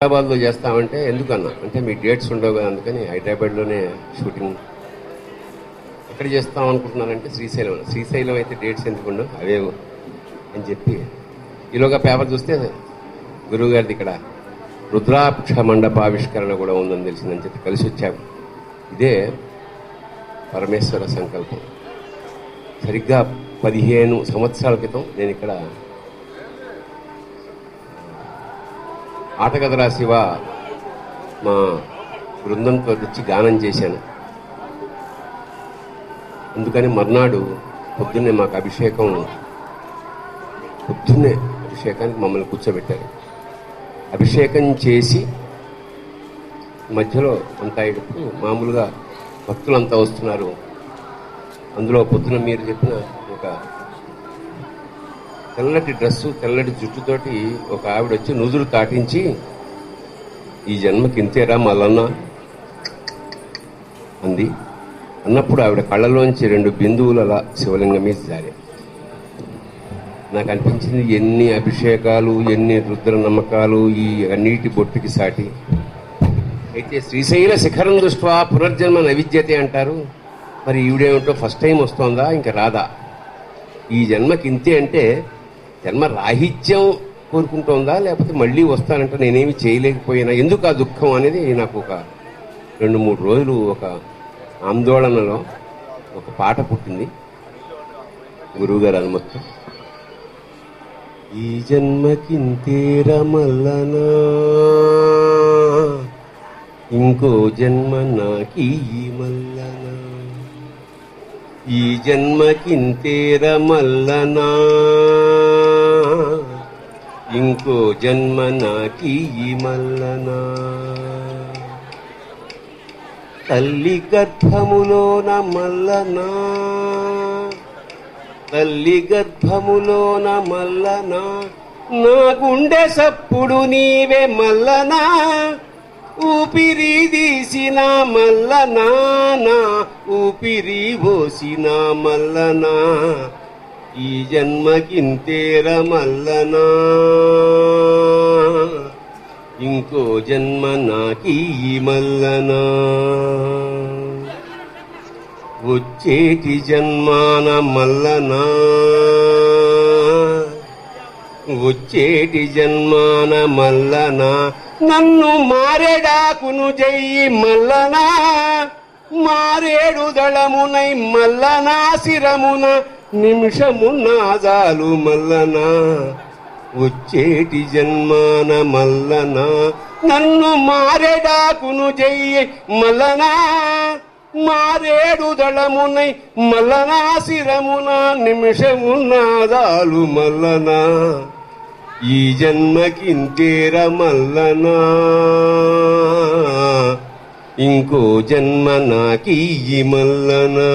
హైదరాబాద్లో చేస్తామంటే ఎందుకన్నా అంటే మీ డేట్స్ ఉండవు కదా, అందుకని హైదరాబాద్లోనే షూటింగ్. ఎక్కడ చేస్తాం అనుకుంటున్నానంటే శ్రీశైలం అయితే డేట్స్ ఎందుకు ఉండవు అవే అని చెప్పి ఈలోగా పేపర్ చూస్తే గురువు గారిది ఇక్కడ రుద్రాక్ష మండపావిష్కరణ కూడా ఉందని తెలిసిందని చెప్పి కలిసి వచ్చాము. ఇదే పరమేశ్వర సంకల్పం. సరిగ్గా 15 సంవత్సరాల క్రితం నేను ఇక్కడ ఆటగదరా శివ మా బృందంతో తెచ్చి గానం చేశాను. అందుకని మర్నాడు పొద్దున్నే మాకు అభిషేకానికి మమ్మల్ని కూర్చోబెట్టారు. అభిషేకం చేసి మధ్యలో అంతా ఇడుపు మామూలుగా భక్తులంతా వస్తున్నారు. అందులో పొద్దున మీరు చెప్పిన ఒక తెల్లటి డ్రెస్సు తెల్లటి జుట్టుతోటి ఒక ఆవిడ వచ్చి నుదురు తాటించి ఈ జన్మకి ఇంతేరా మల్లన్న అంది. అన్నప్పుడు ఆవిడ కళ్ళలోంచి 2 బిందువులు అలా శివలింగం మీద జారే. నాకు అనిపించింది ఎన్ని అభిషేకాలు ఎన్ని రుద్ర నమ్మకాలు ఈ అన్నిటి బొట్టుకి సాటి. అయితే శ్రీశైల శిఖరం దృష్ట్యా పునర్జన్మ నైవిద్యతే అంటారు. మరి ఈవిడేమిటో ఫస్ట్ టైం వస్తోందా ఇంకా రాదా? ఈ జన్మకి ఇంతే అంటే జన్మ రాహిత్యం కోరుకుంటోందా లేకపోతే మళ్ళీ వస్తానంటే నేనేమి చేయలేకపోయినా ఎందుకు ఆ దుఃఖం అనేది నాకు ఒక 2-3 రోజులు ఒక ఆందోళనలో ఒక పాట పుట్టింది గురువుగారు అనుమతితో. ఈ జన్మకింతేర మల్లనా ఇంకో జన్మ నాకీ మల్లనా, ఈ జన్మకింతేర మల్లనా ఇంకో జన్మ నాకీ మల్లనా. తల్లి గర్భములోన మల్లనా, తల్లి గర్భములోన మల్లనా, నా గుండె సప్పుడు నీవే మల్లనా, ఊపిరి తీసిన మల్లనా, నా ఊపిరి పోసిన మల్లనా, ఈ జన్మకింతేర మల్లనా ఇంకో జన్మ నాకీ మల్లనా. వచ్చేటి జన్మాన మల్లనా, వచ్చేటి జన్మాన మల్లనా, నన్ను మారేడాకును జయ్యి మల్లనా, మారేడు దళమునై మల్లనా, శిరమున నిమిషమున్నాదాలు మల్లనా. వచ్చేటి జన్మాన మల్లనా, నన్ను మారేడాకును జయ్యి మల్లనా, మారేడు దళమునై మల్లనా, శిరమున నిమిషమున్నాదాలు మల్లనా, ఈ జన్మకింతేర మల్లనా ఇంకో జన్మ నాకీ మల్లనా.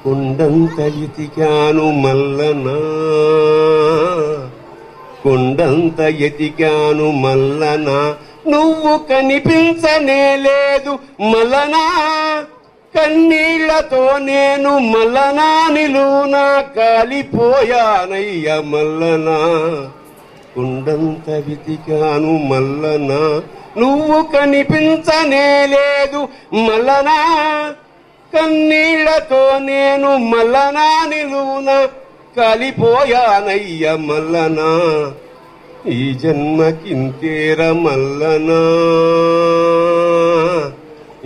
కొండంత ఎతికాను మల్లనా, కొండంత ఎతికాను మల్లనా, నువ్వు కనిపించనే లేదు మల్లనా, కన్నీళ్లతో నేను మల్లనా నిలువునా కాలిపోయానయ్య మల్లనా. కొండంత వెతికాను మల్లనా, నువ్వు కనిపించనే లేదు మల్లనా, కన్నీళ్లతో నేను మల్లనా నిలువున కాలిపోయానయ్య మల్లనా, ఈ జన్మకింతేర మల్లనా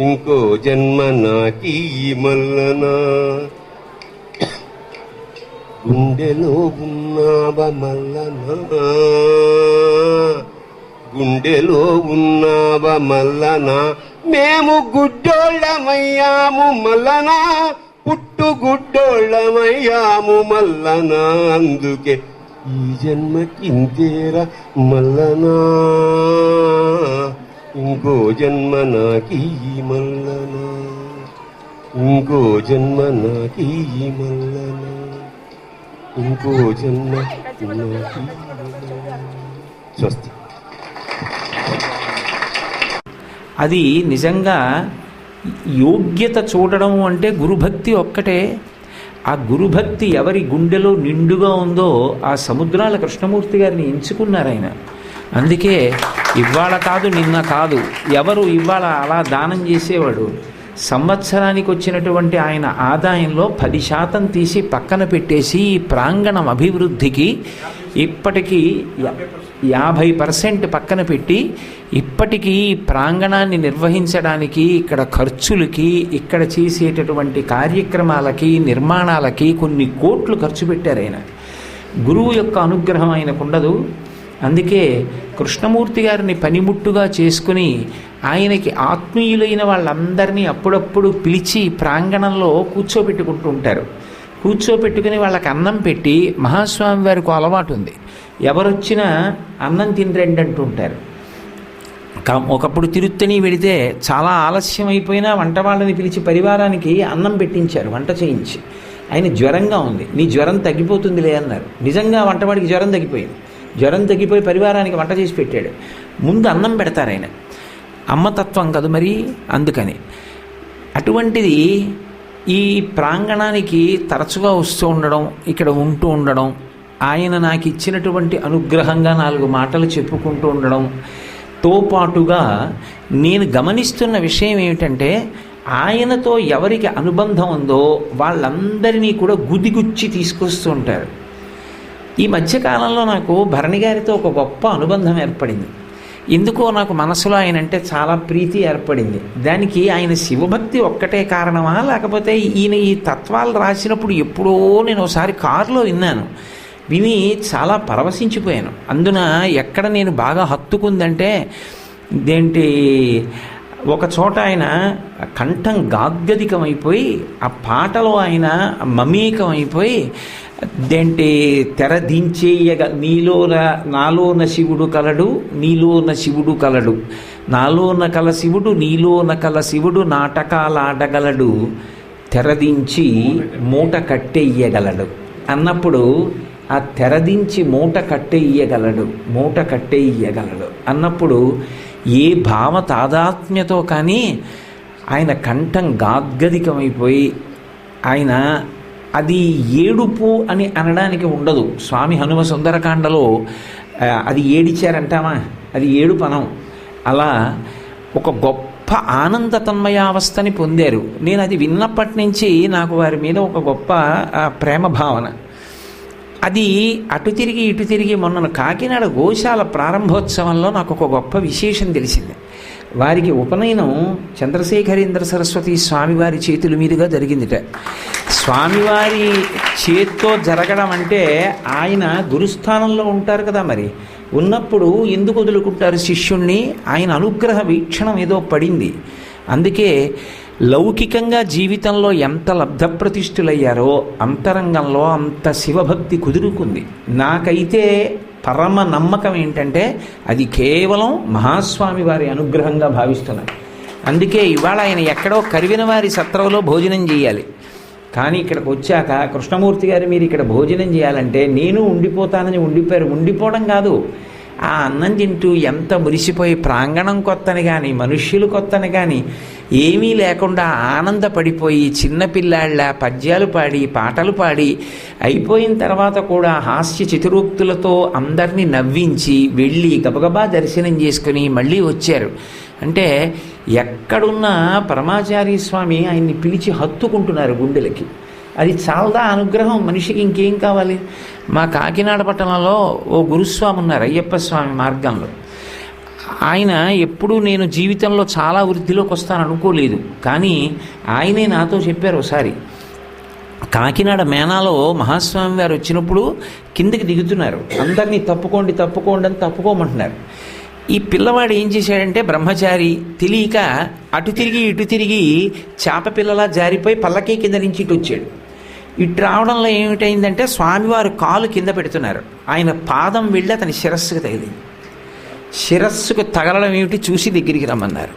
ఇంకో జన్మ నాకీ మల్లనా. గుండెలో ఉన్నావ మల్లనా, గుండెలో ఉన్నావ మల్లనా, మేము గుడ్డోళ్ళమయ్యాము మల్లనా, పుట్టు గుడ్డోళ్ళమయ్యాము మల్లనా, అందుకే ఈ జన్మకింతేర మల్లనా ఇంకో జన్మ నాకీ మల్లనా, ఇంకో జన్మ నాకీ మల్లనా, ఇంకో జన్మ నాకీ మల్లనా. స్వస్తి. అది నిజంగా యోగ్యత చూడడం అంటే గురుభక్తి ఒక్కటే. ఆ గురుభక్తి ఎవరి గుండెలో నిండుగా ఉందో ఆ సముద్రాల కృష్ణమూర్తి గారిని ఎంచుకున్నారు ఆయన. అందుకే ఇవాళ కాదు నిన్న కాదు, ఎవరు ఇవాళ అలా దానం చేసేవాడు సంవత్సరానికి వచ్చినటువంటి ఆయన ఆదాయంలో 10% తీసి పక్కన పెట్టేసి ఈ ప్రాంగణం అభివృద్ధికి ఇప్పటికీ 50% పక్కన పెట్టి ఇప్పటికీ ప్రాంగణాన్ని నిర్వహించడానికి ఇక్కడ ఖర్చులకి, ఇక్కడ చేసేటటువంటి కార్యక్రమాలకి, నిర్మాణాలకి కొన్ని కోట్లు ఖర్చు పెట్టారు ఆయన. గురువు యొక్క అనుగ్రహం ఆయనకు ఉండదు. అందుకే కృష్ణమూర్తి గారిని పనిముట్టుగా చేసుకుని ఆయనకి ఆత్మీయులైన వాళ్ళందరినీ అప్పుడప్పుడు పిలిచి ప్రాంగణంలో కూర్చోబెట్టుకుంటూ ఉంటారు. కూర్చోబెట్టుకుని వాళ్ళకి అన్నం పెట్టి, మహాస్వామి వారికి అలవాటు ఉంది, ఎవరొచ్చినా అన్నం తినరండి అంటూ ఉంటారు. ఒకప్పుడు తిరుత్తని వెడితే చాలా ఆలస్యం అయిపోయినా వంట వాళ్ళని పిలిచి పరివారానికి అన్నం పెట్టించారు, వంట చేయించి. ఆయన జ్వరంగా ఉంది, నీ జ్వరం తగ్గిపోతుందిలే అన్నారు. నిజంగా వంటవాడికి జ్వరం తగ్గిపోయింది. జ్వరం తగ్గిపోయి పరివారానికి వంట చేసి పెట్టాడు. ముందు అన్నం పెడతారు ఆయన, అమ్మతత్వం కదా మరి. అందుకని అటువంటిది ఈ ప్రాంగణానికి తరచుగా వస్తూ ఉండడం, ఇక్కడ ఉంటూ ఉండడం, ఆయన నాకు ఇచ్చినటువంటి అనుగ్రహంగా 4 మాటలు చెప్పుకుంటూ ఉండడంతో పాటుగా నేను గమనిస్తున్న విషయం ఏమిటంటే, ఆయనతో ఎవరికి అనుబంధం ఉందో వాళ్ళందరినీ కూడా గుదిగుచ్చి తీసుకొస్తూ ఉంటారు. ఈ మధ్యకాలంలో నాకు భరణి గారితో ఒక గొప్ప అనుబంధం ఏర్పడింది. ఎందుకో నాకు మనసులో ఆయన అంటే చాలా ప్రీతి ఏర్పడింది. దానికి ఆయన శివభక్తి ఒక్కటే కారణమా, లేకపోతే ఈయన ఈ తత్వాలు రాసినప్పుడు ఎప్పుడో నేను ఒకసారి కారులో విని చాలా పరవశించిపోయాను. అందున ఎక్కడ నేను బాగా హత్తుకుందంటే, ఒక చోట ఆయన కంఠం గాద్గదికమైపోయి ఆ పాటలో ఆయన మమేకమైపోయి తెరదించేయగ నాలోన శివుడు కలడు, నీలోన శివుడు కలడు, నాలోన కల శివుడు, నీలోన కల శివుడు నాటకాలాడగలడు, తెరదించి మూట కట్టెయ్యగలడు అన్నప్పుడు, ఆ తెరదించి మూట కట్టెయ్యగలడు అన్నప్పుడు ఏ భావ తాదాత్మ్యతో కానీ ఆయన కంఠం గాద్గదికమైపోయి ఆయన అది ఏడుపు అని అనడానికి ఉండదు. స్వామి హనుమ సుందరకాండలో అది ఏడిచారంటామా, అది ఏడుపనం. అలా ఒక గొప్ప ఆనంద తన్మయావస్థని పొందారు. నేను అది విన్నప్పటి నుంచి నాకు వారి మీద ఒక గొప్ప ప్రేమ భావన. అది అటు తిరిగి ఇటు తిరిగి మొన్న కాకినాడ గోశాల ప్రారంభోత్సవంలో నాకు ఒక గొప్ప విశేషం తెలిసింది. వారికి ఉపనయనం చంద్రశేఖరేంద్ర సరస్వతి స్వామివారి చేతుల మీదుగా జరిగిందిట. స్వామివారి చేత్తో జరగడం అంటే ఆయన గురుస్థానంలో ఉంటారు కదా, మరి ఉన్నప్పుడు ఎందుకు వదులుకుంటారు శిష్యుణ్ణి? ఆయన అనుగ్రహ వీక్షణం ఏదో పడింది. అందుకే లౌకికంగా జీవితంలో ఎంత లబ్ధప్రతిష్ఠులయ్యారో అంతరంగంలో అంత శివభక్తి కుదురుకుంది. నాకైతే పరమ నమ్మకం ఏంటంటే అది కేవలం మహాస్వామి వారి అనుగ్రహంగా భావిస్తున్నాను. అందుకే ఇవాళ ఆయన ఎక్కడో కరివినవారి సత్రంలో భోజనం చేయాలి, కానీ ఇక్కడికి వచ్చాక కృష్ణమూర్తి గారు మీరు ఇక్కడ భోజనం చేయాలంటే నేను ఉండిపోతానని ఉండిపోయారు. ఉండిపోవడం కాదు, ఆ అన్నం తింటూ ఎంత మురిసిపోయి ప్రాంగణం కొత్తని కానీ మనుష్యులు కొత్తని కానీ ఏమీ లేకుండా ఆనందపడిపోయి చిన్నపిల్లాళ్ళ పద్యాలు పాడి పాటలు పాడి అయిపోయిన తర్వాత కూడా హాస్య చతురోక్తులతో అందరినీ నవ్వించి వెళ్ళి గబగబా దర్శనం చేసుకుని మళ్ళీ వచ్చారు. అంటే ఎక్కడున్నా పరమాచార్య స్వామి ఆయన్ని పిలిచి హత్తుకుంటున్నారు గుండెలకి. అది చాలదా అనుగ్రహం మనిషికి? ఇంకేం కావాలి? మా కాకినాడ పట్టణంలో ఓ గురుస్వామి ఉన్నారు, అయ్యప్ప స్వామి మార్గంలో. ఆయన ఎప్పుడూ నేను జీవితంలో చాలా వృద్ధిలోకి వస్తాను అనుకోలేదు, కానీ ఆయనే నాతో చెప్పారు ఒకసారి. కాకినాడ మేనాలో మహాస్వామి వారు వచ్చినప్పుడు కిందకి దిగుతున్నారు, అందరినీ తప్పుకోండి తప్పుకోండి అని తప్పుకోమంటున్నారు. ఈ పిల్లవాడు ఏం చేశాడంటే బ్రహ్మచారి తెలియక అటు తిరిగి ఇటు తిరిగి చేప పిల్లలా జారిపోయి పల్లకీ కింద నుంచి ఇటు వచ్చాడు. ఇటు రావడంలో ఏమిటైందంటే స్వామివారు కాలు కింద పెడుతున్నారు, ఆయన పాదం వెళ్ళి అతని శిరస్సుకు తగిలింది. శిరస్సుకు తగలడం ఏమిటి చూసి దగ్గరికి రమ్మన్నారు.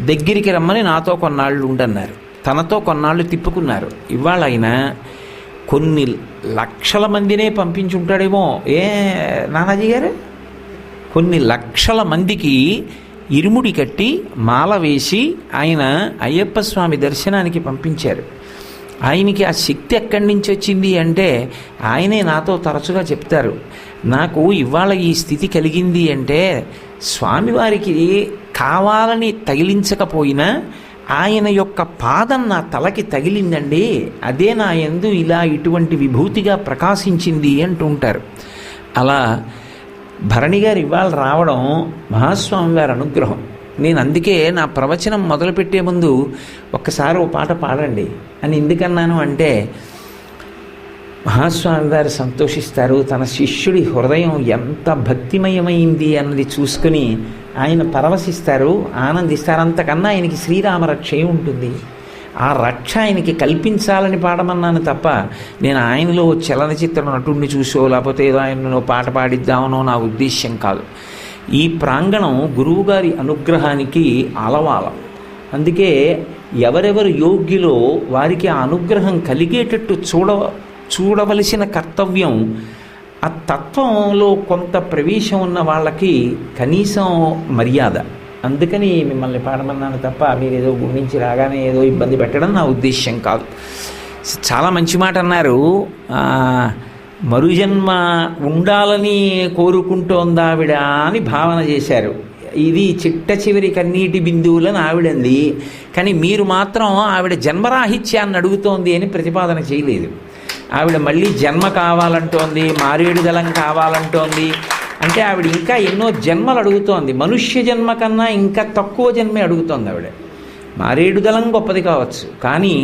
దగ్గరికి రమ్మని నాతో కొన్నాళ్ళు ఉండన్నారు, తనతో కొన్నాళ్ళు తిప్పుకున్నారు. ఇవాళ ఆయన కొన్ని లక్షల మందినే పంపించుంటాడేమో, ఏ నానాజీ గారు, కొన్ని లక్షల మందికి ఇరుముడి కట్టి మాల వేసి ఆయన అయ్యప్ప స్వామి దర్శనానికి పంపించారు. ఆయనకి ఆ శక్తి ఎక్కడి నుంచి వచ్చింది అంటే ఆయనే నాతో తరచుగా చెప్తారు. నాకు ఇవాళ ఈ స్థితి కలిగింది అంటే స్వామివారికి కావాలని తగిలించకపోయినా ఆయన యొక్క పాదం నా తలకి తగిలిందండి, అదే నా యందు ఇలా ఇటువంటి విభూతిగా ప్రకాశించింది అంటుంటారు. అలా భరణి గారు ఇవాళ రావడం మహాస్వామి వారి అనుగ్రహం. నేను అందుకే నా ప్రవచనం మొదలుపెట్టే ముందు ఒక్కసారి ఓ పాట పాడండి అని ఎందుకన్నాను అంటే, మహాస్వామి వారు సంతోషిస్తారు. తన శిష్యుడి హృదయం ఎంత భక్తిమయమైంది అన్నది చూసుకుని ఆయన పరవశిస్తారు, ఆనందిస్తారు. అంతకన్నా ఆయనకి శ్రీరామ రక్షే ఉంటుంది. ఆ రక్ష ఆయనకి కల్పించాలని పాడమన్నాను తప్ప నేను ఆయనలో చలనచిత్ర నటుడిని చూసో లేకపోతే ఏదో ఆయనలో పాట పాడిద్దామనో నా ఉద్దేశ్యం కాదు. ఈ ప్రాంగణం గురువుగారి అనుగ్రహానికి ఆలవాలం. అందుకే ఎవరెవరు యోగ్యులో వారికి ఆ అనుగ్రహం కలిగేటట్టు చూడవలసిన కర్తవ్యం. ఆ తత్వంలో కొంత ప్రవేశం ఉన్న వాళ్ళకి కనీసం మర్యాద. అందుకని మిమ్మల్ని పాడమన్నాను తప్ప మీరు ఏదో గురించి రాగానే ఏదో ఇబ్బంది పెట్టడం నా ఉద్దేశ్యం కాదు. చాలా మంచి మాట అన్నారు. మరుజన్మ ఉండాలని కోరుకుంటోంది ఆవిడ అని భావన చేశారు. ఇది చిట్ట చివరి కన్నీటి బిందువులని ఆవిడంది, కానీ మీరు మాత్రం ఆవిడ జన్మరాహిత్యాన్ని అడుగుతోంది అని ప్రతిపాదన చేయలేదు. ఆవిడ మళ్ళీ జన్మ కావాలంటోంది, మారేడు దళం కావాలంటోంది. అంటే ఆవిడ ఇంకా ఎన్నో జన్మలు అడుగుతోంది. మనుష్య జన్మ కన్నా ఇంకా తక్కువ జన్మే అడుగుతోంది ఆవిడ. మారేడు దళం గొప్పది కావచ్చు, కానీ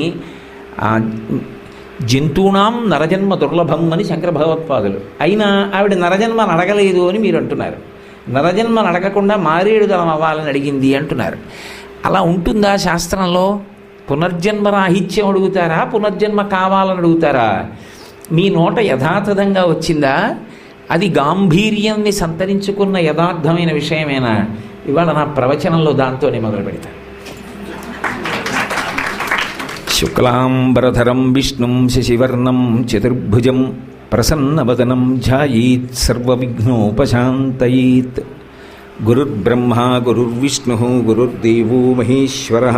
జంతువునాం నరజన్మ దుర్లభం అని శంకర భగవత్పాదులు. అయినా ఆవిడ నరజన్మను అడగలేదు అని మీరు అంటున్నారు. నరజన్మను అడగకుండా మారేడు దళం అవ్వాలని అడిగింది అంటున్నారు. అలా ఉంటుందా శాస్త్రంలో? పునర్జన్మ రాహిత్యం అడుగుతారా, పునర్జన్మ కావాలని అడుగుతారా? మీ నోట యథాతథంగా వచ్చిందా? అది గాంభీర్యాన్ని సంతరించుకున్న యథార్థమైన విషయమేనా? ఇవాళ నా ప్రవచనంలో దాంతోనే మొదలు పెడతాను. శుక్లాంబరధరం విష్ణుం శశివర్ణం చతుర్భుజం ప్రసన్నవదనం ధ్యాయేత్ సర్వవిఘ్నోపశాంతయేత్. గురుర్బ్రహ్మా గురుర్విష్ణుః గురుర్దేవో మహేశ్వరః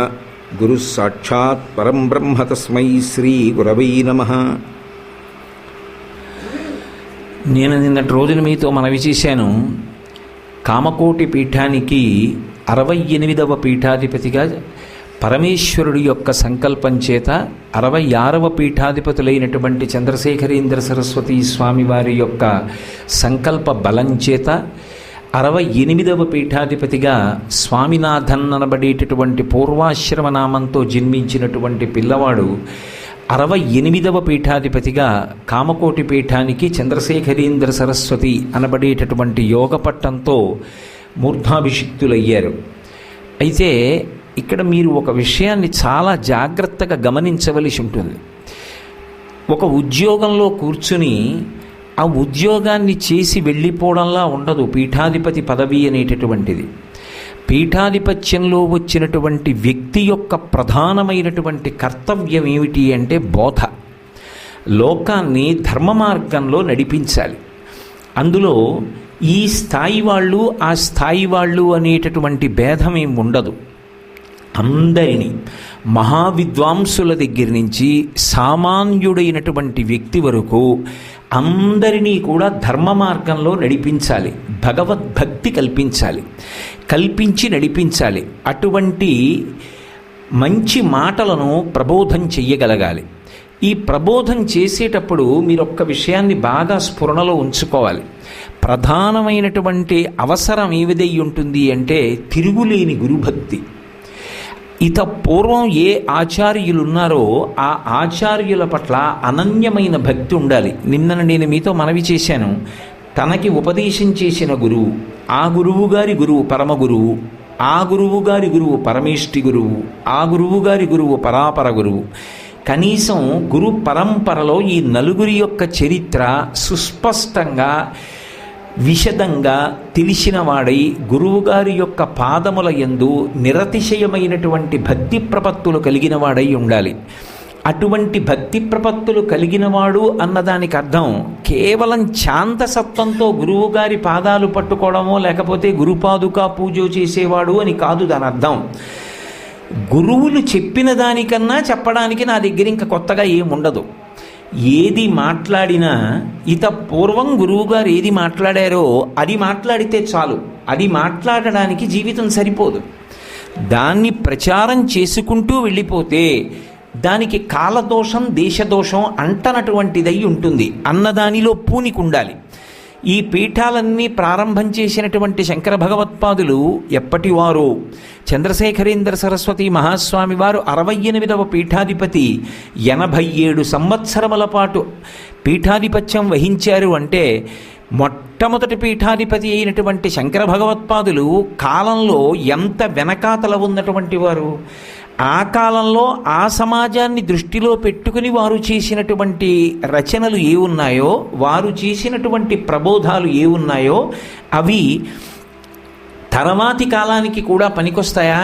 గురుః సాక్షాత్ పరం బ్రహ్మ తస్మై శ్రీ గురవై నమః. నేను నిన్నటి రోజున మీతో మనవి చేశాను. కామకోటి పీఠానికి 68వ పీఠాధిపతిగా పరమేశ్వరుడి యొక్క సంకల్పం చేత 66వ పీఠాధిపతులైనటువంటి చంద్రశేఖరేంద్ర సరస్వతి స్వామివారి యొక్క సంకల్ప బలం చేత 68వ పీఠాధిపతిగా స్వామినాథన్ అనబడేటటువంటి పూర్వాశ్రమ నామంతో జన్మించినటువంటి పిల్లవాడు 68వ పీఠాధిపతిగా కామకోటి పీఠానికి చంద్రశేఖరేంద్ర సరస్వతి అనబడేటటువంటి యోగ పట్టంతో మూర్ధాభిషిక్తులయ్యారు. అయితే ఇక్కడ మీరు ఒక విషయాన్ని చాలా జాగ్రత్తగా గమనించవలసి ఉంటుంది. ఒక ఉద్యోగంలో కూర్చుని ఆ ఉద్యోగాన్ని చేసి వెళ్ళిపోవడంలా ఉండదు పీఠాధిపతి పదవి అనేటటువంటిది. పీఠాధిపత్యంలో వచ్చినటువంటి వ్యక్తి యొక్క ప్రధానమైనటువంటి కర్తవ్యం ఏమిటి అంటే బోధ. లోకాన్ని ధర్మ మార్గంలో నడిపించాలి. అందులో ఈ స్థాయి వాళ్ళు ఆ స్థాయి వాళ్ళు అనేటటువంటి భేదం ఏం ఉండదు. అందరినీ మహావిద్వాంసుల దగ్గర నుంచి సామాన్యుడైనటువంటి వ్యక్తి వరకు అందరినీ కూడా ధర్మ మార్గంలో నడిపించాలి. భగవద్భక్తి కల్పించి నడిపించాలి. అటువంటి మంచి మాటలను ప్రబోధం చెయ్యగలగాలి. ఈ ప్రబోధం చేసేటప్పుడు మీరు ఒక్క విషయాన్ని బాగా స్ఫురణలో ఉంచుకోవాలి. ప్రధానమైనటువంటి అవసరం ఏవిదై ఉంటుంది అంటే తిరుగులేని గురుభక్తి. ఇత పూర్వం ఏ ఆచార్యులు ఉన్నారో ఆ ఆచార్యుల పట్ల అనన్యమైన భక్తి ఉండాలి. నిన్న నేను మీతో మనవి చేశాను. తనకి ఉపదేశం చేసిన గురువు, ఆ గురువు గారి గురువు పరమ గురువు, ఆ గురువు గారి గురువు పరమేష్టి గురువు, ఆ గురువు గారి గురువు పరాపర గురువు. కనీసం గురు పరంపరలో ఈ నలుగురి యొక్క చరిత్ర సుస్పష్టంగా విశదంగా తెలిసినవాడై గురువుగారి యొక్క పాదముల యందు నిరతిశయమైనటువంటి భక్తి ప్రపత్తులు కలిగిన వాడై ఉండాలి. అటువంటి భక్తి ప్రపత్తులు కలిగినవాడు అన్నదానికి అర్థం కేవలం శాంతసత్వంతో గురువుగారి పాదాలు పట్టుకోవడమో లేకపోతే గురుపాదుకా పూజ చేసేవాడు అని కాదు దాని అర్థం. గురువులు చెప్పిన దానికన్నా చెప్పడానికి నా దగ్గర ఇంకా కొత్తగా ఏముండదు. ఏది మాట్లాడినా పూర్వం గురువుగారు ఏది మాట్లాడారో అది మాట్లాడితే చాలు. అది మాట్లాడడానికి జీవితం సరిపోదు. దాన్ని ప్రచారం చేసుకుంటూ వెళ్ళిపోతే దానికి కాలదోషం దేశదోషం అంటనటువంటిదై ఉంటుంది. అన్నదానిలో పూనికి ఉండాలి. ఈ పీఠాలన్నీ ప్రారంభం చేసినటువంటి శంకర భగవత్పాదులు ఎప్పటివారో చంద్రశేఖరేంద్ర సరస్వతి మహాస్వామి వారు 68వ పీఠాధిపతి 87 సంవత్సరముల పాటు పీఠాధిపత్యం వహించారు. అంటే మొట్టమొదటి పీఠాధిపతి అయినటువంటి శంకర భగవత్పాదులు కాలంలో ఎంత వెనకాతల ఉన్నటువంటి వారు. ఆ కాలంలో ఆ సమాజాన్ని దృష్టిలో పెట్టుకుని వారు చేసినటువంటి రచనలు ఏ ఉన్నాయో, వారు చేసినటువంటి ప్రబోధాలు ఏ ఉన్నాయో అవి తర్వాతి కాలానికి కూడా పనికొస్తాయా,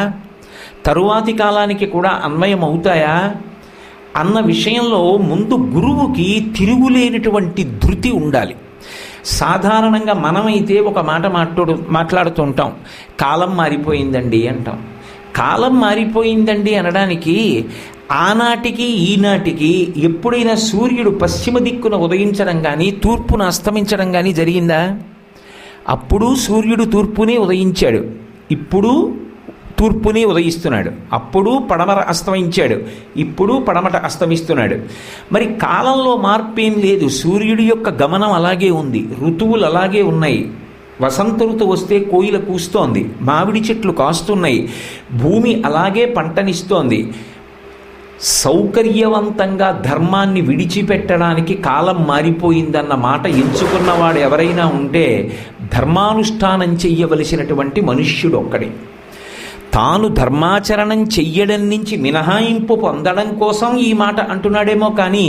తరువాతి కాలానికి కూడా అన్వయం అవుతాయా అన్న విషయంలో ముందు గురువుకి తిరుగులేనటువంటి ధృతి ఉండాలి. సాధారణంగా మనమైతే ఒక మాట మాట్లాడుతూ ఉంటాం, కాలం మారిపోయిందండి అంటాం. కాలం మారిపోయిందండి అనడానికి ఆనాటికి ఈనాటికి ఎప్పుడైనా సూర్యుడు పశ్చిమ దిక్కున ఉదయించడం కానీ తూర్పున అస్తమించడం కానీ జరిగిందా? అప్పుడు సూర్యుడు తూర్పునే ఉదయించాడు, ఇప్పుడు తూర్పునే ఉదయిస్తున్నాడు. అప్పుడు పడమర అస్తమించాడు, ఇప్పుడు పడమట అస్తమిస్తున్నాడు. మరి కాలంలో మార్పేం లేదు. సూర్యుడి యొక్క గమనం అలాగే ఉంది, ఋతువులు అలాగే ఉన్నాయి. వసంత ఋతువు వస్తే కోయిల కూస్తోంది, మామిడి చెట్లు కాస్తున్నాయి, భూమి అలాగే పంటనిస్తోంది. సౌకర్యవంతంగా ధర్మాన్ని విడిచిపెట్టడానికి కాలం మారిపోయిందన్న మాట ఎంచుకున్నవాడు ఎవరైనా ఉంటే ధర్మానుష్ఠానం చెయ్యవలసినటువంటి మనుష్యుడు ఒక్కడే. తాను ధర్మాచరణం చెయ్యడం నుంచి మినహాయింపు పొందడం కోసం ఈ మాట అంటున్నాడేమో కానీ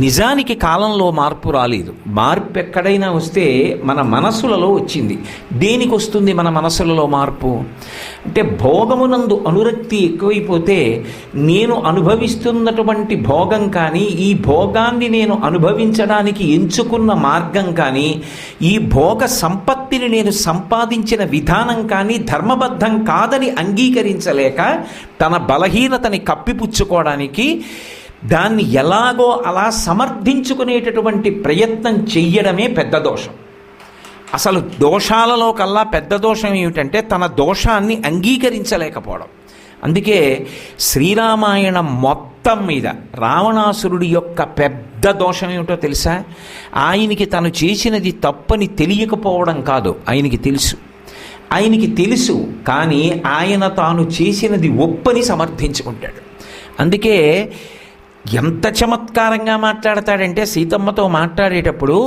నిజానికి కాలంలో మార్పు రాలేదు. మార్పు ఎక్కడైనా వస్తే మన మనసులలో వచ్చింది. దేనికి వస్తుంది మన మనసులలో మార్పు అంటే భోగమునందు అనురక్తి ఎక్కువైపోతే నేను అనుభవిస్తున్నటువంటి భోగం కానీ, ఈ భోగాన్ని నేను అనుభవించడానికి ఎంచుకున్న మార్గం కానీ, ఈ భోగ సంపత్తిని నేను సంపాదించిన విధానం కానీ ధర్మబద్ధం కాదని అంగీకరించలేక తన బలహీనతని కప్పిపుచ్చుకోవడానికి దాన్ని ఎలాగో అలా సమర్థించుకునేటటువంటి ప్రయత్నం చెయ్యడమే పెద్ద దోషం. అసలు దోషాలలో కల్లా పెద్ద దోషం ఏమిటంటే తన దోషాన్ని అంగీకరించలేకపోవడం. అందుకే శ్రీరామాయణం మొత్తం మీద రావణాసురుడి యొక్క పెద్ద దోషం ఏమిటో తెలుసా? ఆయనకి తను చేసినది తప్పని తెలియకపోవడం కాదు, ఆయనకి తెలుసు కానీ ఆయన తాను చేసినది ఒప్పని సమర్థించుకుంటాడు. అందుకే ఎంత చమత్కారంగా మాట్లాడతాడంటే సీతమ్మతో మాట్లాడేటప్పుడు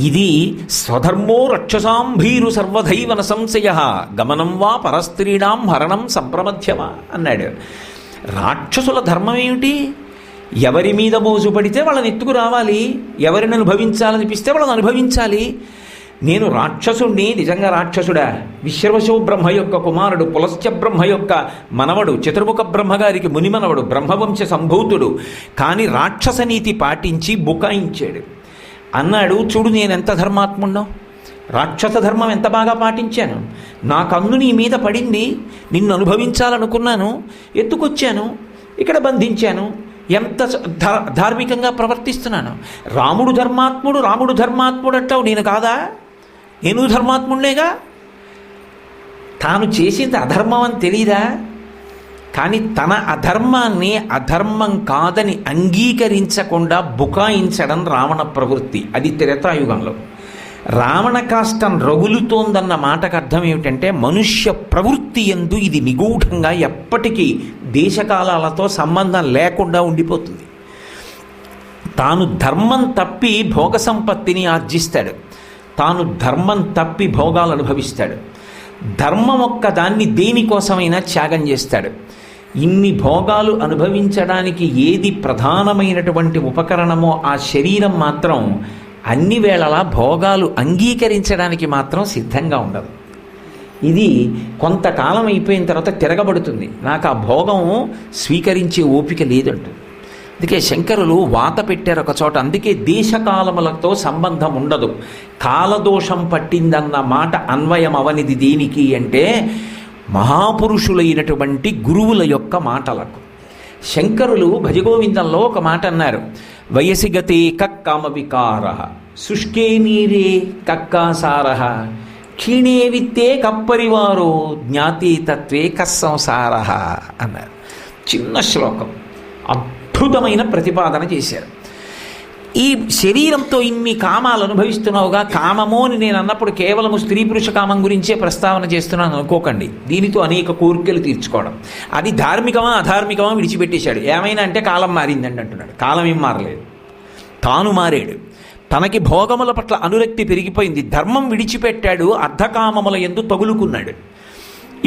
ఇది స్వధర్మో రక్షసాం భీరు సర్వధైవన సంశయ గమనం వా పరస్త్రీణాం హరణం సంప్రమధ్యమా అన్నాడు. రాక్షసుల ధర్మం ఏమిటి? ఎవరి మీద మోజు పడితే వాళ్ళని ఎత్తుకు రావాలి, ఎవరిని అనుభవించాలనిపిస్తే వాళ్ళని అనుభవించాలి. నేను రాక్షసుణ్ణి, నిజంగా రాక్షసుడా? విశ్రవశో బ్రహ్మ యొక్క కుమారుడు, పులశ్చ బ్రహ్మ యొక్క మనవడు, చతుర్ముఖ బ్రహ్మగారికి మునిమనవడు, బ్రహ్మవంశ సంభూతుడు, కానీ రాక్షస నీతి పాటించి బుకాయించాడు. అన్నాడు, చూడు నేనెంత ధర్మాత్ముణ్ణో, రాక్షస ధర్మం ఎంత బాగా పాటించాను, నా కన్ను నీ మీద పడింది, నిన్ను అనుభవించాలనుకున్నాను, ఎత్తుకొచ్చాను, ఇక్కడ బంధించాను, ఎంత ధార్మికంగా ప్రవర్తిస్తున్నాను. రాముడు ధర్మాత్ముడు అంటావు, నేను కాదా? నేను ధర్మాత్ముడినేగా. తాను చేసింది అధర్మం అని తెలీదా? కానీ తన అధర్మాన్ని అధర్మం కాదని అంగీకరించకుండా బుకాయించడం రావణ ప్రవృత్తి. అది త్రేతాయుగంలో. రావణ కాష్టం రగులుతోందన్న మాటకు అర్థం ఏమిటంటే మనుష్య ప్రవృత్తి యందు ఇది నిగూఢంగా ఎప్పటికీ దేశకాలాలతో సంబంధం లేకుండా ఉండిపోతుంది. తాను ధర్మం తప్పి భోగ సంపత్తిని ఆర్జిస్తాడు, తాను ధర్మం తప్పి భోగాలు అనుభవిస్తాడు, ధర్మం ఒక్క దాన్ని దేనికోసమైనా త్యాగం చేస్తాడు. ఇన్ని భోగాలు అనుభవించడానికి ఏది ప్రధానమైనటువంటి ఉపకరణమో ఆ శరీరం మాత్రం అన్ని వేళలా భోగాలు అంగీకరించడానికి మాత్రం సిద్ధంగా ఉండదు. ఇది కొంతకాలం అయిపోయిన తర్వాత తిరగబడుతుంది, నాకు ఆ భోగం స్వీకరించే ఓపిక లేదంటుంది. అందుకే శంకరులు వాత పెట్టారు ఒక చోట. అందుకే దేశకాలములతో సంబంధం ఉండదు. కాలదోషం పట్టిందన్న మాట అన్వయం అవనిది దేనికి అంటే మహాపురుషులైనటువంటి గురువుల యొక్క మాటలకు. శంకరులు భజగోవిందంలో ఒక మాట అన్నారు, వయసి గతే కక్కామ వికార శుష్కే నీరే కక్కాసార క్షీణే విత్తే కప్పరివారో జ్ఞాతే తత్వే కస్సంసార అన్నారు. చిన్న శ్లోకం, అద్భుతమైన ప్రతిపాదన చేశారు. ఈ శరీరంతో ఇన్ని కామాలు అనుభవిస్తున్నావుగా, కామము అని నేను అన్నప్పుడు కేవలము స్త్రీ పురుష కామం గురించే ప్రస్తావన చేస్తున్నాను అనుకోకండి. దీనితో అనేక కోరికలు తీర్చుకోవడం, అది ధార్మికమా అధార్మికమా విడిచిపెట్టేశాడు. ఏమైనా అంటే కాలం మారిందండి అంటున్నాడు. కాలం ఏం మారలేదు, తాను మారాడు. తనకి భోగముల పట్ల అనురక్తి పెరిగిపోయింది, ధర్మం విడిచిపెట్టాడు, అర్ధకామముల యందు తగులుకున్నాడు.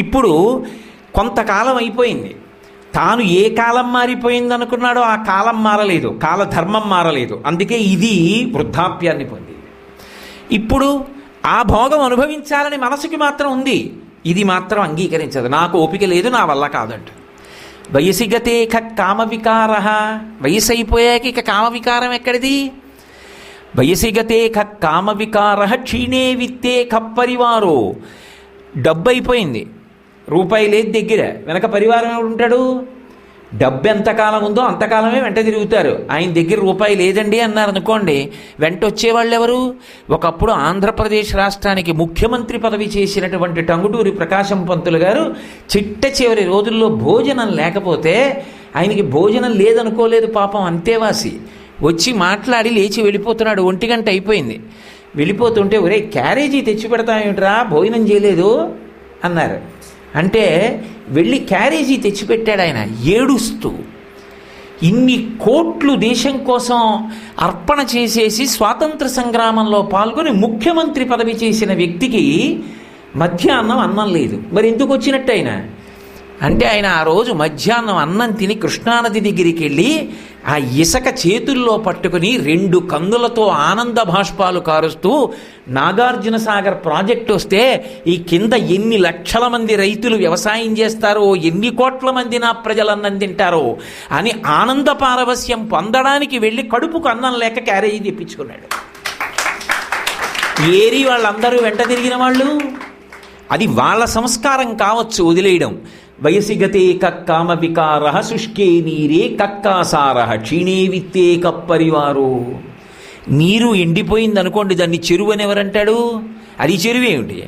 ఇప్పుడు కొంతకాలం అయిపోయింది, తాను ఏ కాలం మారిపోయింది అనుకున్నాడో ఆ కాలం మారలేదు, కాలధర్మం మారలేదు. అందుకే ఇది వృద్ధాప్యాన్ని పొందింది. ఇప్పుడు ఆ భోగం అనుభవించాలని మనసుకి మాత్రం ఉంది, ఇది మాత్రం అంగీకరించదు. నాకు ఓపిక లేదు, నా వల్ల కాదంట. వయసిగతే కామ వికార, వయసు అయిపోయాక ఇక కామ వికారం ఎక్కడిది? వయసిగతే కామ వికార క్షీణే విత్తే కప్పరివారో. డబ్బు అయిపోయింది, రూపాయి లేదు దగ్గర, వెనక పరివారం ఎవడు ఉంటాడు? డబ్బు ఎంతకాలం ఉందో అంతకాలమే వెంట తిరుగుతారు. ఆయన దగ్గర రూపాయి లేదండి అన్నారు అనుకోండి, వెంట వచ్చేవాళ్ళు ఎవరు? ఒకప్పుడు ఆంధ్రప్రదేశ్ రాష్ట్రానికి ముఖ్యమంత్రి పదవి చేసినటువంటి టంగుటూరి ప్రకాశం పంతులు గారు చిట్ట చివరి రోజుల్లో భోజనం లేకపోతే, ఆయనకి భోజనం లేదనుకోలేదు పాపం, అంతేవాసి వచ్చి మాట్లాడి లేచి వెళ్ళిపోతున్నాడు. 1 గంట అయిపోయింది, వెళ్ళిపోతుంటే ఒరే క్యారేజీ తెచ్చి పెడతామేమిట్రా, భోజనం చేయలేదు అన్నారు. అంటే వెళ్ళి క్యారేజీ తెచ్చిపెట్టాడు ఆయన ఏడుస్తూ. ఇన్ని కోట్లు దేశం కోసం అర్పణ చేసేసి స్వాతంత్ర సంగ్రామంలో పాల్గొని ముఖ్యమంత్రి పదవి చేసిన వ్యక్తికి మధ్యాహ్నం అన్నం లేదు. మరి ఎందుకు వచ్చినట్టు ఆయన అంటే, ఆయన ఆ రోజు మధ్యాహ్నం అన్నం తిని కృష్ణానది దగ్గరికి వెళ్ళి ఆ ఇసుక చేతుల్లో పట్టుకుని 2 కందులతో ఆనంద భాష్పాలు కారుస్తూ, నాగార్జున సాగర్ ప్రాజెక్టు వస్తే ఈ కింద ఎన్ని లక్షల మంది రైతులు వ్యవసాయం చేస్తారో, ఎన్ని కోట్ల మంది నా ప్రజలు అన్నం తింటారో అని ఆనంద పారవస్యం పొందడానికి వెళ్ళి కడుపుకు అన్నం లేక క్యారేజీ తెప్పించుకున్నాడు. ఏరి వాళ్ళందరూ వెంట తిరిగిన వాళ్ళు, అది వాళ్ళ సంస్కారం కావచ్చు వదిలేయడం. వయసిగతే కామ వికార శుష్కే నీరే కక్కాసార క్షీణే విత్తే కప్పరివారో. నీరు ఎండిపోయింది అనుకోండి, దాన్ని చెరువు అని ఎవరంటాడు? అది చెరువు ఏమిటి?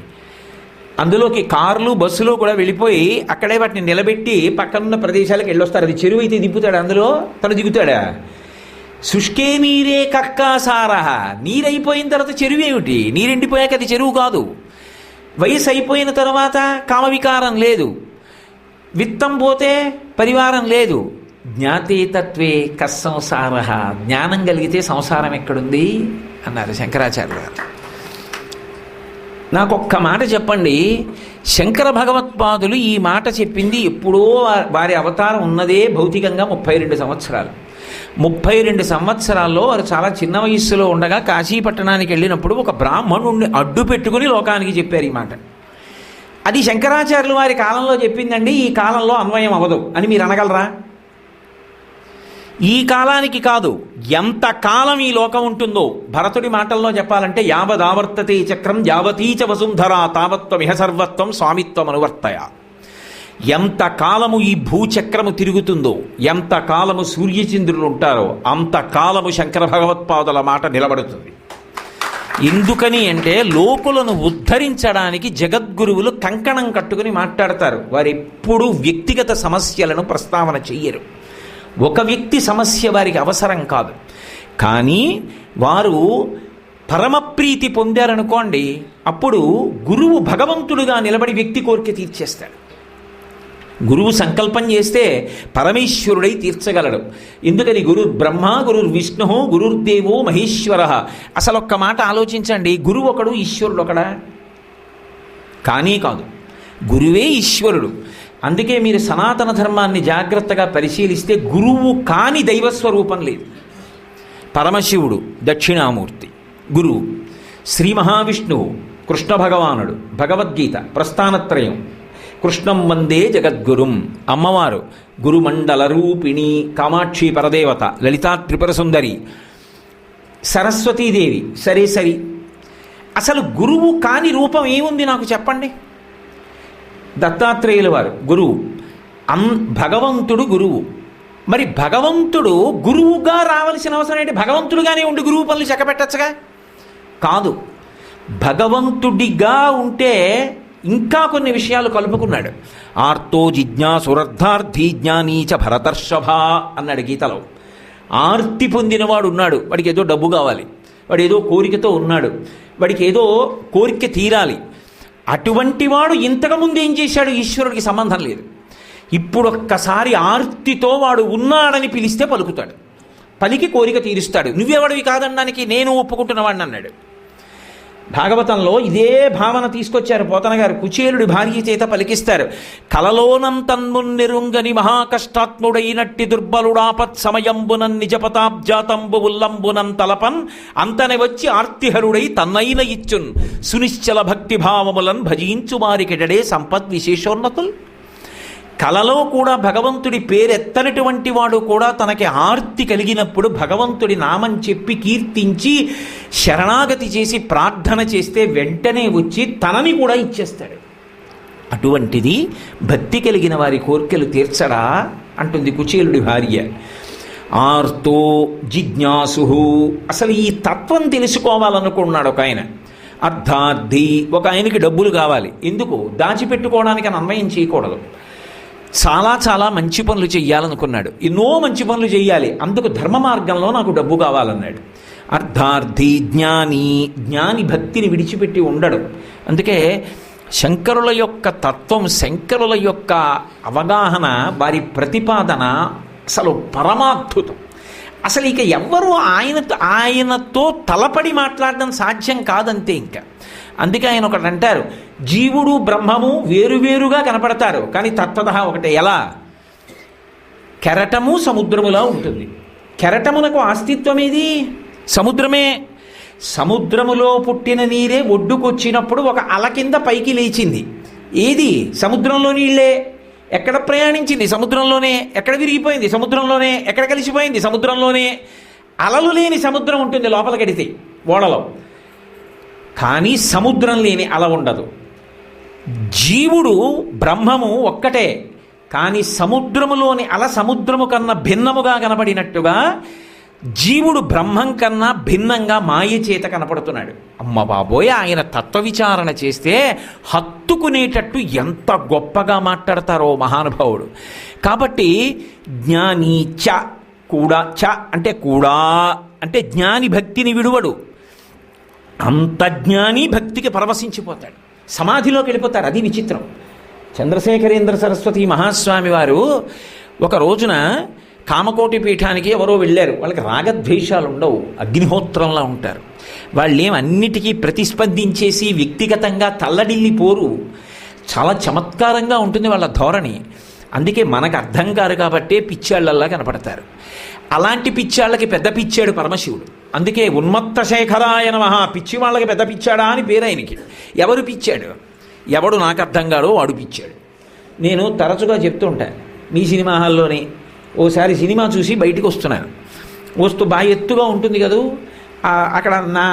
అందులోకి కార్లు బస్సులో కూడా వెళ్ళిపోయి అక్కడే వాటిని నిలబెట్టి పక్కనున్న ప్రదేశాలకు వెళ్ళొస్తారు. అది చెరువు అయితే దింపుతాడు, అందులో తను దిగుతాడా? శుష్కే నీరే కక్కాసార, నీరైపోయిన తర్వాత చెరువు ఏమిటి? నీరెండిపోయాక అది చెరువు కాదు. వయసు అయిపోయిన తర్వాత కామవికారం లేదు, విత్తం పోతే పరివారం లేదు. జ్ఞాతే తత్వే కస్సంసార, జ్ఞానం కలిగితే సంసారం ఎక్కడుంది అన్నారు శంకరాచార్యులు గారు. నాకొక్క మాట చెప్పండి, శంకర భగవత్పాదులు ఈ మాట చెప్పింది ఎప్పుడో, వారి అవతారం ఉన్నదే భౌతికంగా 32 సంవత్సరాలు. 32 సంవత్సరాల్లో వారు చాలా చిన్న వయస్సులో ఉండగా కాశీపట్టణానికి వెళ్ళినప్పుడు ఒక బ్రాహ్మణుడిని అడ్డు పెట్టుకుని లోకానికి చెప్పారు ఈ మాట. అది శంకరాచార్యులు వారి కాలంలో చెప్పిందండి, ఈ కాలంలో అన్వయం అవ్వదు అని మీరు అనగలరా? ఈ కాలానికి కాదు, ఎంత కాలం ఈ లోకం ఉంటుందో, భరతుడి మాటల్లో చెప్పాలంటే యావదావర్తతే చక్రం యావతీచ వసుంధరా తావత్వమిహ సర్వత్వం స్వామిత్వం అనువర్తయ. ఎంత కాలము ఈ భూచక్రము తిరుగుతుందో, ఎంత కాలము సూర్యచంద్రులు ఉంటారో అంత కాలము శంకర భగవత్పాదుల మాట నిలబడుతుంది. ఎందుకని అంటే లోకులను ఉద్ధరించడానికి జగద్గురువులు కంకణం కట్టుకుని మాట్లాడతారు. వారు ఎప్పుడూ వ్యక్తిగత సమస్యలను ప్రస్తావన చెయ్యరు. ఒక వ్యక్తి సమస్య వారికి అవసరం కాదు. కానీ వారు పరమప్రీతి పొందారనుకోండి, అప్పుడు గురువు భగవంతుడుగా నిలబడి వ్యక్తి కోరిక తీర్చేస్తాడు. గురువు సంకల్పం చేస్తే పరమేశ్వరుడై తీర్చగలడు. ఎందుకని? గురుర్ బ్రహ్మ గురుర్ విష్ణు గురుర్దేవో మహేశ్వర. అసలు ఒక్క మాట ఆలోచించండి, గురువు ఒకడు ఈశ్వరుడు ఒకడా? కానీ కాదు, గురువే ఈశ్వరుడు. అందుకే మీరు సనాతన ధర్మాన్ని జాగ్రత్తగా పరిశీలిస్తే గురువు కాని దైవస్వరూపం లేదు. పరమశివుడు దక్షిణామూర్తి గురువు, శ్రీ మహావిష్ణువు కృష్ణ భగవానుడు, భగవద్గీత ప్రస్థానత్రయం, కృష్ణం వందే జగద్గురుం, అమ్మవారు గురుమండల రూపిణి కామాక్షి పరదేవత, లలితా త్రిపుర సుందరి, సరస్వతీదేవి. సరే, అసలు గురువు కాని రూపం ఏముంది నాకు చెప్పండి? దత్తాత్రేయుల వారు గురువు, భగవంతుడు గురువు. మరి భగవంతుడు గురువుగా రావాల్సిన అవసరం ఏంటి? భగవంతుడుగానే ఉండి గురువు పనులు చక్కబెట్టచ్చుగా. కాదు, భగవంతుడిగా ఉంటే ఇంకా కొన్ని విషయాలు కలుపుకున్నాడు. ఆర్తో జిజ్ఞాసురర్థార్థి జ్ఞానీచ భరతర్షభ అన్నాడు గీతలో. ఆర్తి పొందినవాడు ఉన్నాడు, వాడికి ఏదో డబ్బు కావాలి, వాడు ఏదో కోరికతో ఉన్నాడు, వాడికి ఏదో కోరిక తీరాలి. అటువంటి వాడు ఇంతకుముందు ఏం చేశాడు? ఈశ్వరుడికి సంబంధం లేదు. ఇప్పుడు ఒక్కసారి ఆర్తితో వాడు ఉన్నాడని పిలిస్తే పలుకుతాడు, పలికి కోరిక తీరుస్తాడు. నువ్వెవడివి కాదనడానికి నేను ఒప్పుకుంటున్నవాడిని అన్నాడు. భాగవతంలో ఇదే భావన తీసుకొచ్చారు పోతన గారు. కుచేలుడి భార్య చేత పలికిస్తారు. కలలోనంతన్మున్నెరుంగని మహాకష్టాత్ముడైనట్టి దుర్బలుడాపత్ సమయంబునన్ నిజపతాబ్జాతంబు ఉల్లంబునన్ తలపన్ అంతనే వచ్చి ఆర్తిహరుడై తన్నైన ఇచ్చున్ సునిశ్చల భక్తి భావములన్ భజించు వారికిటడే సంపద్ విశేషోన్నతుల్. కలలో కూడా భగవంతుడి పేరెత్తనటువంటి వాడు కూడా తనకి ఆర్తి కలిగినప్పుడు భగవంతుడి నామం చెప్పి కీర్తించి శరణాగతి చేసి ప్రార్థన చేస్తే వెంటనే వచ్చి తనని కూడా ఇచ్చేస్తాడు. అటువంటిది భక్తి కలిగిన వారి కోర్కెలు తీర్చడా అంటుంది కుచేలుడి భార్య. ఆర్తో జిజ్ఞాసు, అసలు ఈ తత్వం తెలుసుకోవాలనుకున్నాడు ఒక ఆయన. అర్థార్థి, ఒక ఆయనకి డబ్బులు కావాలి. ఎందుకు? దాచిపెట్టుకోవడానికి అని అన్వయం చేయకూడదు. చాలా చాలా మంచి పనులు చెయ్యాలనుకున్నాడు, ఎన్నో మంచి పనులు చెయ్యాలి, అందుకు ధర్మ మార్గంలో నాకు డబ్బు కావాలన్నాడు. అర్థార్థి జ్ఞాని, జ్ఞాని భక్తిని విడిచిపెట్టి ఉండడు. అందుకే శంకరుల యొక్క తత్వం, శంకరుల యొక్క అవగాహన, వారి ప్రతిపాదన అసలు పరమాద్భుతం. అసలు ఇక ఎవ్వరూ ఆయనతో తలపడి మాట్లాడడం సాధ్యం కాదంతే. ఇంకా అందుకే ఆయన ఒకటి అంటారు, జీవుడు బ్రహ్మము వేరువేరుగా కనపడతారు కానీ తత్వతః ఒకటే. ఎలా? కెరటము సముద్రములా ఉంటుంది. కెరటమునకు అస్తిత్వం ఏది? సముద్రమే. సముద్రములో పుట్టిన నీరే ఒడ్డుకొచ్చినప్పుడు ఒక అల కింద పైకి లేచింది. ఏది? సముద్రంలో నీళ్ళే. ఎక్కడ ప్రయాణించింది? సముద్రంలోనే. ఎక్కడ విరిగిపోయింది? సముద్రంలోనే. ఎక్కడ కలిసిపోయింది? సముద్రంలోనే. అలలు లేని సముద్రం ఉంటుంది లోపల కడితే ఓడలో, కానీ సముద్రం లేని అల ఉండదు. జీవుడు బ్రహ్మము ఒక్కటే, కానీ సముద్రములోని అల సముద్రము కన్నా భిన్నముగా కనబడినట్టుగా జీవుడు బ్రహ్మం కన్నా భిన్నంగా మాయ చేత కనపడుతున్నాడు. అమ్మ బాబోయ్, ఆయన తత్వ విచారణ చేస్తే హత్తుకునేటట్టు ఎంత గొప్పగా మాట్లాడతారో మహానుభావుడు. కాబట్టి జ్ఞాని చ, కూడా చ అంటే కూడా అంటే జ్ఞాని భక్తిని విడువడు. అంత జ్ఞాని భక్తికి పరవశించిపోతాడు, సమాధిలోకి వెళ్ళిపోతారు. అది విచిత్రం. చంద్రశేఖరేంద్ర సరస్వతి మహాస్వామి వారు ఒక రోజున కామకోటి పీఠానికి ఎవరో వెళ్ళారు. వాళ్ళకి రాగద్వేషాలు ఉండవు, అగ్నిహోత్రంలా ఉంటారు. వాళ్ళేం అన్నిటికీ ప్రతిస్పందించేసి వ్యక్తిగతంగా తల్లడిల్లిపోరు. చాలా చమత్కారంగా ఉంటుంది వాళ్ళ ధోరణి. అందుకే మనకు అర్థం కారు కాబట్టే పిచ్చాళ్ళల్లా కనపడతారు. అలాంటి పిచ్చాళ్ళకి పెద్ద పిచ్చాడు పరమశివుడు. అందుకే ఉన్మత్త శేఖరాయ నమః, పిచ్చి వాళ్ళకి పెద్ద పిచ్చాడా అని పేరు ఆయనకి. ఎవరు పిచ్చాడు? ఎవడు నాకు అర్థం కాడో వాడు పిచ్చాడు. నేను తరచుగా చెప్తూ ఉంటాను, మీ సినిమా హాల్లోనే ఓసారి సినిమా చూసి బయటికి వస్తున్నాను. వస్తూ బాగా ఎత్తుగా ఉంటుంది కదూ, అక్కడ నా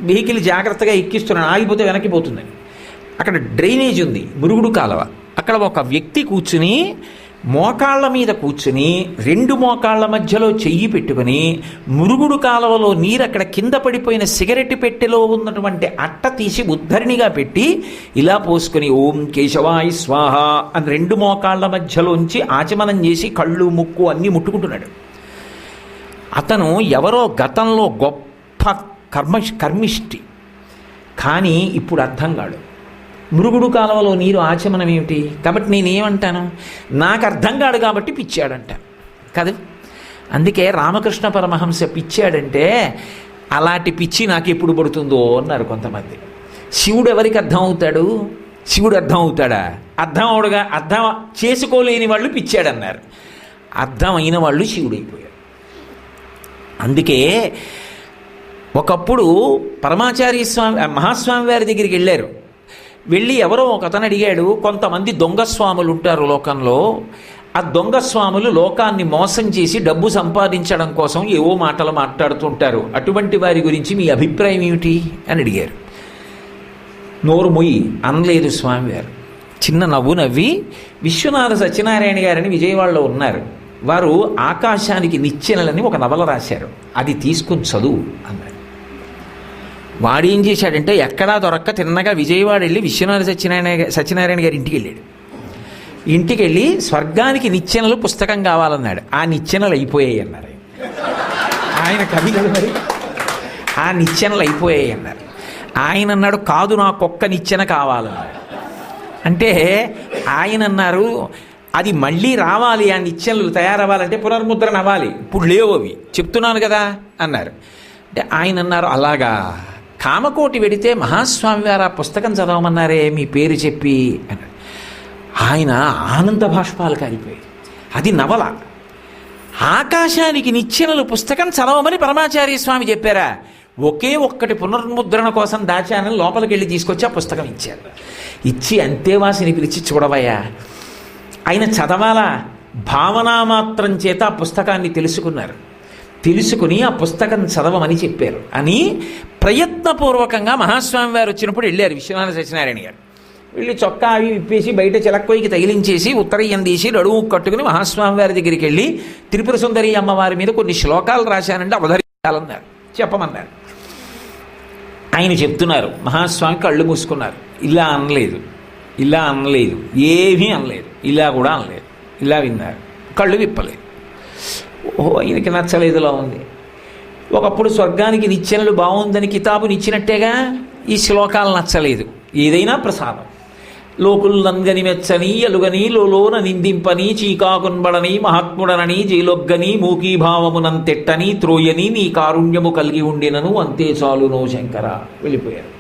వెహికల్ జాగ్రత్తగా ఎక్కిస్తున్నాను, ఆగిపోతే వెనక్కిపోతుందని. అక్కడ డ్రైనేజ్ ఉంది, మురుగుడు కాలువ. అక్కడ ఒక వ్యక్తి కూర్చుని మోకాళ్ళ మీద కూర్చుని 2 మోకాళ్ళ మధ్యలో చెయ్యి పెట్టుకుని మురుగుడు కాలువలో నీరు అక్కడ కింద పడిపోయిన సిగరెట్ పెట్టెలో ఉన్నటువంటి అట్ట తీసి ఉద్ధరణిగా పెట్టి ఇలా పోసుకొని ఓం కేశవాయ స్వాహ అని 2 మోకాళ్ళ మధ్యలోంచి ఆచమనం చేసి కళ్ళు ముక్కు అన్నీ ముట్టుకుంటున్నాడు. అతను ఎవరో గతంలో గొప్ప కర్మిష్టి, కానీ ఇప్పుడు అర్థం కాడు. మురుగుడు కాలువలో నీరు ఆచమనం ఏమిటి? కాబట్టి నేనేమంటాను, నాకు అర్థం కాడు కాబట్టి పిచ్చాడంట కాదు. అందుకే రామకృష్ణ పరమహంస పిచ్చాడంటే అలాంటి పిచ్చి నాకు ఎప్పుడు పడుతుందో అన్నారు కొంతమంది. శివుడు ఎవరికి అర్థం అవుతాడు? శివుడు అర్థం అవుతాడా? అర్థం చేసుకోలేని వాళ్ళు పిచ్చాడన్నారు, అర్థమైన వాళ్ళు శివుడైపోయారు. అందుకే ఒకప్పుడు పరమాచార్య స్వామి మహాస్వామి వారి దగ్గరికి వెళ్ళారు. వెళ్ళి ఎవరో ఒక అతను అడిగాడు, కొంతమంది దొంగ స్వాములు ఉంటారు లోకంలో, ఆ దొంగ స్వాములు లోకాన్ని మోసం చేసి డబ్బు సంపాదించడం కోసం ఏవో మాటలు మాట్లాడుతుంటారు, అటువంటి వారి గురించి మీ అభిప్రాయం ఏమిటి అని అడిగారు. నోరు మొయ్యి అనలేదు స్వామివారు. చిన్న నవ్వు నవ్వి, విశ్వనాథ సత్యనారాయణ గారని విజయవాడలో ఉన్నారు, వారు ఆకాశానికి నిచ్చెనలని ఒక నవల రాశారు, అది తీసుకుని చదువు అన్నాడు. వాడేం చేశాడంటే ఎక్కడా దొరక్క తిన్నగా విజయవాడ వెళ్ళి విశ్వనాథ సత్యనారాయణ గారి ఇంటికి వెళ్ళాడు. ఇంటికి వెళ్ళి స్వర్గానికి నిచ్చెనలు పుస్తకం కావాలన్నాడు. ఆ నిచ్చెనలు అయిపోయాయి అన్నారు. ఆయన కవి కదా మరి, ఆ నిచ్చెనలు అయిపోయాయి అన్నారు. ఆయన అన్నాడు కాదు నాకొక్క నిచ్చెన కావాలన్నాడు. అంటే ఆయన అన్నారు అది మళ్ళీ రావాలి, ఆ నిచ్చెనలు తయారవ్వాలంటే పునర్ముద్రణ అవ్వాలి, ఇప్పుడు లేవు అవి చెప్తున్నాను కదా అన్నారు. అంటే ఆయన అన్నారు అలాగా, కామకోటి వెడితే మహాస్వామి వారు ఆ పుస్తకం చదవమన్నారే మీ పేరు చెప్పి అన్నాడు. ఆయన ఆనంద భాష్పాలు కారిపోయాయి. అది నవల. ఆకాశానికి నిచ్చెనలు పుస్తకం చదవమని పరమాచార్య స్వామి చెప్పారా? ఒకే ఒక్కటి పునర్ముద్రణ కోసం దాచానని లోపలికి వెళ్ళి తీసుకొచ్చి ఆ పుస్తకం ఇచ్చారు. ఇచ్చి అంతేవాసిని పిలిచి చూడవయ్యా, ఆయన చదవాలా, భావనామాత్రం చేత ఆ పుస్తకాన్ని తెలుసుకున్నారు. తెలుసుకుని ఆ పుస్తకం చదవమని చెప్పారు అని ప్రయత్నపూర్వకంగా మహాస్వామి వారు వచ్చినప్పుడు వెళ్ళారు విశ్వనాథ సత్యనారాయణ గారు. వెళ్ళి చొక్కా అవి విప్పేసి బయట చిలక్కొయ్యికి తగిలించేసి ఉత్తరీయం తీసి నడుము కట్టుకుని మహాస్వామి వారి దగ్గరికి వెళ్ళి త్రిపుర సుందరి అమ్మవారి మీద కొన్ని శ్లోకాలు రాశానంటే అవధరించాలన్నారు, చెప్పమన్నారు. ఆయన చెప్తున్నారు, మహాస్వామి కళ్ళు మూసుకున్నారు. ఇలా అనలేదు, ఇలా అనలేదు, ఏమీ అనలేదు, ఇలా కూడా అనలేదు, ఇలా విన్నారు, కళ్ళు విప్పలేదు. ఓహో ఆయనకి నచ్చలేదులా ఉంది. ఒకప్పుడు స్వర్గానికి నిచ్చెనలు బాగుందని కితాబుని ఇచ్చినట్టేగా, ఈ శ్లోకాలు నచ్చలేదు. ఏదైనా ప్రసాదం. లోకులు నంగని మెచ్చని ఎలుగని లోన నిందింపని చీకాకున్బడని మహాత్ముడనని జైలొగ్గని మూకీభావమునంతెట్టని త్రోయని నీ కారుణ్యము కలిగి ఉండినను అంతే చాలునో శంకర. వెళ్ళిపోయారు.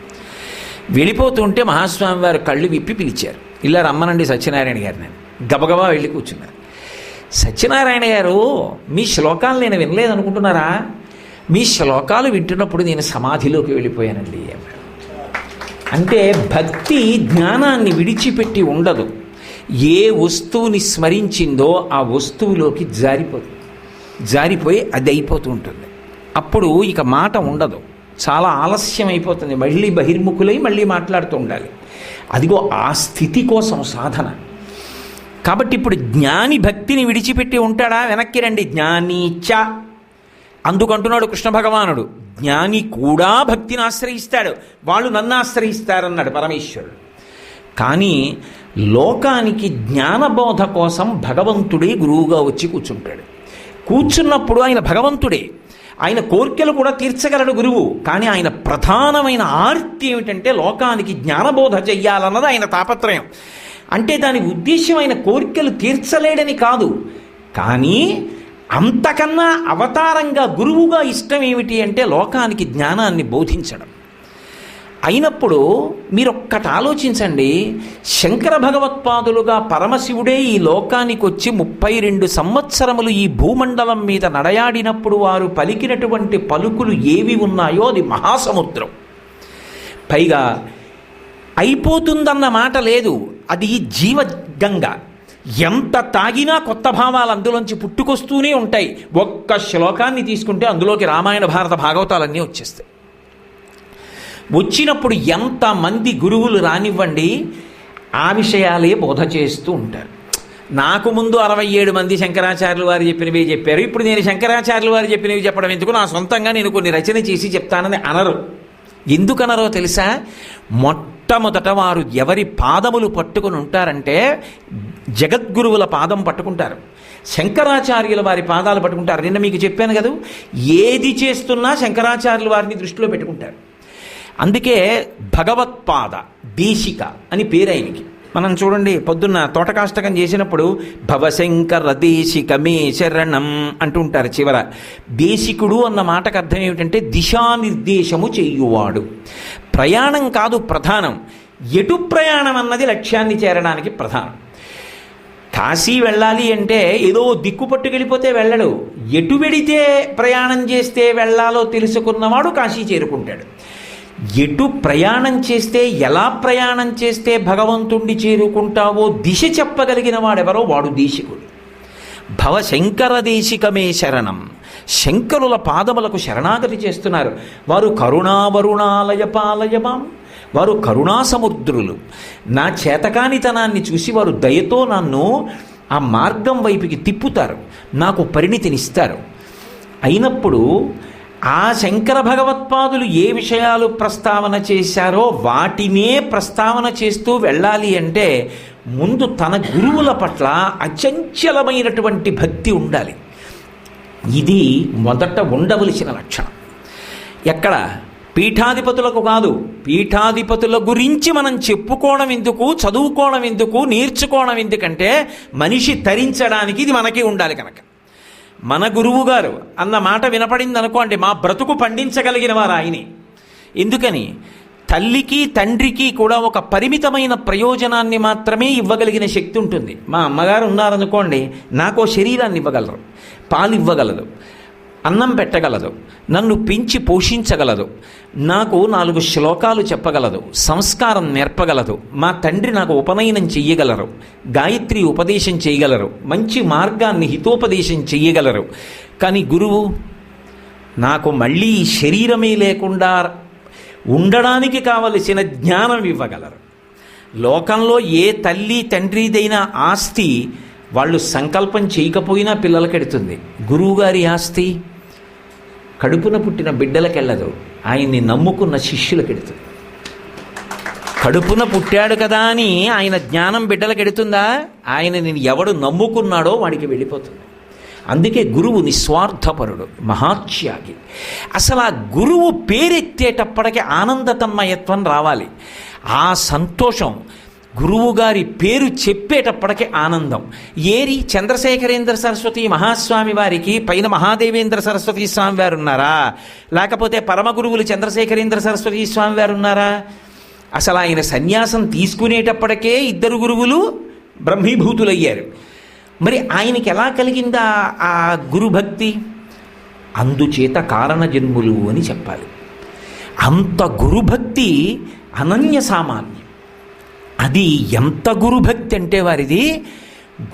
వెళ్ళిపోతుంటే మహాస్వామి వారు కళ్ళు విప్పి పిలిచారు, ఇలా రమ్మనండి సత్యనారాయణ గారిని. గబగబా వెళ్ళి కూర్చున్నారు. సత్యనారాయణ గారు మీ శ్లోకాలు నేను వినలేదనుకుంటున్నారా? మీ శ్లోకాలు వింటున్నప్పుడు నేను సమాధిలోకి వెళ్ళిపోయానండి అన్నారు. అంటే భక్తి జ్ఞానాన్ని విడిచిపెట్టి ఉండదు. ఏ వస్తువుని స్మరించిందో ఆ వస్తువులోకి జారిపోయి అది అయిపోతూ ఉంటుంది. అప్పుడు ఇక మాట ఉండదు, చాలా ఆలస్యం అయిపోతుంది. మళ్ళీ బహిర్ముఖులై మళ్ళీ మాట్లాడుతూ ఉండాలి. అదిగో ఆ స్థితి కోసం సాధన. కాబట్టి ఇప్పుడు జ్ఞాని భక్తిని విడిచిపెట్టి ఉంటాడా? వెనక్కి రండి. జ్ఞానీచ అందుకంటున్నాడు కృష్ణ భగవానుడు, జ్ఞాని కూడా భక్తిని ఆశ్రయిస్తాడు, వాళ్ళు నన్ను ఆశ్రయిస్తారన్నాడు పరమేశ్వరుడు. కానీ లోకానికి జ్ఞానబోధ కోసం భగవంతుడే గురువుగా వచ్చి కూర్చుంటాడు. కూర్చున్నప్పుడు ఆయన భగవంతుడే, ఆయన కోర్కెలు కూడా తీర్చగలడు గురువు. కానీ ఆయన ప్రధానమైన ఆర్తి ఏమిటంటే లోకానికి జ్ఞానబోధ చెయ్యాలన్నది ఆయన తాపత్రయం. అంటే దాని ఉద్దేశ్యం ఆయన కోరికలు తీర్చలేడని కాదు, కానీ అంతకన్నా అవతారంగా గురువుగా ఇష్టం ఏమిటి అంటే లోకానికి జ్ఞానాన్ని బోధించడం. అయినప్పుడు మీరొక్కటి ఆలోచించండి, శంకర భగవత్పాదులుగా పరమశివుడే ఈ లోకానికి వచ్చి 32 సంవత్సరములు ఈ భూమండలం మీద నడయాడినప్పుడు వారు పలికినటువంటి పలుకులు ఏవి ఉన్నాయో అది మహాసముద్రం. పైగా అయిపోతుందన్న మాట లేదు, అది జీవగంగ. ఎంత తాగినా కొత్త భావాలు అందులోంచి పుట్టుకొస్తూనే ఉంటాయి. ఒక్క శ్లోకాన్ని తీసుకుంటే అందులోకి రామాయణ భారత భాగవతాలన్నీ వచ్చేస్తాయి. వచ్చినప్పుడు ఎంతమంది గురువులు రానివ్వండి ఆ విషయాలే బోధ చేస్తూ ఉంటారు. నాకు ముందు 67 మంది శంకరాచార్యులు వారు చెప్పినవి చెప్పారు, ఇప్పుడు నేను శంకరాచార్యులు వారు చెప్పినవి చెప్పడం ఎందుకు, నా సొంతంగా నేను కొన్ని రచన చేసి చెప్తానని అనరు. ఎందుకనరో తెలుసా? మొట్టమొదట వారు ఎవరి పాదములు పట్టుకుని ఉంటారంటే జగద్గురువుల పాదం పట్టుకుంటారు, శంకరాచార్యుల వారి పాదాలు పట్టుకుంటారు. నిన్న మీకు చెప్పాను కదా, ఏది చేస్తున్నా శంకరాచార్యుల వారిని దృష్టిలో పెట్టుకుంటారు. అందుకే భగవత్పాద దేశిక అని పేరు ఆయనకి. మనం చూడండి పొద్దున్న తోటకాష్టకం చేసినప్పుడు భవశంకర దేశికమే శరణం అంటుంటారు చివర. దేశికుడు అన్న మాటకు అర్థం ఏమిటంటే దిశానిర్దేశము చేయువాడు. ప్రయాణం కాదు ప్రధానం, ఎటు ప్రయాణం అన్నది లక్ష్యాన్ని చేరడానికి ప్రధానం. కాశీ వెళ్ళాలి అంటే ఏదో దిక్కు పట్టుకెళ్ళిపోతే వెళ్ళడు, ఎటు వెడితే ప్రయాణం చేస్తే వెళ్ళాలో తెలుసుకున్నవాడు కాశీ చేరుకుంటాడు. ఎటు ప్రయాణం చేస్తే ఎలా ప్రయాణం చేస్తే భగవంతుణ్ణి చేరుకుంటావో దిశ చెప్పగలిగిన వాడెవరో వాడు దేశికుడు. భవశంకర దేశికమే శరణం. శంకరుల పాదములకు శరణాగతి చేస్తున్నారు. వారు కరుణావరుణాలయ పాలయమాం, వారు కరుణాసముద్రులు. నా చేతకానితనాన్ని చూసి వారు దయతో నన్ను ఆ మార్గం వైపుకి తిప్పుతారు, నాకు పరిణితినిస్తారు. అయినప్పుడు ఆ శంకర భగవత్పాదులు ఏ విషయాలు ప్రస్తావన చేశారో వాటినే ప్రస్తావన చేస్తూ వెళ్ళాలి అంటే ముందు తన గురువుల పట్ల అచంచలమైనటువంటి భక్తి ఉండాలి. ఇది మొదట ఉండవలసిన లక్షణం. ఎక్కడ? పీఠాధిపతులకు కాదు. పీఠాధిపతుల గురించి మనం చెప్పుకోవడం ఎందుకు, చదువుకోవడం ఎందుకు, నేర్చుకోవడం ఎందుకంటే మనిషి తరించడానికి ఇది మనకి ఉండాలి కనుక. మన గురువు గారు అన్న మాట వినపడింది అనుకోండి, మా బ్రతుకు పండించగలిగిన వారు ఆయనే. ఎందుకని? తల్లికి తండ్రికి కూడా ఒక పరిమితమైన ప్రయోజనాన్ని మాత్రమే ఇవ్వగలిగిన శక్తి ఉంటుంది. మా అమ్మగారు ఉన్నారనుకోండి, నాకో శరీరాన్ని ఇవ్వగలరు, పాలు ఇవ్వగలదు, అన్నం పెట్టగలదు, నన్ను పెంచి పోషించగలదు, నాకు 4 శ్లోకాలు చెప్పగలదు, సంస్కారం నేర్పగలదు. మా తండ్రి నాకు ఉపనయనం చెయ్యగలరు, గాయత్రి ఉపదేశం చేయగలరు, మంచి మార్గాన్ని హితోపదేశం చెయ్యగలరు. కానీ గురువు నాకు మళ్ళీ శరీరమే లేకుండా ఉండడానికి కావలసిన జ్ఞానం ఇవ్వగలరు. లోకంలో ఏ తల్లి తండ్రిదైనా ఆస్తి వాళ్ళు సంకల్పం చేయకపోయినా పిల్లలకెడుతుంది. గురువుగారి ఆస్తి కడుపున పుట్టిన బిడ్డలకెళ్ళదు, ఆయన్ని నమ్ముకున్న శిష్యులకెడుతుంది. కడుపున పుట్టాడు కదా అని ఆయన జ్ఞానం బిడ్డలకెడుతుందా? ఆయనని ఎవడు నమ్ముకున్నాడో వాడికి వెళ్ళిపోతుంది. అందుకే గురువు నిస్వార్థపరుడు, మహాత్యాగి. అసలు ఆ గురువు పేరెత్తేటప్పటికి ఆనందతన్మయత్వం రావాలి. ఆ సంతోషం, గురువుగారి పేరు చెప్పేటప్పటికి ఆనందం. ఏరి చంద్రశేఖరేంద్ర సరస్వతి మహాస్వామి వారికి పైన మహాదేవేంద్ర సరస్వతి స్వామి వారు ఉన్నారా? లేకపోతే పరమ గురువులు చంద్రశేఖరేంద్ర సరస్వతి స్వామి వారు ఉన్నారా? అసలు ఆయన సన్యాసం తీసుకునేటప్పటికే 2 గురువులు బ్రహ్మీభూతులయ్యారు. మరి ఆయనకి ఎలా కలిగిందా ఆ గురుభక్తి? అందుచేత కారణ జన్ములు అని చెప్పాలి. అంత గురుభక్తి అనన్య సామాన్యం. అది ఎంత గురుభక్తి అంటే వారిది,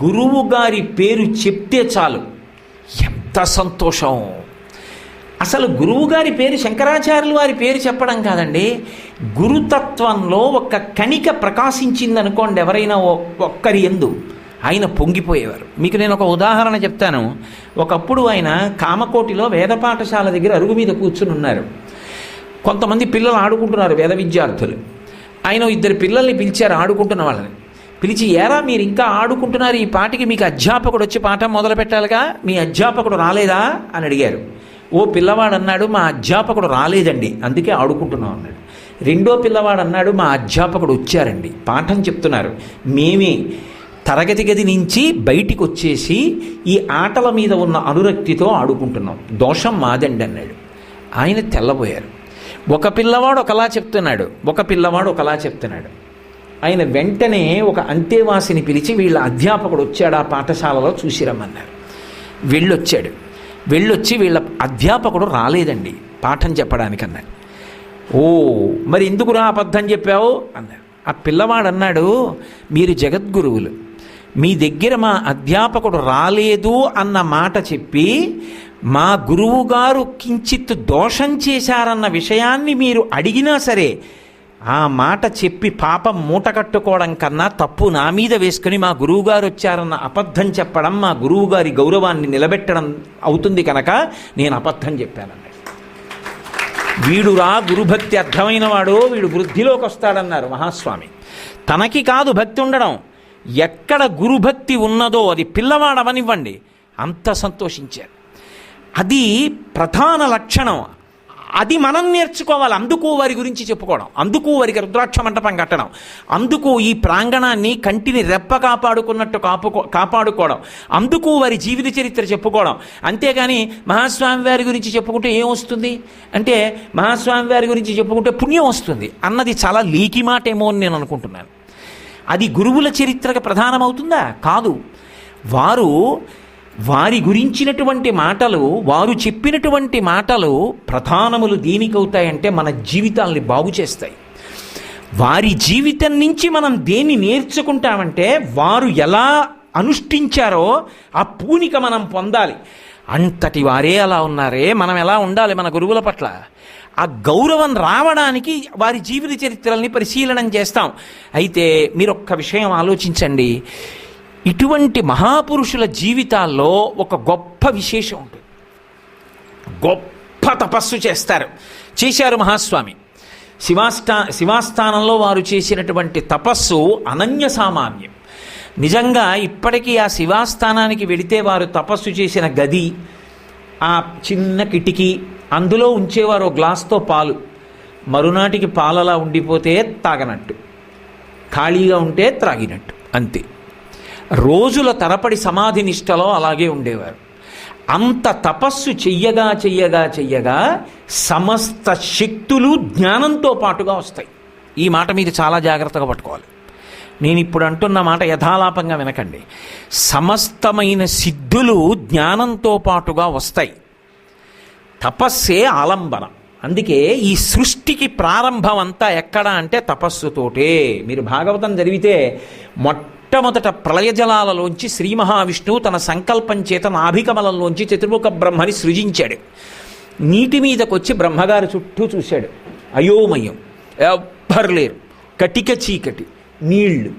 గురువు గారి పేరు చెప్తే చాలు ఎంత సంతోషం. అసలు గురువుగారి పేరు శంకరాచార్యులు వారి పేరు చెప్పడం కాదండి, గురుతత్వంలో ఒక కణిక ప్రకాశించిందనుకోండి ఎవరైనా ఒక్కరి యందు, ఆయన పొంగిపోయేవారు. మీకు నేను ఒక ఉదాహరణ చెప్తాను. ఒకప్పుడు ఆయన కామకోటిలో వేద పాఠశాల దగ్గర అరుగు మీద కూర్చుని ఉన్నారు. కొంతమంది పిల్లలు ఆడుకుంటున్నారు, వేద విద్యార్థులు. ఆయన 2 పిల్లల్ని పిలిచారు, ఆడుకుంటున్న వాళ్ళని పిలిచి, ఏరా మీరు ఇంకా ఆడుకుంటున్నారు, ఈ పాటికి మీకు అధ్యాపకుడు వచ్చి పాఠం మొదలు పెట్టాలిగా, మీ అధ్యాపకుడు రాలేదా అని అడిగారు. ఓ పిల్లవాడు అన్నాడు, మా అధ్యాపకుడు రాలేదండి, అందుకే ఆడుకుంటున్నాం అన్నాడు. రెండో పిల్లవాడు అన్నాడు, మా అధ్యాపకుడు వచ్చారండి, పాఠం చెప్తున్నారు, మేమే తరగతి గది నుంచి బయటికి వచ్చేసి ఈ ఆటల మీద ఉన్న అనురక్తితో ఆడుకుంటున్నాం, దోషం మాదండి అన్నాడు. ఆయన తెల్లబోయారు. ఒక పిల్లవాడు ఒకలా చెప్తున్నాడు, ఒక పిల్లవాడు ఒకలా చెప్తున్నాడు. ఆయన వెంటనే ఒక అంతేవాసిని పిలిచి, వీళ్ళ అధ్యాపకుడు వచ్చాడు ఆ పాఠశాలలో చూసిరమ్మన్నారు. వెళ్ళొచ్చాడు. వెళ్ళొచ్చి వీళ్ళ అధ్యాపకుడు రాలేదండి పాఠం చెప్పడానికి అన్నాడు. ఓ మరి ఎందుకురా అబద్ధం చెప్పావు అన్నాడు. ఆ పిల్లవాడు అన్నాడు, మీరు జగద్గురువులు, మీ దగ్గర మా అధ్యాపకుడు రాలేదు అన్న మాట చెప్పి మా గురువుగారు కించిత్ దోషం చేశారన్న విషయాన్ని మీరు అడిగినా సరే ఆ మాట చెప్పి పాపం మూట కట్టుకోవడం కన్నా తప్పు నా మీద వేసుకుని మా గురువుగారు వచ్చారన్న అబద్ధం చెప్పడం మా గురువుగారి గౌరవాన్ని నిలబెట్టడం అవుతుంది కనుక నేను అబద్ధం చెప్పానన్నాడు. వీడురా గురుభక్తి అర్థమైన వాడు, వీడు వృద్ధిలోకి వస్తాడన్నారు మహాస్వామి. తనకి కాదు భక్తి ఉండడం, ఎక్కడ గురుభక్తి ఉన్నదో అది పిల్లవాడవనివ్వండి అంత సంతోషించారు. అది ప్రధాన లక్షణం. అది మనం నేర్చుకోవాలి. అందుకు వారి గురించి చెప్పుకోవడం, అందుకు వారికి రుద్రాక్ష మంటపం కట్టడం, అందుకు ఈ ప్రాంగణాన్ని కంటిని రెప్ప కాపాడుకున్నట్టు కాపాడుకోవడం, అందుకు వారి జీవిత చరిత్ర చెప్పుకోవడం. అంతేగాని మహాస్వామి వారి గురించి చెప్పుకుంటే ఏమొస్తుంది అంటే, మహాస్వామి వారి గురించి చెప్పుకుంటే పుణ్యం వస్తుంది అన్నది చాలా లీకి మాట ఏమో అని నేను అనుకుంటున్నాను. అది గురువుల చరిత్రకు ప్రధానమవుతుందా? కాదు. వారి గురించినటువంటి మాటలు, వారు చెప్పినటువంటి మాటలు ప్రధానములు దేనికవుతాయంటే మన జీవితాల్ని బాగు చేస్తాయి. వారి జీవితం నుంచి మనం దేన్ని నేర్చుకుంటామంటే వారు ఎలా అనుష్ఠించారో ఆ పూనిక మనం పొందాలి. అంతటి వారే అలా ఉన్నారే, మనం ఎలా ఉండాలి మన గురువుల పట్ల? ఆ గౌరవం రావడానికి వారి జీవిత చరిత్రల్ని పరిశీలనం చేస్తాం. అయితే మీరు ఒక్క విషయం ఆలోచించండి. ఇటువంటి మహాపురుషుల జీవితాల్లో ఒక గొప్ప విశేషం ఉంటుంది. గొప్ప తపస్సు చేశారు మహాస్వామి. శివాస్థానంలో వారు చేసినటువంటి తపస్సు అనన్య సామాన్యం. నిజంగా ఇప్పటికీ ఆ శివాస్థానానికి వెళితే వారు తపస్సు చేసిన గది, ఆ చిన్న కిటికీ, అందులో ఉంచేవారు గ్లాస్తో పాలు. మరునాటికి పాలలా ఉండిపోతే తాగనట్టు, ఖాళీగా ఉంటే త్రాగినట్టు, అంతే. రోజుల తరపడి సమాధి నిష్టలో అలాగే ఉండేవారు. అంత తపస్సు చెయ్యగా సమస్త శక్తులు జ్ఞానంతో పాటుగా వస్తాయి. ఈ మాట మీరు చాలా జాగ్రత్తగా పట్టుకోవాలి. నేను ఇప్పుడు అంటున్న మాట యథాలాపంగా వినకండి. సమస్తమైన సిద్ధులు జ్ఞానంతో పాటుగా వస్తాయి. తపస్సే ఆలంబన. అందుకే ఈ సృష్టికి ప్రారంభం అంతా ఎక్కడ అంటే తపస్సుతోటే. మీరు భాగవతం చదివితే మొట్టమొదట ప్రళయ జలాలలోంచి శ్రీ మహావిష్ణువు తన సంకల్పం చేత నాభికమలంలోంచి చతుర్ముఖ బ్రహ్మని సృజించాడు. నీటి మీదకి వచ్చి బ్రహ్మగారు చుట్టూ చూశాడు. అయోమయం, ఎవ్వరు లేరు, కటిక చీకటి, నీళ్లు.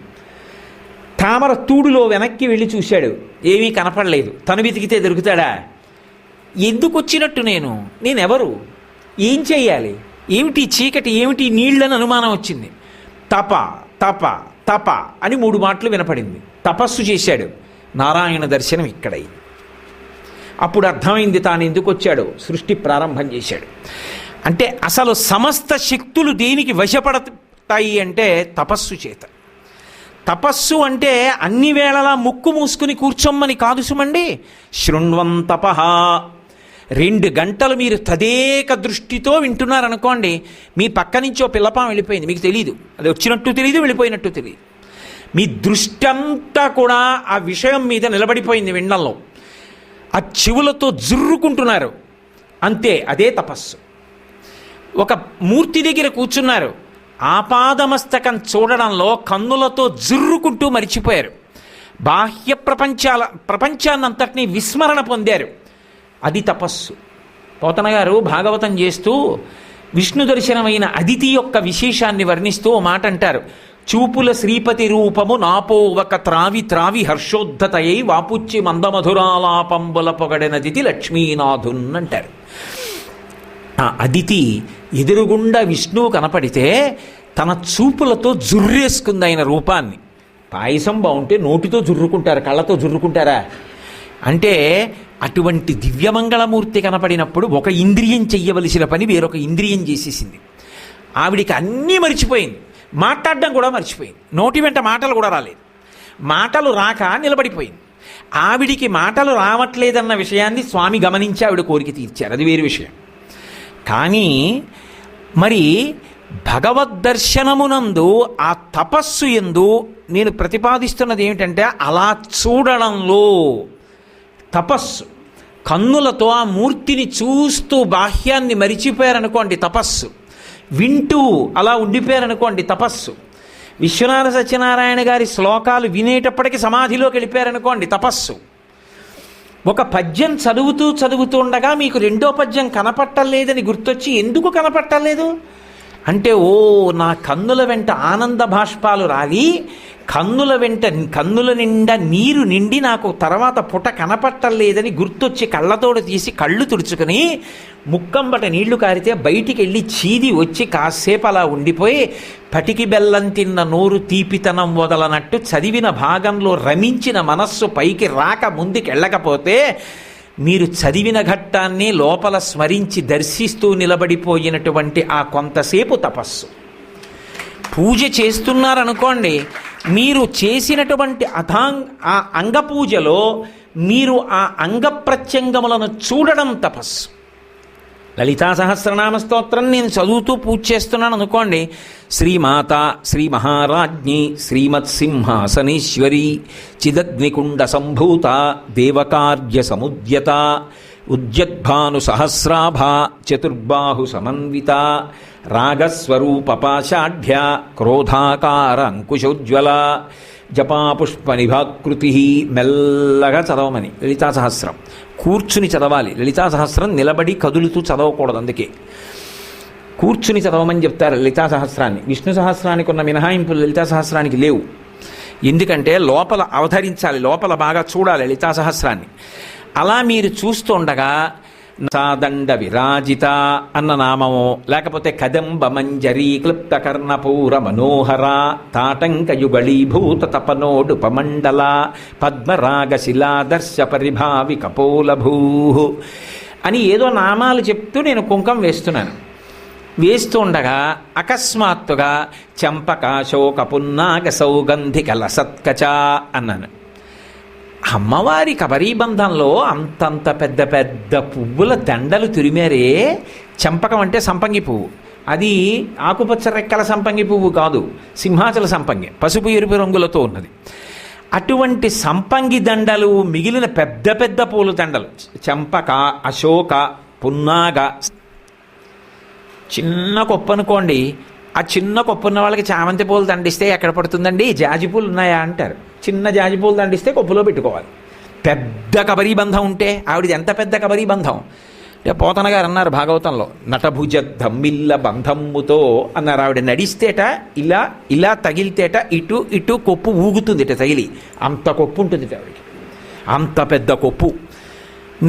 తామర తూడులో వెనక్కి వెళ్ళి చూశాడు, ఏమీ కనపడలేదు. తను వెతికితే దొరుకుతాడా? ఎందుకు వచ్చినట్టు నేనెవరు, ఏం చెయ్యాలి, ఏమిటి చీకటి, ఏమిటి నీళ్ళని అనుమానం వచ్చింది. తప తప తప అని 3 మాటలు వినపడింది. తపస్సు చేశాడు. నారాయణ దర్శనం ఇక్కడై. అప్పుడు అర్థమైంది తాను ఎందుకు వచ్చాడో. సృష్టి ప్రారంభం చేశాడు. అంటే అసలు సమస్త శక్తులు దేనికి వశపడతాయి అంటే తపస్సు చేత. తపస్సు అంటే అన్ని వేళలా ముక్కు మూసుకుని కూర్చోమ్మని కాదు సుమండి. శృణ్వంతపహ. 2 గంటలు మీరు తదేక దృష్టితో వింటున్నారనుకోండి, మీ పక్క నుంచి ఓ పిల్లపాం వెళ్ళిపోయింది, మీకు తెలియదు. అది వచ్చినట్టు తెలియదు, వెళ్ళిపోయినట్టు తెలియదు. మీ దృష్టి అంతా కూడా ఆ విషయం మీద నిలబడిపోయింది వినడంలో. ఆ చెవులతో జుర్రుకుంటున్నారు, అంతే. అదే తపస్సు. ఒక మూర్తి దగ్గర కూర్చున్నారు, ఆపాదమస్తకం చూడడంలో కన్నులతో జుర్రుకుంటూ మరిచిపోయారు. బాహ్య ప్రపంచాన్నంతటినీ విస్మరణ పొందారు. అది తపస్సు. పోతన గారు భాగవతం చేస్తూ విష్ణు దర్శనమైన అదితి యొక్క విశేషాన్ని వర్ణిస్తూ ఓ మాట అంటారు. చూపుల శ్రీపతి రూపము నాపో ఒక త్రావి త్రావి హర్షోద్ధతయై వాపుచ్చి మందమధురాలాపంబుల పొగడనదితి లక్ష్మీనాథున్ అంటారు. ఆ అదితి ఎదురుగుండా విష్ణువు కనపడితే తన చూపులతో జుర్రేసుకుంది ఆయన రూపాన్ని. పాయసం బాగుంటే నోటితో జుర్రుకుంటారు, కళ్ళతో జుర్రుకుంటారా? అంటే అటువంటి దివ్యమంగళమూర్తి కనపడినప్పుడు ఒక ఇంద్రియం చెయ్యవలసిన పని వేరొక ఇంద్రియం చేసేసింది. ఆవిడికి అన్నీ మర్చిపోయింది, మాట్లాడడం కూడా మర్చిపోయింది, నోటి వెంట మాటలు కూడా రాలేదు. మాటలు రాక నిలబడిపోయింది. ఆవిడికి మాటలు రావట్లేదన్న విషయాన్ని స్వామి గమనించి ఆవిడ కోరిక తీర్చారు, అది వేరు విషయం. కానీ మరి భగవద్దర్శనమునందు ఆ తపస్సు యందు నేను ప్రతిపాదిస్తున్నది ఏమిటంటే అలా చూడడంలో తపస్సు. కన్నులతో ఆ మూర్తిని చూస్తూ బాహ్యాన్ని మరిచిపోయారనుకోండి తపస్సు. వింటూ అలా ఉండిపోయారనుకోండి తపస్సు. విశ్వనాథ సత్యనారాయణ గారి శ్లోకాలు వినేటప్పటికీ సమాధిలోకి వెళ్ళిపోయారనుకోండి తపస్సు. ఒక పద్యం చదువుతూ ఉండగా మీకు 2వ పద్యం కనపట్టలేదని గుర్తొచ్చి ఎందుకు కనపట్టలేదు అంటే, నా కన్నుల వెంట ఆనంద బాష్పాలు రాలి, కన్నుల నిండా నీరు నిండి నాకు తర్వాత పుట కనపట్టలేదని గుర్తొచ్చి కళ్ళతోడు తీసి కళ్ళు తుడుచుకుని ముక్కంబట నీళ్లు కారితే బయటికి వెళ్ళి చీది వచ్చి కాసేపు అలా ఉండిపోయి పటికి బెల్లం తిన్న నోరు తీపితనం వదలనట్టు చదివిన భాగంలో రమించిన మనస్సు పైకి రాక ముందుకెళ్ళకపోతే మీరు చదివిన ఘట్టాన్ని లోపల స్మరించి దర్శిస్తూ నిలబడిపోయినటువంటి ఆ కొంతసేపు తపస్సు. పూజ చేస్తున్నారనుకోండి, మీరు చేసినటువంటి ఆ అంగపూజలో మీరు ఆ అంగ ప్రత్యంగములను చూడడం తపస్సు. లలితా సహస్రనామ స్తోత్రం నేను చదువుతూ పూజ చేస్తున్నాను అనుకోండి, శ్రీమాత శ్రీ మహారాజ్ఞి శ్రీమత్సింహాసనేశ్వరి చిదగ్నికుండ సంభూత దేవకార్య సముద్యత ఉద్యద్భాను సహస్రాభ చతుర్బాహు సమన్విత రాగస్వరూపపాషాఢ్య క్రోధాకార అంకుశోజ్వల జపాపుష్ప నిభాకృతి. మెల్లగా చదవమని లలితా సహస్రం కూర్చుని చదవాలి. లలితా సహస్రం నిలబడి కదులుతూ చదవకూడదు, అందుకే కూర్చుని చదవమని చెప్తారు లలితా సహస్రాన్ని. విష్ణు సహస్రానికి ఉన్న మినహాయింపులు లలితా సహస్రానికి లేవు. ఎందుకంటే లోపల అవతరించాలి, లోపల బాగా చూడాలి లలితా సహస్రాన్ని. అలా మీరు చూస్తుండగా సాదండ విరాజిత అన్న నామము, లేకపోతే కదంబ మంజరీ క్లుప్త కర్ణపూర మనోహర తాటంకయుగళీభూత తపనోడుపమండల పద్మరాగ శిలాదర్శ పరిభావి కపోలభూ అని ఏదో నామాలు చెప్తూ నేను కుంకం వేస్తున్నాను. వేస్తుండగా అకస్మాత్తుగా చంపకాశోక పున్నాగ సౌగంధిక లసత్కచ అన్నాను. అమ్మవారి కబరీబంధంలో అంతంత పెద్ద పెద్ద పువ్వుల దండలు తురిమారే. చంపకం అంటే సంపంగి పువ్వు, అది ఆకుపచ్చ రెక్కల సంపంగి పువ్వు కాదు, సింహాచల సంపంగి, పసుపు ఎరుపు రంగులతో ఉన్నది. అటువంటి సంపంగి దండలు, మిగిలిన పెద్ద పెద్ద పూల దండలు, చంపక, అశోక, పున్నాగ. చిన్న కొప్పు అనుకోండి, ఆ చిన్న కొప్పు ఉన్న వాళ్ళకి చామంతి పూలు దండిస్తే ఎక్కడ పడుతుందండి, జాజి పూలు ఉన్నాయా అంటారు. చిన్న జాజి పూలు దండిస్తే కొప్పులో పెట్టుకోవాలి. పెద్ద కబరీబంధం ఉంటే ఆవిడది ఎంత పెద్ద కబరీబంధం. పోతన గారు అన్నారు భాగవతంలో, నటభుజ ధమ్మిల్ల బంధమ్ముతో అన్నారు. ఆవిడ నడిస్తేట ఇలా ఇలా తగిలితేట ఇటు ఇటు కొప్పు ఊగుతుందిట తగిలి, అంత కొప్పు ఉంటుంది ఆవిడకి, అంత పెద్ద కొప్పు.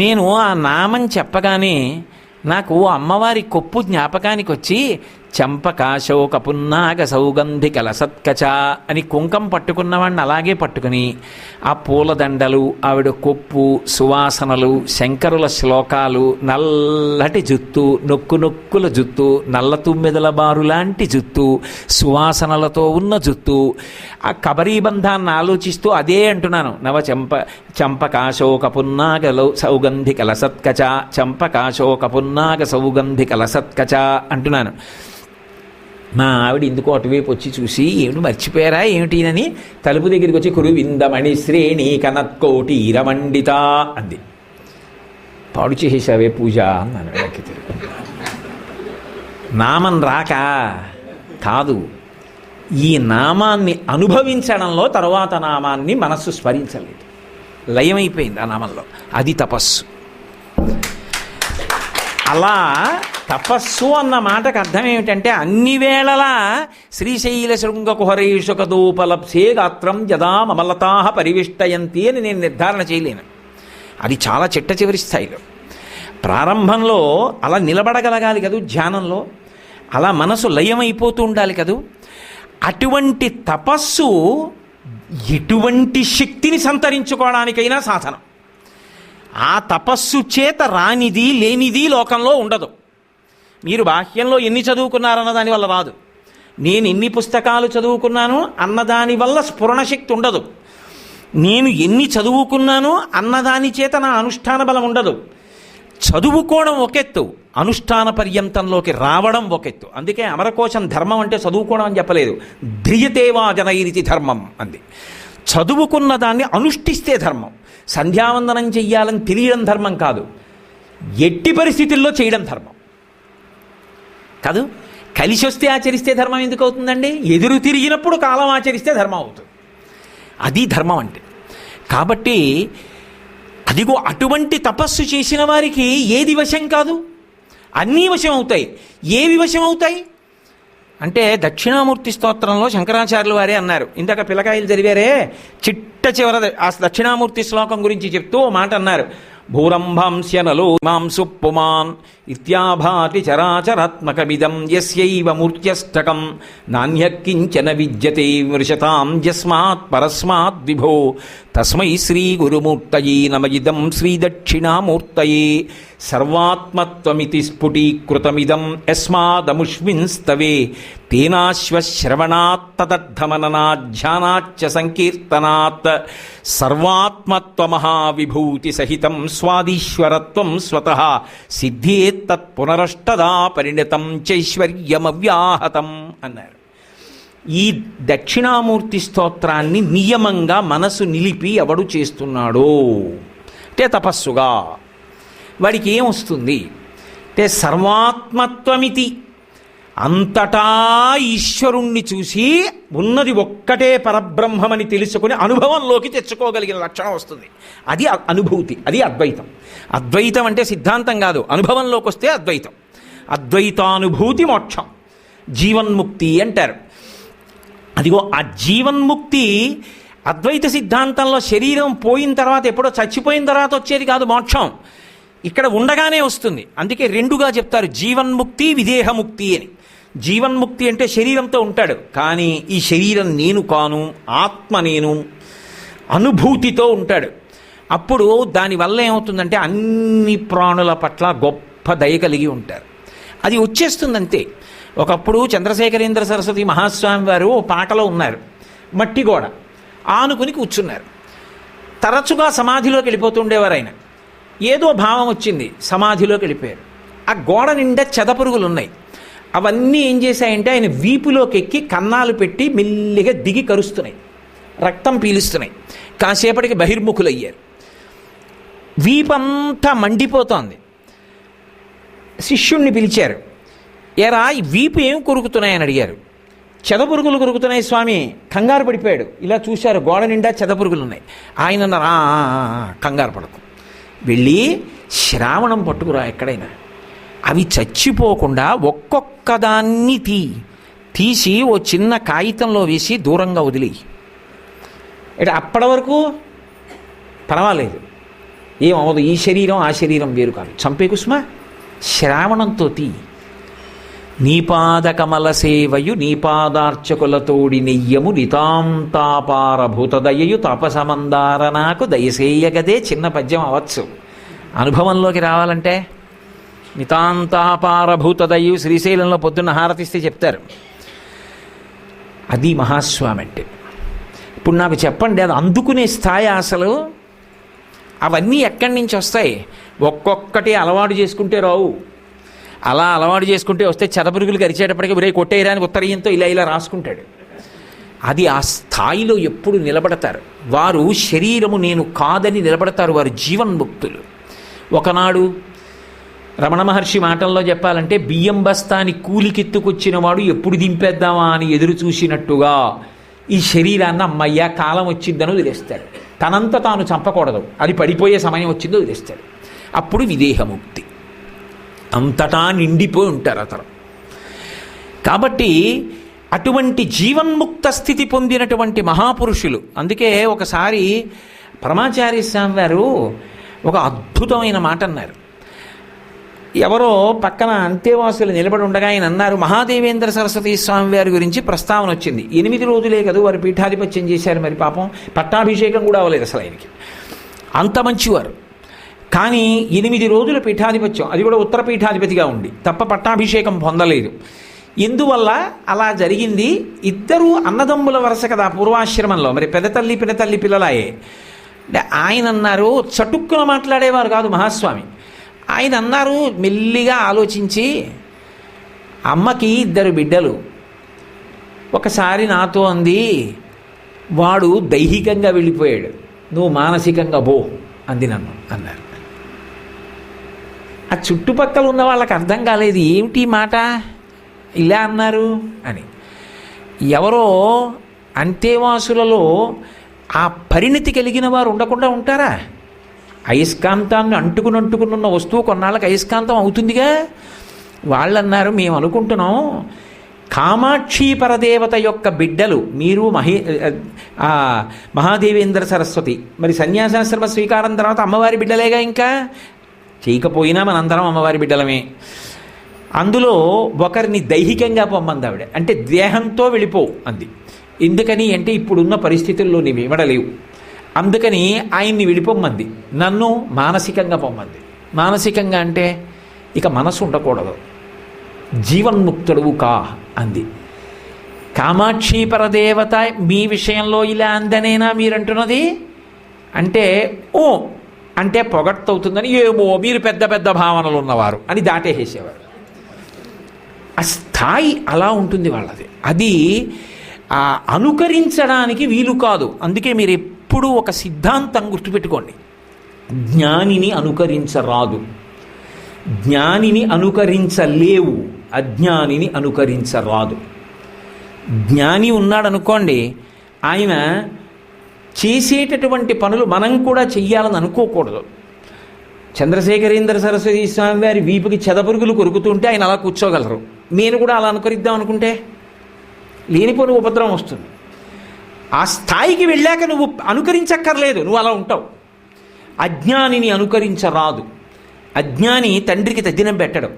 నేను ఆ నామం చెప్పగానే నాకు అమ్మవారి కొప్పు జ్ఞాపకానికి వచ్చి చంపకాశోక పున్నాగ సౌగంధిక లసత్కచ అని కుంకం పట్టుకున్నవాడిని అలాగే పట్టుకుని ఆ పూలదండలు, ఆవిడ కొప్పు, సువాసనలు, శంకరుల శ్లోకాలు, నల్లటి జుత్తు, నొక్కు నొక్కుల జుత్తు, నల్ల తుమ్మెదల బారు లాంటి జుత్తు, సువాసనలతో ఉన్న జుత్తు, ఆ కబరీబంధాన్ని ఆలోచిస్తూ అదే అంటున్నాను. చంపకాశోక పున్నాగ సౌగంధిక లసత్కచ, చంపకాశోక పున్నాగ సౌగంధిక లసత్కచ అంటున్నాను. మా ఆవిడ ఎందుకో అటువైపు వచ్చి చూసి, ఏమిటి మర్చిపోయారా ఏమిటినని తలుపు దగ్గరికి వచ్చి కురువిందమణి శ్రేణి కనత్కోటి ఇరమండిత అంది. పాడు చేసేసావే పూజ అన్నాను. వెనక్కి తిరిగి నామం రాక కాదు, ఈ నామాన్ని అనుభవించడంలో తరువాత నామాన్ని మనస్సు స్మరించలేదు, లయమైపోయింది ఆ నామంలో. అది తపస్సు. అలా తపస్సు అన్న మాటకు అర్థం ఏమిటంటే అన్ని వేళలా శ్రీశైల శృంగ కుహరేషుకదోపలప్సే గాత్రం యదా మమలతా పరివిష్టయంతి అని నేను నిర్ధారణ చేయలేను. అది చాలా చిట్ట చివరి స్థాయిలో. ప్రారంభంలో అలా నిలబడగలగాలి కదూ ధ్యానంలో, అలా మనసు లయమైపోతూ ఉండాలి కదూ. అటువంటి తపస్సు ఎటువంటి శక్తిని సంతరించుకోవడానికైనా సాధనం. ఆ తపస్సు చేత రానిది లేనిది లోకంలో ఉండదు. మీరు బాహ్యంలో ఎన్ని చదువుకున్నారన్న దాని వల్ల రాదు, నేను ఎన్ని పుస్తకాలు చదువుకున్నాను అన్నదాని వల్ల స్ఫురణశక్తి ఉండదు, నేను ఎన్ని చదువుకున్నాను అన్నదాని చేత నా అనుష్ఠాన బలం ఉండదు. చదువుకోవడం ఒకెత్తు, అనుష్ఠాన పర్యంతంలోకి రావడం ఒకెత్తు. అందుకే అమరకోశం ధర్మం అంటే చదువుకోవడం అని చెప్పలేదు, ధ్రియతేవా జనైరితి ధర్మం అంది. చదువుకున్న దాన్ని అనుష్ఠిస్తే ధర్మం. సంధ్యావందనం చెయ్యాలని తెలియడం ధర్మం కాదు, ఎట్టి పరిస్థితుల్లో చేయడం ధర్మం కాదు. కలిసి వస్తే ఆచరిస్తే ధర్మం ఎందుకు అవుతుందండి? ఎదురు తిరిగినప్పుడు కాలం ఆచరిస్తే ధర్మం అవుతుంది. అది ధర్మం అంటే. కాబట్టి అదిగో అటువంటి తపస్సు చేసిన వారికి ఏది వశం కాదు, అన్నీ వశం అవుతాయి. ఏవి వశం అవుతాయి అంటే దక్షిణామూర్తి స్తోత్రంలో శంకరాచార్యులు వారే అన్నారు. ఇందాక పిల్లకాయలు చదివారే, చిట్ట చివర ఆ దక్షిణామూర్తి శ్లోకం గురించి చెప్తూ ఓ మాట అన్నారు. భూరంభాంస్యనలో మాంసు పుమాన్ ఇత్యాభాతి చరాచరాత్మకమిదం యస్యైవ మూర్త్యష్టకం నాణ్యకించన విద్యతే మృషతాం యస్మాత్ పరస్మాత్ విభో తస్మై శ్రీ గురుమూర్తయే నమ ఇదం శ్రీ దక్షిణామూర్తయే సర్వాత్మత్వమితి స్ఫుటీకృతమిదం యస్మాదముష్మిన్స్తవే తేనాశ్వశ్రవణాత్ తదర్థమననాధ్యానాచ్చ సంకీర్తనాత్ సర్వాత్మత్వమహావిభూతి సహితం స్వాదీశ్వరత్వం స్వతః సిద్ధ్యేత్తత్ పునరష్టదా పరిణతం చైశ్వర్యమవ్యాహతం అన్నారు. ఈ దక్షిణామూర్తి స్తోత్రాన్ని నియమంగా మనసు నిలిపి ఎవడు చేస్తున్నాడో అంటే తపస్సుగా, వాడికి ఏమొస్తుంది అంటే సర్వాత్మత్వమితి, అంతటా ఈశ్వరుణ్ణి చూసి ఉన్నది ఒక్కటే పరబ్రహ్మమని తెలుసుకుని అనుభవంలోకి తెచ్చుకోగలిగిన లక్షణం వస్తుంది. అది అనుభూతి, అది అద్వైతం. అద్వైతం అంటే సిద్ధాంతం కాదు, అనుభవంలోకి వస్తే అద్వైతం. అద్వైతానుభూతి మోక్షం, జీవన్ముక్తి అంటారు. అదిగో ఆ జీవన్ముక్తి అద్వైత సిద్ధాంతంలో శరీరం పోయిన తర్వాత ఎప్పుడో చచ్చిపోయిన తర్వాత వచ్చేది కాదు మోక్షం, ఇక్కడ ఉండగానే వస్తుంది. అందుకే రెండుగా చెప్తారు, జీవన్ముక్తి విదేహముక్తి అని. జీవన్ముక్తి అంటే శరీరంతో ఉంటాడు, కానీ ఈ శరీరం నేను కాను, ఆత్మ నేను అనుభూతితో ఉంటాడు. అప్పుడు దానివల్ల ఏమవుతుందంటే అన్ని ప్రాణుల పట్ల గొప్ప దయ కలిగి ఉంటారు. అది వచ్చేస్తుందంతే. ఒకప్పుడు చంద్రశేఖరేంద్ర సరస్వతి మహాస్వామి వారు ఓ పాటలో ఉన్నారు, మట్టి గోడ ఆనుకుని కూర్చున్నారు. తరచుగా సమాధిలోకి వెళ్ళిపోతుండేవారు ఆయన. ఏదో భావం వచ్చింది, సమాధిలోకి వెళ్ళిపోయారు. ఆ గోడ నిండా చెదపురుగులు ఉన్నాయి. అవన్నీ ఏం చేశాయంటే ఆయన వీపులోకి ఎక్కి కన్నాలు పెట్టి మెల్లిగా దిగి కరుస్తున్నాయి, రక్తం పీలుస్తున్నాయి. కాసేపటికి బహిర్ముఖులయ్యారు. వీపంతా మండిపోతోంది. శిష్యుణ్ణి పిలిచారు, ఎరా ఈ వీపు ఏం కొరుకుతున్నాయని అడిగారు. చెదపురుగులు కొరుకుతున్నాయి స్వామి. కంగారు పడిపోయాడు. ఇలా చూశారు, గోడ నిండా చెదపురుగులు ఉన్నాయి. ఆయన అన్నారు, కంగారు పడకు, వెళ్ళి శ్రావణం పట్టుకురా ఎక్కడైనా, అవి చచ్చిపోకుండా ఒక్కొక్క దాన్ని తీసి ఓ చిన్న కాగితంలో వేసి దూరంగా వదిలి. అంటే అప్పటి వరకు పర్వాలేదు, ఏమవదు, ఈ శరీరం ఆ శరీరం వేరు కాదు, చంపే కుసుమా, శ్రావణంతో నీపాద కమల సేవయు నీపాదార్చకులతోడి నెయ్యము నితాంతాపారభూతదయయు తపసమందార నాకు దయసేయగదే. చిన్న పద్యం అవచ్చు అనుభవంలోకి రావాలంటే. నితాంతాపారభూతదయు శ్రీశైలంలో పొద్దున్న హారతిస్తే చెప్తారు. అది మహాస్వామి అంటే. ఇప్పుడు నాకు చెప్పండి, అది అందుకునే స్థాయి అసలు అవన్నీ ఎక్కడి నుంచి వస్తాయి? ఒక్కొక్కటి అలవాటు చేసుకుంటే రావు. అలా అలవాటు చేసుకుంటే వస్తే చెదపురుగులు కరిచేటప్పటికీ ఒరే కొట్టేయరాని ఉత్తరీయంతో ఇలా ఇలా రాసుకుంటాడు. అది ఆ స్థాయిలో ఎప్పుడు నిలబడతారు వారు. శరీరము నేను కాదని నిలబడతారు వారు, జీవన్ముక్తులు. ఒకనాడు రమణ మహర్షి మాటల్లో చెప్పాలంటే, బియ్యం బస్తాని కూలికెత్తుకొచ్చిన వాడు ఎప్పుడు దింపేద్దామా అని ఎదురు చూసినట్టుగా ఈ శరీరాన్ని అమ్మయ్యా కాలం వచ్చిందని వదిలేస్తాడు. తనంత తాను చంపకూడదు, అది పడిపోయే సమయం వచ్చిందో వదిలేస్తాడు. అప్పుడు విదేహముక్తి. అంతటా నిండిపోయి ఉంటారు అతను. కాబట్టి అటువంటి జీవన్ముక్త స్థితి పొందినటువంటి మహాపురుషులు. అందుకే ఒకసారి పరమాచార్య స్వామి వారు ఒక అద్భుతమైన మాట అన్నారు. ఎవరో పక్కన అంతేవాసులు నిలబడి ఉండగా ఆయన అన్నారు, మహాదేవేంద్ర సరస్వతి స్వామి వారి గురించి ప్రస్తావన వచ్చింది. 8 రోజులే కదా వారు పీఠాధిపత్యం చేశారు, మరి పాపం పట్టాభిషేకం కూడా అవ్వలేదు అసలు ఆయనకి. అంత మంచివారు. కానీ 8 రోజుల పీఠాధిపత్యం, అది కూడా ఉత్తర పీఠాధిపతిగా ఉండి తప్ప పట్టాభిషేకం పొందలేదు. ఎందువల్ల అలా జరిగింది? ఇద్దరు అన్నదమ్ముల వరుస కదా పూర్వాశ్రమంలో, మరి పెదతల్లి పినతల్లి పిల్లలాయే. ఆయన అన్నారు, చటుక్కున మాట్లాడేవారు కాదు మహాస్వామి. ఆయన అన్నారు మెల్లిగా ఆలోచించి, అమ్మకి 2 బిడ్డలు. ఒకసారి నాతో అంది, వాడు దైహికంగా వెళ్ళిపోయాడు, నువ్వు మానసికంగా పో అంది నన్ను అన్నారు. ఆ చుట్టుపక్కల ఉన్న వాళ్ళకి అర్థం కాలేదు, ఏమిటి మాట ఇలా అన్నారు అని. ఎవరో అంతేవాసులలో ఆ పరిణతి కలిగిన వారు ఉండకుండా ఉంటారా? అయస్కాంతాన్ని అంటుకున్న వస్తువు కొన్నాళ్ళకి అయస్కాంతం అవుతుందిగా. వాళ్ళన్నారు, మేము అనుకుంటున్నాం కామాక్షి పరదేవత యొక్క బిడ్డలు మీరు మహాదేవేంద్ర సరస్వతి, మరి సన్యాసాశ్రమ స్వీకారం తర్వాత అమ్మవారి బిడ్డలేగా, ఇంకా చేయకపోయినా మనందరం అమ్మవారి బిడ్డలమే. అందులో ఒకరిని దైహికంగా పొమ్మంది ఆవిడ, అంటే దేహంతో వెళ్ళిపోవు అంది. ఎందుకని అంటే ఇప్పుడున్న పరిస్థితుల్లో నీవు ఇవ్వడలేవు, అందుకని ఆయన్ని విడిపోమ్మంది. నన్ను మానసికంగా పొమ్మంది. మానసికంగా అంటే ఇక మనసు ఉండకూడదు, జీవన్ముక్తుడువు కా అంది. కామాక్షి పరదేవత మీ విషయంలో ఇలా అందనేనా మీరంటున్నది అంటే, ఓ అంటే పొగట్టవుతుందని, ఏమో మీరు పెద్ద పెద్ద భావనలు ఉన్నవారు అని దాటేసేసేవారు. ఆ స్థాయి అలా ఉంటుంది వాళ్ళది. అది అనుకరించడానికి వీలు కాదు. అందుకే మీరు ఎప్పుడు ఒక సిద్ధాంతం గుర్తుపెట్టుకోండి, జ్ఞానిని అనుకరించరాదు, జ్ఞానిని అనుకరించలేవు, అజ్ఞానిని అనుకరించరాదు. జ్ఞాని ఉన్నాడనుకోండి, ఆయన చేసేటటువంటి పనులు మనం కూడా చెయ్యాలని అనుకోకూడదు. చంద్రశేఖరేంద్ర సరస్వతి స్వామి వారి వీపుకి చెదపురుగులు కొరుకుతుంటే ఆయన అలా కూర్చోగలరు. నేను కూడా అలా అనుకరిద్దాం అనుకుంటే లేనిపోని ఉపద్రవం వస్తుంది. ఆ స్థాయికి వెళ్ళాక నువ్వు అనుకరించక్కర్లేదు, నువ్వు అలా ఉంటావు. అజ్ఞానిని అనుకరించరాదు. అజ్ఞాని తండ్రికి తద్దినం పెట్టడం,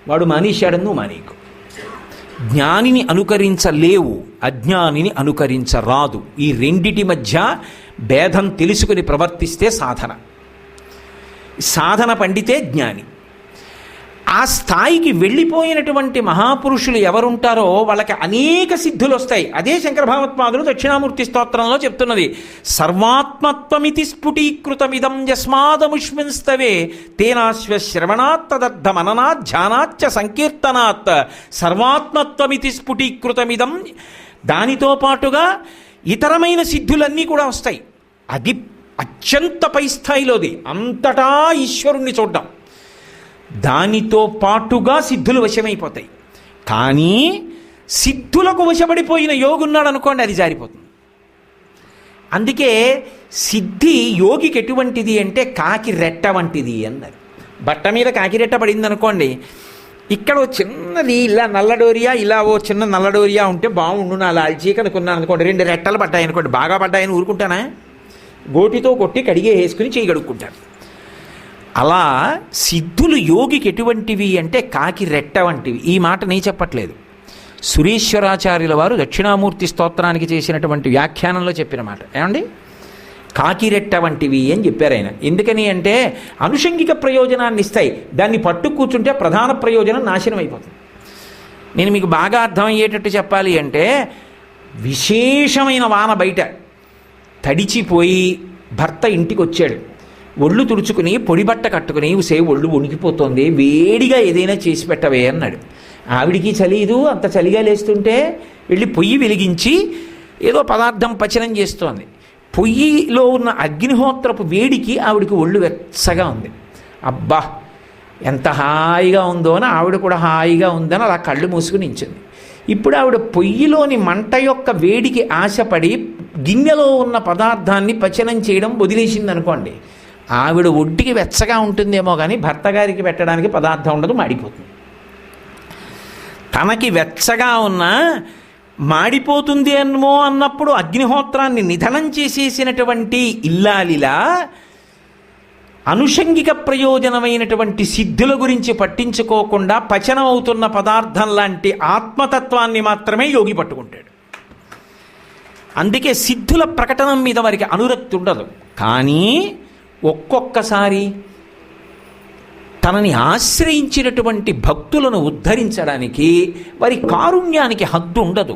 వాడు మానేశాడు, నువ్వు మానేకు. జ్ఞానిని అనుకరించలేవు, అజ్ఞానిని అనుకరించరాదు. ఈ రెండిటి మధ్య భేదం తెలుసుకుని ప్రవర్తిస్తే సాధన. సాధన పండితే జ్ఞాని. ఆ స్థాయికి వెళ్ళిపోయినటువంటి మహాపురుషులు ఎవరుంటారో వాళ్ళకి అనేక సిద్ధులు వస్తాయి. అదే శంకర భగవత్పాదులు దక్షిణామూర్తి స్తోత్రంలో చెప్తున్నది. సర్వాత్మత్వమితి స్ఫుటీకృతమిదం యస్మాదముష్మిన్స్తవే తేనాశ్వ శ్రవణాత్ తదర్థ మననాత్ ధ్యానాచ్చ సంకీర్తనాత్. సర్వాత్మత్వమితి స్ఫుటీకృతమిదం, దానితో పాటుగా ఇతరమైన సిద్ధులన్నీ కూడా వస్తాయి. అది అత్యంత పై స్థాయిలోది, అంతటా ఈశ్వరుణ్ణి చూడ్డం. దానితో పాటుగా సిద్ధులు వశమైపోతాయి. కానీ సిద్ధులకు వశపడిపోయిన యోగున్నాడు అనుకోండి, అది జారిపోతుంది. అందుకే సిద్ధి యోగికి ఎటువంటిది అంటే కాకి రెట్ట వంటిది అన్నారు. బట్ట మీద కాకి రెట్ట పడింది అనుకోండి, ఇక్కడ ఓ చిన్నది ఇలా నల్లడోరియా, ఇలా ఓ చిన్న నల్లడోరియా ఉంటే బాగుండు నా లాల్చీకి అనుకున్నాను అనుకోండి. 2 రెట్టలు పడ్డాయి అనుకోండి, బాగా పడ్డాయని ఊరుకుంటానా? గోటితో కొట్టి కడిగే వేసుకుని చేయి కడుక్కుంటాను. అలా సిద్ధులు యోగికి ఎటువంటివి అంటే కాకి రెట్ట వంటివి. ఈ మాట నేను చెప్పట్లేదు, సురేశ్వరాచార్యుల వారు దక్షిణామూర్తి స్తోత్రానికి చేసినటువంటి వ్యాఖ్యానంలో చెప్పిన మాట. ఏమండి, కాకి రెట్ట వంటివి అని చెప్పారు ఆయన. ఎందుకని అంటే అనుషంగిక ప్రయోజనాన్ని ఇస్తాయి, దాన్ని పట్టు కూర్చుంటే ప్రధాన ప్రయోజనం నాశనం అయిపోతుంది. నేను మీకు బాగా అర్థమయ్యేటట్టు చెప్పాలి అంటే, విశేషమైన వాన బయట తడిచిపోయి భర్త ఇంటికి వచ్చాడు, ఒళ్ళు తుడుచుకుని పొడిబట్ట కట్టుకుని ఒళ్ళు వణికిపోతుంది, వేడిగా ఏదైనా చేసి పెట్టవే అన్నాడు. ఆవిడికి చలిదు, అంత చలిగా లేస్తుంటే వెళ్ళి పొయ్యి వెలిగించి ఏదో పదార్థం పచనం చేస్తోంది. పొయ్యిలో ఉన్న అగ్నిహోత్రపు వేడికి ఆవిడికి ఒళ్ళు వెచ్చగా ఉంది. అబ్బా ఎంత హాయిగా ఉందో అని ఆవిడ కూడా హాయిగా ఉందని అలా కళ్ళు మూసుకుని నించుంది. ఇప్పుడు ఆవిడ పొయ్యిలోని మంట యొక్క వేడికి ఆశపడి గిన్నెలో ఉన్న పదార్థాన్ని పచనం చేయడం వదిలేసింది అనుకోండి, ఆవిడ ఒడ్డుకి వెచ్చగా ఉంటుందేమో కానీ భర్త గారికి పెట్టడానికి పదార్థం ఉండదు, మాడిపోతుంది. తనకి వెచ్చగా ఉన్నా మాడిపోతుంది ఏమో అన్నప్పుడు అగ్నిహోత్రాన్ని నిధనం చేసేసినటువంటి ఇల్లాలిలా అనుషంగిక ప్రయోజనమైనటువంటి సిద్ధుల గురించి పట్టించుకోకుండా పచనం అవుతున్న పదార్థం లాంటి ఆత్మతత్వాన్ని మాత్రమే యోగి పట్టుకుంటాడు. అందుకే సిద్ధుల ప్రకటన మీద వారికి అనురక్తి ఉండదు. కానీ ఒక్కొక్కసారి తనని ఆశ్రయించినటువంటి భక్తులను ఉద్ధరించడానికి వారి కారుణ్యానికి హద్దు ఉండదు.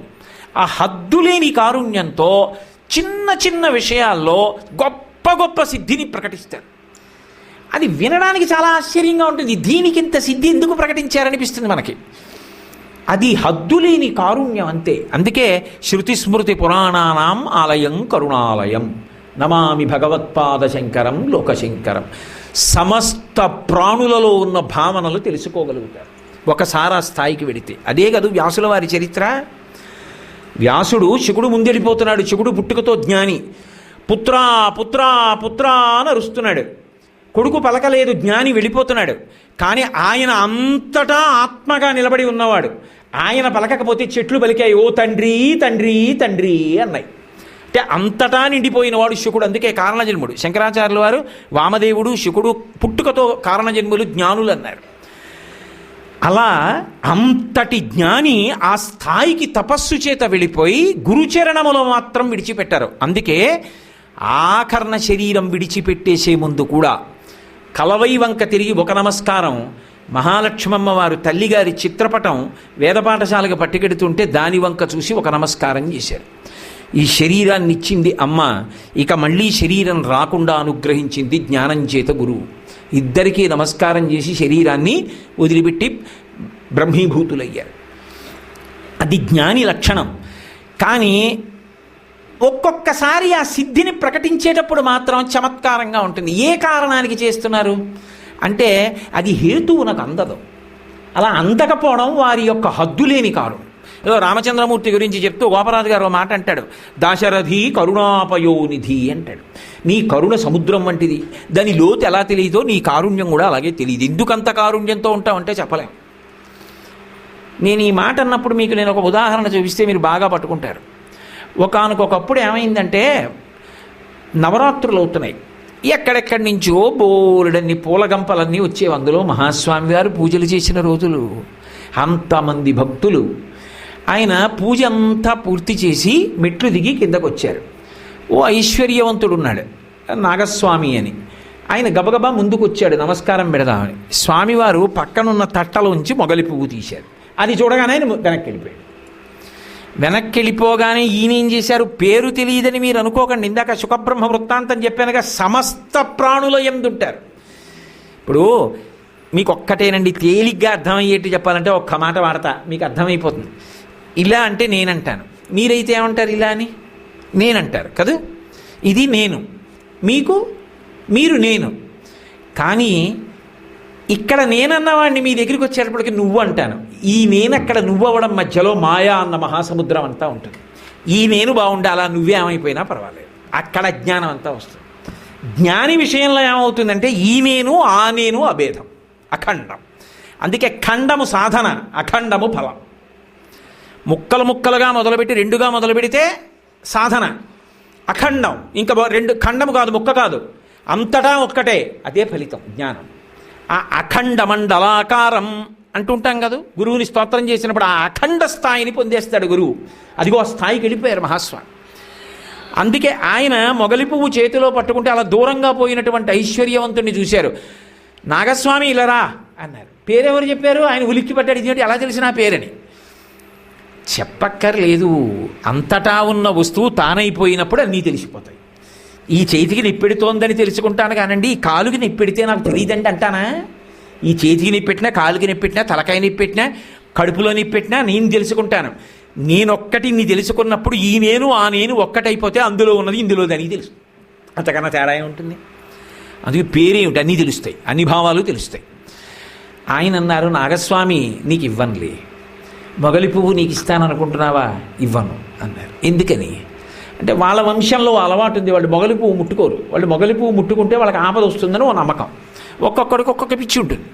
ఆ హద్దు లేని కారుణ్యంతో చిన్న చిన్న విషయాల్లో గొప్ప గొప్ప సిద్ధిని ప్రకటిస్తారు. అది వినడానికి చాలా ఆశ్చర్యంగా ఉంటుంది. దీనికి ఇంత సిద్ధి ఎందుకు ప్రకటించారనిపిస్తుంది మనకి. అది హద్దులేని కారుణ్యం అంతే. అందుకే శృతి స్మృతి పురాణానాం ఆలయం కరుణాలయం నమామి భగవత్పాద శంకరం లోకశంకరం. సమస్త ప్రాణులలో ఉన్న భావనలు తెలుసుకోగలుగుతారు ఒకసారి ఆ స్థాయికి వెడితే. అదే కాదు వ్యాసుల వారి చరిత్ర. వ్యాసుడు శుకుడు ముందెళ్ళిపోతున్నాడు. శుకుడు పుట్టుకతో జ్ఞాని. పుత్రా పుత్రా పుత్రా అని అరుస్తున్నాడు. కొడుకు పలకలేదు, జ్ఞాని వెళ్ళిపోతున్నాడు. కానీ ఆయన అంతటా ఆత్మగా నిలబడి ఉన్నవాడు. ఆయన పలకకపోతే చెట్లు పలికాయి, ఓ తండ్రి తండ్రి తండ్రి అన్నాయి. అంటే అంతటా నిండిపోయినవాడు శుకుడు. అందుకే కారణజన్ముడు. శంకరాచార్యుల వారు వామదేవుడు శుకుడు పుట్టుకతో కారణజన్ములు జ్ఞానులు అన్నారు. అలా అంతటి జ్ఞాని ఆ స్థాయికి తపస్సు చేత వెళ్ళిపోయి గురుచరణములో మాత్రం విడిచిపెట్టారు. అందుకే ఆకర్ణ శరీరం విడిచిపెట్టేసే ముందు కూడా కలవై వంక తిరిగి ఒక నమస్కారం, మహాలక్ష్మమ్మ వారు తల్లిగారి చిత్రపటం వేద పాఠశాలకు పట్టుకెడుతుంటే దాని వంక చూసి ఒక నమస్కారం చేశారు. ఈ శరీరాన్ని ఇచ్చింది అమ్మ, ఇక మళ్ళీ శరీరం రాకుండా అనుగ్రహించింది జ్ఞానం చేత గురువు. ఇద్దరికీ నమస్కారం చేసి శరీరాన్ని వదిలిపెట్టి బ్రహ్మీభూతులయ్యారు. అది జ్ఞాని లక్షణం. కానీ ఒక్కొక్కసారి ఆ సిద్ధిని ప్రకటించేటప్పుడు మాత్రం చమత్కారంగా ఉంటుంది. ఏ కారణానికి చేస్తున్నారు అంటే అది హేతువు నాకు అందదు. అలా అందకపోవడం వారి యొక్క హద్దులేని కారణం. ఏదో రామచంద్రమూర్తి గురించి చెప్తూ గోపరాజు గారు మాట అంటాడు, దాశరథి కరుణాపయోనిధి అంటాడు. నీ కరుణ సముద్రం వంటిది, దాని లోతు ఎలా తెలియదో నీ కారుణ్యం కూడా అలాగే తెలియదు. ఎందుకంత కారుణ్యంతో ఉంటావంటే చెప్పలేం. నేను ఈ మాట అన్నప్పుడు మీకు నేను ఒక ఉదాహరణ చూపిస్తే మీరు బాగా పట్టుకుంటారు. ఒకానొకప్పుడు ఏమైందంటే నవరాత్రులు అవుతున్నాయి, ఎక్కడెక్కడి నుంచో బోలెడన్ని పూలగంపలన్నీ వచ్చేవి. అందులో మహాస్వామి వారు పూజలు చేసిన రోజులు, అంతమంది భక్తులు. ఆయన పూజ అంతా పూర్తి చేసి మెట్లు దిగి కిందకు వచ్చారు. ఓ ఐశ్వర్యవంతుడు ఉన్నాడు, నాగస్వామి అని. ఆయన గబగబా ముందుకు వచ్చాడు నమస్కారం పెడదామని. స్వామివారు పక్కనున్న తట్టలోంచి మొగలి పువ్వు తీశారు. అది చూడగానే ఆయన వెనక్కి వెళ్ళిపోయాడు. వెనక్కి వెళ్ళిపోగానే ఈయన ఏం చేశారు, పేరు తెలియదని మీరు అనుకోకండి. ఇందాక సుఖబ్రహ్మ వృత్తాంతం చెప్పానుగా, సమస్త ప్రాణుల యందుంటారు. ఇప్పుడు మీకు ఒక్కటేనండి తేలిగ్గా అర్థమయ్యేట్టు చెప్పాలంటే ఒక్క మాట వాడతా, మీకు అర్థమైపోతుంది. ఇలా అంటే నేనంటాను, మీరైతే ఏమంటారు? ఇలా అని నేనంటారు కదా. ఇది నేను, మీకు మీరు నేను. కానీ ఇక్కడ నేనన్నవాడిని మీ దగ్గరికి వచ్చేటప్పటికి నువ్వు అంటాను. ఈ నేను అక్కడ నువ్వు అవ్వడం మధ్యలో మాయా అన్న మహాసముద్రం అంతా ఉంటుంది. ఈ నేను బాగుండాలా, నువ్వే ఏమైపోయినా పర్వాలేదు, అక్కడ జ్ఞానం అంతా వస్తుంది. జ్ఞాని విషయంలో ఏమవుతుందంటే ఈ నేను ఆ నేను అభేదం, అఖండం. అందుకే ఖండము సాధన, అఖండము ఫలం. ముక్కలు ముక్కలుగా మొదలుపెట్టి రెండుగా మొదలుపెడితే సాధన, అఖండం. ఇంకా రెండు, ఖండము కాదు, ముక్క కాదు, అంతటా ఒక్కటే, అదే ఫలితం జ్ఞానం. ఆ అఖండ మండలాకారం అంటుంటాం కదా, గురువుని స్తోత్రం చేసినప్పుడు ఆ అఖండ స్థాయిని పొందేస్తాడు గురువు. అదిగో ఆ స్థాయికి వెళ్ళిపోయారు మహాస్వామి. అందుకే ఆయన మొగలి పువ్వు చేతిలో పట్టుకుంటే అలా దూరంగా పోయినటువంటి ఐశ్వర్యవంతుడిని చూశారు. నాగస్వామి ఇలారా అన్నారు. పేరెవరు చెప్పారు? ఆయన ఉలిక్కి పట్టాడు. ఇదేంటి ఎలా తెలిసిన పేరని చెప్పక్కర్లేదు. అంతటా ఉన్న వస్తువు తానైపోయినప్పుడు అన్నీ తెలిసిపోతాయి. ఈ చేతికి నిప్పెడుతోందని తెలుసుకుంటాను కానండి, ఈ కాలుకి నిప్పెడితే నాకు తెలియదండి అంటానా? ఈ చేతికి నిప్పెట్టినా, కాలుకి నిప్పెట్టినా, తలకాయ నిప్పెట్టినా, కడుపులో నిప్పెట్టినా నేను తెలుసుకుంటాను. నేనొక్కటి నీ తెలుసుకున్నప్పుడు ఈ నేను ఆ నేను ఒక్కటైపోతే అందులో ఉన్నది ఇందులోదని తెలుసు. అంతకన్నా తేడా ఉంటుంది. అందుకే పేరేమిటి, అన్నీ తెలుస్తాయి, అన్ని భావాలు తెలుస్తాయి. ఆయన అన్నారు, నాగస్వామి నీకు ఇవ్వనులే, మొగలి పువ్వు నీకు ఇస్తాననుకుంటున్నావా? ఇవ్వను అన్నారు. ఎందుకని అంటే వాళ్ళ వంశంలో అలవాటు ఉంది, వాళ్ళు మొగలి పువ్వు ముట్టుకోరు. వాళ్ళు మొగలి పువ్వు ముట్టుకుంటే వాళ్ళకి ఆపద వస్తుందని ఓ నమ్మకం. ఒక్కొక్కడికి ఒక్కొక్క పిచ్చి ఉంటుంది,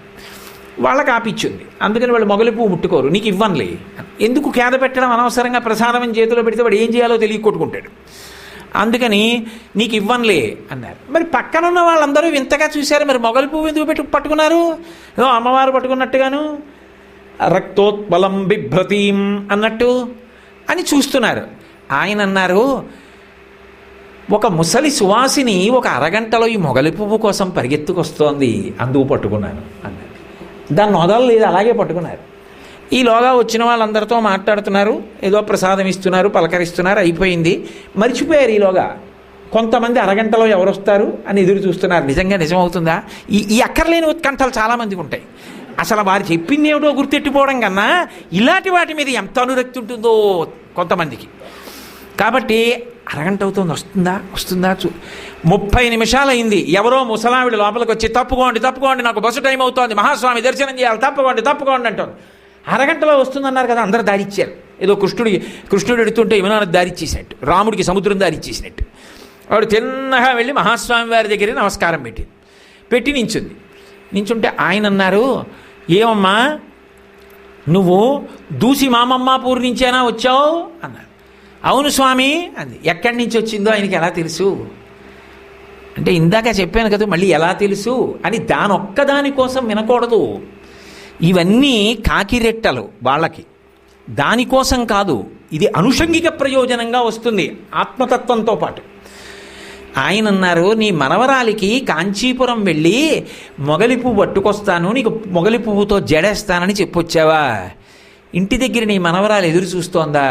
వాళ్ళకి ఆ పిచ్చి ఉంది. అందుకని వాళ్ళు మొగలి పువ్వు ముట్టుకోరు. నీకు ఇవ్వనులే. ఎందుకు కేద పెట్టడం అనవసరంగా? ప్రసాదం చేతిలో పెడితే వాడు ఏం చేయాలో తెలియ కొట్టుకుంటాడు. అందుకని నీకు ఇవ్వనులే అన్నారు. మరి పక్కనున్న వాళ్ళందరూ వింతగా చూశారు. మరి మొగలి పువ్వు ఎందుకు పట్టుకున్నారు? ఏదో అమ్మవారు పట్టుకున్నట్టుగాను, రక్తోత్పలం బిభ్రతీం అన్నట్టు అని చూస్తున్నారు. ఆయన అన్నారు, ఒక ముసలి సువాసిని ఒక అరగంటలో ఈ మొగలి పువ్వు కోసం పరిగెత్తుకొస్తోంది, అందుకు పట్టుకున్నాను అన్నారు. దాన్ని వదలలేదు, అలాగే పట్టుకున్నారు. ఈలోగా వచ్చిన వాళ్ళందరితో మాట్లాడుతున్నారు, ఏదో ప్రసాదం ఇస్తున్నారు, పలకరిస్తున్నారు, అయిపోయింది. మర్చిపోయారు. ఈలోగా కొంతమంది అరగంటలో ఎవరు వస్తారు అని ఎదురు చూస్తున్నారు. నిజంగా నిజమవుతుందా? ఈ అక్కర్లేని ఉత్కంఠలు చాలామందికి ఉంటాయి. అసలు వారు చెప్పింది ఏమిటో గుర్తెట్టిపోవడం కన్నా ఇలాంటి వాటి మీద ఎంత అనురక్తి ఉంటుందో కొంతమందికి. కాబట్టి అరగంట అవుతుంది, వస్తుందా 30 నిమిషాలు అయింది. ఎవరో ముసలావిడ లోపలికి వచ్చి తప్పుకోండి నాకు బస్సు టైం అవుతోంది, మహాస్వామి దర్శనం చేయాలి, తప్పుకోండి అంటుంది. అరగంటలో వస్తుందన్నారు కదా, అందరూ దారిచ్చారు. ఏదో కృష్ణుడు ఎడుతుంటే విమానానికి దారిచ్చేసినట్టు, రాముడికి సముద్రం దారిచ్చేసినట్టు. ఆవిడ తిన్నగా వెళ్ళి మహాస్వామి వారి దగ్గర నమస్కారం పెట్టి నించుంటే ఆయన అన్నారు, ఏమమ్మా నువ్వు దూసి మామమ్మాపూర్ నుంచేనా వచ్చావు అన్నారు. అవును స్వామి అంది. ఎక్కడి నుంచి వచ్చిందో ఆయనకి ఎలా తెలుసు అంటే, ఇందాక చెప్పాను కదా, మళ్ళీ ఎలా తెలుసు అని దానొక్కదాని కోసం వినకూడదు. ఇవన్నీ కాకిరెట్టలు వాళ్ళకి, దానికోసం కాదు. ఇది అనుషంగిక ప్రయోజనంగా వస్తుంది ఆత్మతత్వంతో పాటు. ఆయన అన్నారు, నీ మనవరాలికి కాంచీపురం వెళ్ళి మొగలి పువ్వు పట్టుకొస్తాను, నీకు మొగలి పువ్వుతో జడేస్తానని చెప్పొచ్చావా? ఇంటి దగ్గర నీ మనవరాలు ఎదురు చూస్తోందా?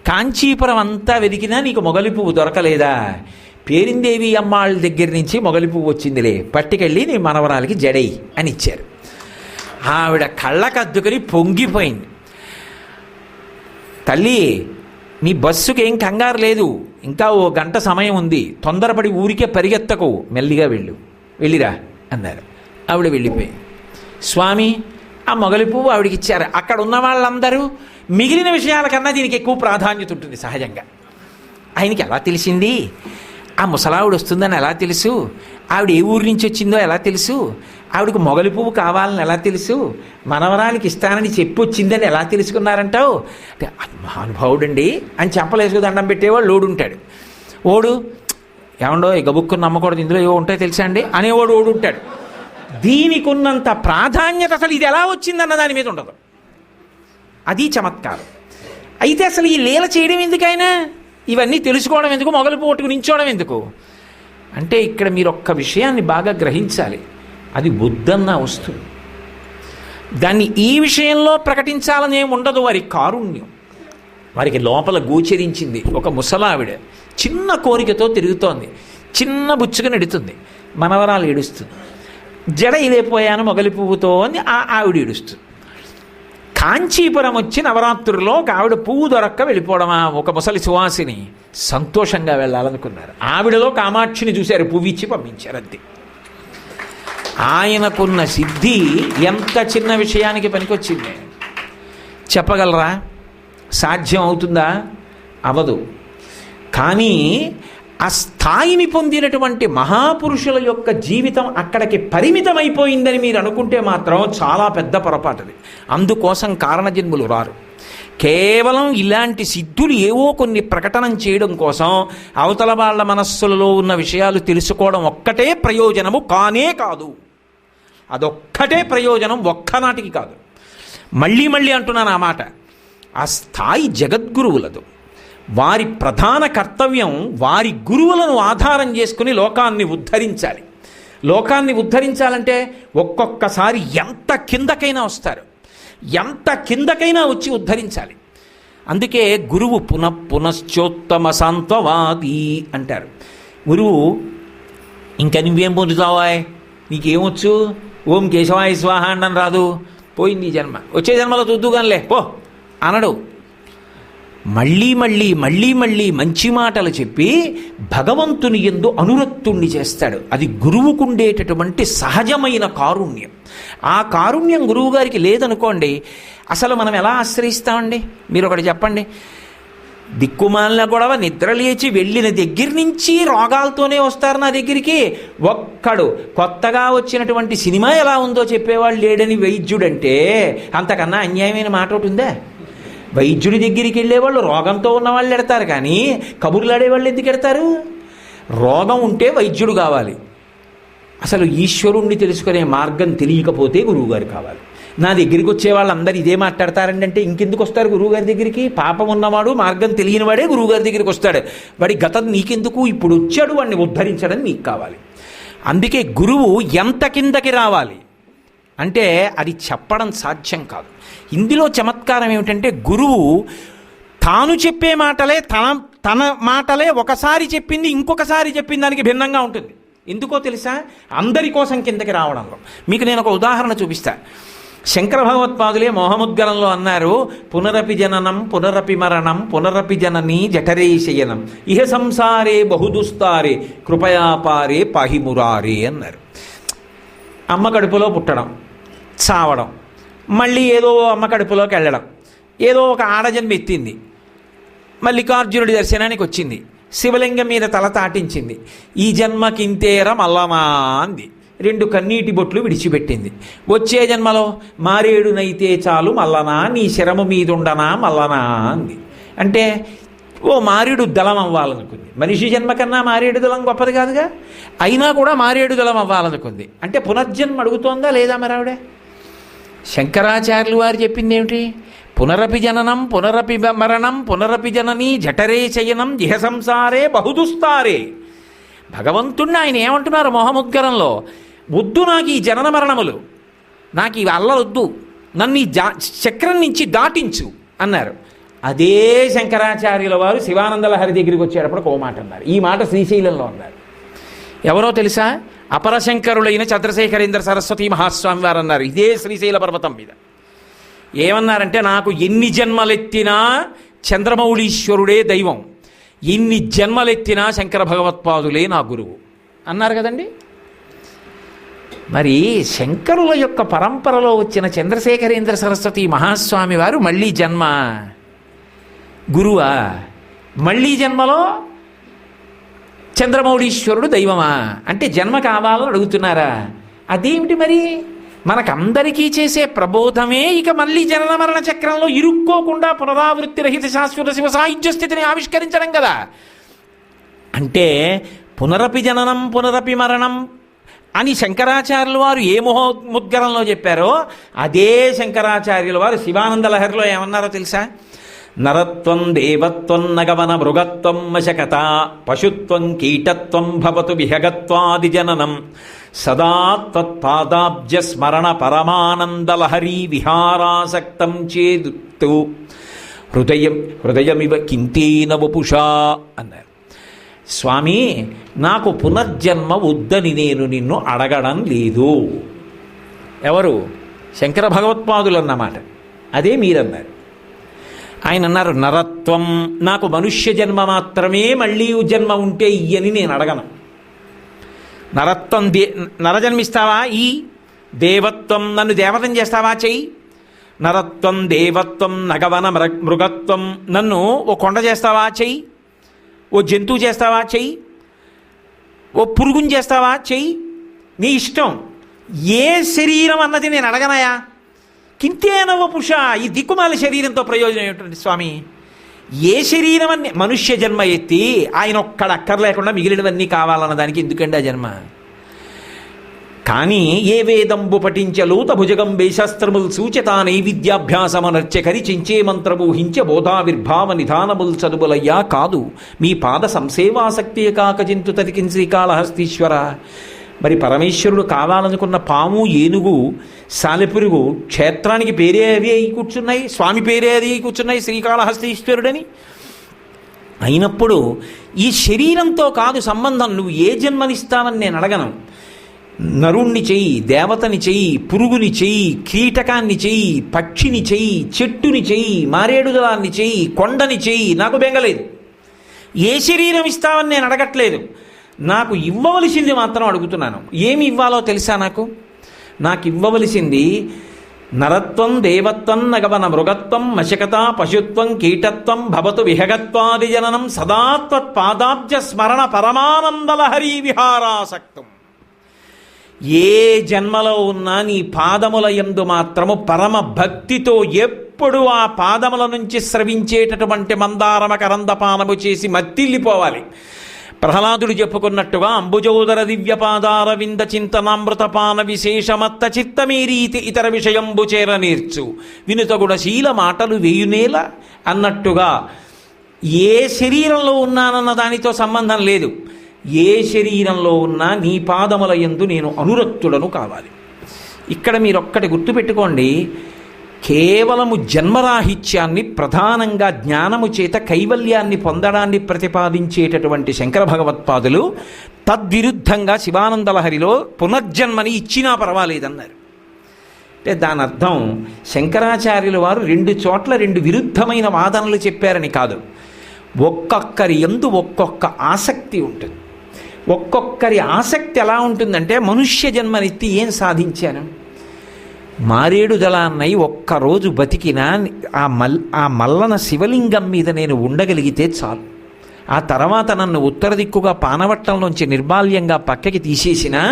కాంచీపురం అంతా వెతికినా నీకు మొగలి పువ్వు దొరకలేదా? పేరిందేవి అమ్మాళ్ళ దగ్గర నుంచి మొగలి పువ్వు వచ్చిందిలే, పట్టుకెళ్ళి నీ మనవరాలకి జడై అని ఇచ్చారు. ఆవిడ కళ్ళకద్దుకుని పొంగిపోయింది. తల్లి నీ బస్సుకి ఏం కంగారు లేదు, ఇంకా ఓ గంట సమయం ఉంది, తొందరపడి ఊరికే పరిగెత్తకు, మెల్లిగా వెళ్ళిరా అన్నారు. ఆవిడ వెళ్ళిపోయి స్వామి ఆ మొగలి పువ్వు ఆవిడికి ఇచ్చారు. అక్కడ ఉన్న వాళ్ళందరూ మిగిలిన విషయాల కన్నా దీనికి ఎక్కువ ప్రాధాన్యత ఉంటుంది సహజంగా. ఆయనకి ఎలా తెలిసింది? ఆ ముసలావిడ వస్తుందని ఎలా తెలుసు? ఆవిడ ఏ ఊరి నుంచి వచ్చిందో ఎలా తెలుసు? ఆవిడకు మొగలి పువ్వు కావాలని ఎలా తెలుసు, మనవరాలికి ఇస్తానని చెప్పి వచ్చిందని ఎలా తెలుసుకున్నారంటావు అంటే అది మహానుభావుడండి అని చెప్పలేసుకు దండం పెట్టేవాడు లోడుంటాడు. ఓడు ఏమండో ఈ గబుక్కుని నమ్మకూడదు, ఇందులో ఏవో ఉంటాయి తెలుసా అండి అనేవాడు ఓడు ఉంటాడు. దీనికి ఉన్నంత ప్రాధాన్యత అసలు ఇది ఎలా వచ్చిందన్న దాని మీద ఉండదు. అది చమత్కారం. అయితే అసలు ఈ లీల చేయడం ఎందుకైనా, ఇవన్నీ తెలుసుకోవడం ఎందుకు, మొగలు పోటుకు నించోవడం ఎందుకు అంటే ఇక్కడ మీరు ఒక్క విషయాన్ని బాగా గ్రహించాలి. అది వద్దన్న వస్తువు, దాన్ని ఈ విషయంలో ప్రకటించాలని ఏమి ఉండదు. వారి కారుణ్యం వారికి లోపల గోచరించింది. ఒక ముసలావిడ చిన్న కోరికతో తిరుగుతోంది, చిన్న బుచ్చుగా ఎడుతుంది, మనవరాలు ఏడుస్తుంది. జడ ఇదైపోయాను మొగలి పువ్వుతో అని ఆవిడ ఏడుస్తుంది. కాంచీపురం వచ్చి నవరాత్రుల్లో ఒక ఆవిడ పువ్వు దొరక్క వెళ్ళిపోవడమా, ఒక ముసలి సువాసిని సంతోషంగా వెళ్ళాలనుకున్నారు. ఆవిడలో కామాక్షిని చూశారు, పువ్వు ఇచ్చి పంపించారు. అంతే. ఆయనకున్న సిద్ధి ఎంత చిన్న విషయానికి పనికొచ్చింది చెప్పగలరా? సాధ్యం అవుతుందా? అవదు. కానీ ఆ స్థాయిని పొందినటువంటి మహాపురుషుల యొక్క జీవితం అక్కడికి పరిమితమైపోయిందని మీరు అనుకుంటే మాత్రం చాలా పెద్ద పొరపాటుది. అందుకోసం కారణజన్ములు రారు. కేవలం ఇలాంటి సిద్ధులు ఏవో కొన్ని ప్రకటన చేయడం కోసం అవతల వాళ్ళ మనస్సులలో ఉన్న విషయాలు తెలుసుకోవడం ఒక్కటే ప్రయోజనము కానే కాదు. అదొక్కటే ప్రయోజనం, ఒక్కనాటికి కాదు. మళ్ళీ మళ్ళీ అంటున్నాను ఆ మాట. ఆ స్థాయి జగద్గురువులదు. వారి ప్రధాన కర్తవ్యం వారి గురువులను ఆధారం చేసుకుని లోకాన్ని ఉద్ధరించాలి. లోకాన్ని ఉద్ధరించాలంటే ఒక్కొక్కసారి ఎంత కిందకైనా వస్తారు, ఎంత కిందకైనా వచ్చి ఉద్ధరించాలి. అందుకే గురువు పునశ్చోత్తమ సాంత్వవాది అంటారు. గురువు ఇంకా నువ్వేం పొందుతావా, నీకేమొచ్చు, ఓం కేశవాయ స్వాహ అండం రాదు, పోయింది జన్మ, వచ్చే జన్మలో చూద్దుగానిలే పో అనడు. మళ్ళీ మళ్ళీ మళ్ళీ మళ్ళీ మంచి మాటలు చెప్పి భగవంతుని యందు అనురక్తుణ్ణి చేస్తాడు. అది గురువుకుండేటటువంటి సహజమైన కారుణ్యం. ఆ కారుణ్యం గురువుగారికి లేదనుకోండి, అసలు మనం ఎలా ఆశ్రయిస్తామండి? మీరు ఒకటి చెప్పండి. దిక్కుమాలిన గొడవ నిద్ర లేచి వెళ్ళిన దగ్గర నుంచి రోగాలతోనే వస్తారు నా దగ్గరికి. ఒక్కడు కొత్తగా వచ్చినటువంటి సినిమా ఎలా ఉందో చెప్పేవాళ్ళు లేడని వైద్యుడంటే అంతకన్నా అన్యాయమైన మాట ఒకటి ఉందా? వైద్యుడి దగ్గరికి వెళ్ళేవాళ్ళు రోగంతో ఉన్న వాళ్ళు ఎడతారు, కానీ కబుర్లు ఆడేవాళ్ళు ఎందుకు ఎడతారు? రోగం ఉంటే వైద్యుడు కావాలి. అసలు ఈశ్వరుణ్ణి తెలుసుకునే మార్గం తెలియకపోతే గురువుగారు కావాలి. నా దగ్గరికి వచ్చే వాళ్ళందరూ ఇదే మాట్లాడతారండి అంటే ఇంకెందుకు వస్తారు గురువుగారి దగ్గరికి? పాపం ఉన్నవాడు, మార్గం తెలియని వాడే గురువుగారి దగ్గరికి వస్తాడు. వాడి గతం నీకెందుకు, ఇప్పుడు వచ్చాడు, వాడిని ఉద్ధరించడం నీకు కావాలి. అందుకే గురువు ఎంత కిందకి రావాలి అంటే అది చెప్పడం సాధ్యం కాదు. ఇందులో చమత్కారం ఏమిటంటే గురువు తాను చెప్పే మాటలే తన మాటలే ఒకసారి చెప్పింది ఇంకొకసారి చెప్పిన దానికి భిన్నంగా ఉంటుంది. ఎందుకో తెలుసా? అందరి కోసం కిందకి రావడంలో. మీకు నేను ఒక ఉదాహరణ చూపిస్తా. శంకర భగవత్పాదులే మోహముద్గరంలో అన్నారు, పునరపి జననం పునరపి మరణం పునరపి జననీ జఠరే శయనం ఇహ సంసారే బహుదుస్తారే కృపయాపారే పాహిమురారే అన్నారు. అమ్మ కడుపులో పుట్టడం, చావడం, మళ్ళీ ఏదో అమ్మ కడుపులోకి వెళ్ళడం, ఏదో ఒక ఆడజన్మ ఎత్తింది, మల్లికార్జునుడి దర్శనానికి వచ్చింది, శివలింగం మీద తల తాటించింది, ఈ జన్మకింతేర మల్లనా అంది, 2 కన్నీటి బొట్లు విడిచిపెట్టింది. వచ్చే జన్మలో మారేడునైతే చాలు మల్లనా, నీ శరము మీదుండనా మల్లనా అంది. అంటే ఓ మారేడు దళం అవ్వాలనుకుంది. మనిషి జన్మ కన్నా మారేడు దళం గొప్పది కాదుగా, అయినా కూడా మారేడు దళం అవ్వాలనుకుంది. అంటే పునర్జన్మ అడుగుతోందా లేదా మరి ఆవిడ? శంకరాచార్యులు వారు చెప్పింది ఏమిటి? పునరపి జననం పునరపి మరణం పునరపి జననీ జఠరే శయనం ఇహ సంసారే బహుదుస్తారే. భగవంతుణ్ణి ఆయన ఏమంటున్నారు మోహముద్గరంలో? వద్దు నాకు ఈ జనన మరణములు, నాకు ఈ అల్లలొద్దు, నన్ను ఈ చక్రం నుంచి దాటించు అన్నారు. అదే శంకరాచార్యుల వారు శివానందలహరి దగ్గరికి వచ్చేటప్పుడు ఒక మాట అన్నారు. ఈ మాట శ్రీశైలంలో అన్నారు. ఎవరో తెలుసా? అపరశంకరులైన చంద్రశేఖరేంద్ర సరస్వతి మహాస్వామి వారు అన్నారు ఇదే శ్రీశైల పర్వతం మీద. ఏమన్నారంటే, నాకు ఎన్ని జన్మలెత్తినా చంద్రమౌళీశ్వరుడే దైవం, ఎన్ని జన్మలెత్తినా శంకర భగవత్పాదులే నా గురువు అన్నారు కదండి. మరి శంకరుల యొక్క పరంపరలో వచ్చిన చంద్రశేఖరేంద్ర సరస్వతి మహాస్వామి వారు మళ్ళీ జన్మ గురువా? మళ్ళీ జన్మలో చంద్రమౌళీశ్వరుడు దైవమా? అంటే జన్మ కావాలని అడుగుతున్నారా? అదేమిటి మరి? మనకందరికీ చేసే ప్రబోధమే ఇక మళ్ళీ జనన మరణ చక్రంలో ఇరుక్కోకుండా పునరావృత్తి రహిత శాశ్వత శివ సాయుధ్య స్థితిని ఆవిష్కరించడం కదా. అంటే పునరపి జననం పునరపి మరణం అని శంకరాచార్యుల వారు ఏ మహోద్గరంలో చెప్పారో అదే శంకరాచార్యుల వారు శివానంద లహరిలో ఏమన్నారో తెలుసా? నరత్వం దేవత్వం నగవన మృగత్వం మశకత పశుత్వం కీటత్వం భవతు విహగత్వాది జననం సదా త్వత్పాదాబ్జ స్మరణ పరమానందలహరీ విహారాసక్తం చేదు హృదయమివ కింతేన వపుషా అన్నారు. స్వామి, నాకు పునర్జన్మ వద్దని నేను నిన్ను అడగడం లేదు. ఎవరు? శంకర భగవత్పాదులు అన్నమాట. అదే మీరన్నారు. ఆయన అన్నారు, నరత్వం, నాకు మనుష్య జన్మ మాత్రమే, మళ్ళీ జన్మ ఉంటే ఇయ్యని నేను అడగను. నరత్వం, నరజన్మిస్తావా? ఈ దేవత్వం, నన్ను దేవతం చేస్తావా? చెయ్యి. నరత్వం దేవత్వం నగవన మృగత్వం, నన్ను ఓ కొండ చేస్తావా? చెయ్యి. ఓ జంతువు చేస్తావా? చెయ్యి. ఓ పురుగుని చేస్తావా? చెయ్యి. నీ ఇష్టం. ఏ శరీరం అన్నది నేను అడగనాయా? కింతేనవ పుష, ఈ దిక్కుమాల శరీరంతో ప్రయోజనం ఏమిటండి స్వామి? ఏ శరీరం అన్ని మనుష్య జన్మ ఎత్తి ఆయన ఒక్కడ అక్కర్లేకుండా మిగిలినవన్నీ కావాలన్న దానికి ఎందుకండి ఆ జన్మ? కానీ ఏ వేదంబు పఠించలూత భుజగంబే శస్త్రముల్ సూచతా నైవిద్యాభ్యాసమనర్చె కరిచించే మంత్రమూహించ బోధావిర్భావ నిధానముల్ చదువులయ్యా కాదు మీ పాద సంసేవాసక్తియ కాకజింతు తదికిన్ శ్రీకాళహస్తీశ్వర. మరి పరమేశ్వరుడు కావాలనుకున్న పాము, ఏనుగు, సాలెపురుగు క్షేత్రానికి పేరే అవి అయి కూర్చున్నాయి, స్వామి పేరే అది అయి కూర్చున్నాయి శ్రీకాళహస్తీశ్వరుడని. అయినప్పుడు ఈ శరీరంతో కాదు సంబంధం. నువ్వు ఏ జన్మనిస్తావని నేను అడగను. నరుణ్ణి చెయ్యి, దేవతని చెయ్యి, పురుగుని చెయ్యి, కీటకాన్ని చెయ్యి, పక్షిని చెయ్యి, చెట్టుని చెయ్యి, మారేడుదలాన్ని చెయ్యి, కొండని చెయ్యి, నాకు బెంగలేదు. ఏ శరీరం ఇస్తావని నేను అడగట్లేదు. నాకు ఇవ్వవలసింది మాత్రం అడుగుతున్నాను. ఏమి ఇవ్వాలో తెలుసా? నాకు ఇవ్వవలసింది నరత్వం దేవత్వం నగవన మృగత్వం మశకత పశుత్వం కీటత్వం భవతు విహగత్వాది జననం సదా త్వత్పాదాబ్జ స్మరణ పరమానందలహరీ విహారాసక్తం. ఏ జన్మలో ఉన్నా నీ పాదముల యందు మాత్రము పరమ భక్తితో ఎప్పుడు ఆ పాదముల నుంచి స్రవించేటటువంటి మందారమ కరందపానము చేసి మత్తిల్లిపోవాలి. ప్రహ్లాదుడు చెప్పుకున్నట్టుగా అంబుజోదర దివ్యపాదార వింద చింతనామృతపాన విశేషమత్త చిత్తమే రీతి ఇతర విషయంబు చేర నేర్చు వినుతగుడ శీల మాటలు వేయునేల అన్నట్టుగా ఏ శరీరంలో ఉన్నానన్న దానితో సంబంధం లేదు. ఏ శరీరంలో ఉన్నా నీ పాదముల యందు నేను అనురక్తుడను కావాలి. ఇక్కడ మీరొక్కటి గుర్తుపెట్టుకోండి. కేవలము జన్మరాహిత్యాన్ని ప్రధానంగా జ్ఞానము చేత కైవల్యాన్ని పొందడాన్ని ప్రతిపాదించేటటువంటి శంకర భగవత్పాదులు తద్విరుద్ధంగా శివానందలహరిలో పునర్జన్మని ఇచ్చినా పర్వాలేదన్నారు. అంటే దాని అర్థం శంకరాచార్యుల వారు 2 చోట్ల 2 విరుద్ధమైన వాదనలు చెప్పారని కాదు. ఒక్కొక్కరి యందు ఒక్కొక్క ఆసక్తి ఉంటుంది. ఒక్కొక్కరి ఆసక్తి ఎలా ఉంటుందంటే, మనుష్య జన్మనెత్తి ఏం సాధించాను? మారేడు దళాన్నై ఒక్కరోజు బతికినా ఆ మల్లన శివలింగం మీద నేను ఉండగలిగితే చాలు. ఆ తర్వాత నన్ను ఉత్తర దిక్కుగా పానవట్టంలోంచి నిర్బాల్యంగా పక్కకి తీసేసినా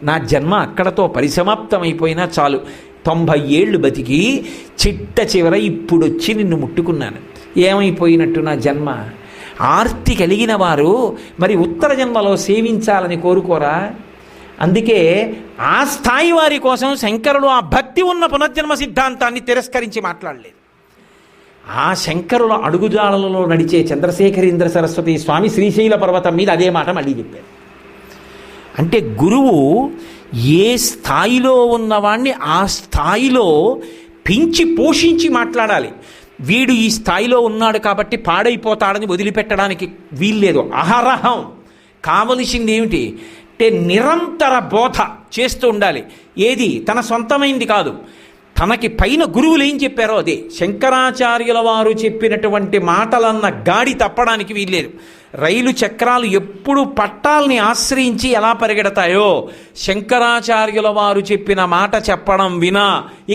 నా జన్మ అక్కడతో పరిసమాప్తమైపోయినా చాలు. 90 ఏళ్ళు బతికి చిట్ట చివర ఇప్పుడొచ్చి నిన్ను ముట్టుకున్నాను. ఏమైపోయినట్టు నా జన్మ? ఆర్తి కలిగిన వారు మరి ఉత్తర జన్మలో సేవించాలని కోరుకోరా? అందుకే ఆ స్థాయి వారి కోసం శంకరుడు ఆ భక్తి ఉన్న పునర్జన్మ సిద్ధాంతాన్ని తిరస్కరించి మాట్లాడలేదు. ఆ శంకరుల అడుగుజాడలలో నడిచే చంద్రశేఖరేంద్ర సరస్వతి స్వామి శ్రీశైల పర్వతం మీద అదే మాట మళ్ళీ చెప్పారు. అంటే గురువు ఏ స్థాయిలో ఉన్నవాణ్ణి ఆ స్థాయిలో పెంచి పోషించి మాట్లాడాలి. వీడు ఈ స్థాయిలో ఉన్నాడు కాబట్టి పాడైపోతాడని వదిలిపెట్టడానికి వీల్లేదు. అహరహం కావలసింది ఏమిటి అంటే నిరంతర బోధ చేస్తూ ఉండాలి. ఏది తన సొంతమైంది కాదు, తనకి పైన గురువులు ఏం చెప్పారో అదే. శంకరాచార్యుల వారు చెప్పినటువంటి మాటలన్న గాడి తప్పడానికి వీల్లేదు. రైలు చక్రాలు ఎప్పుడు పట్టాలని ఆశ్రయించి ఎలా పరిగెడతాయో, శంకరాచార్యుల వారు చెప్పిన మాట చెప్పడం వినా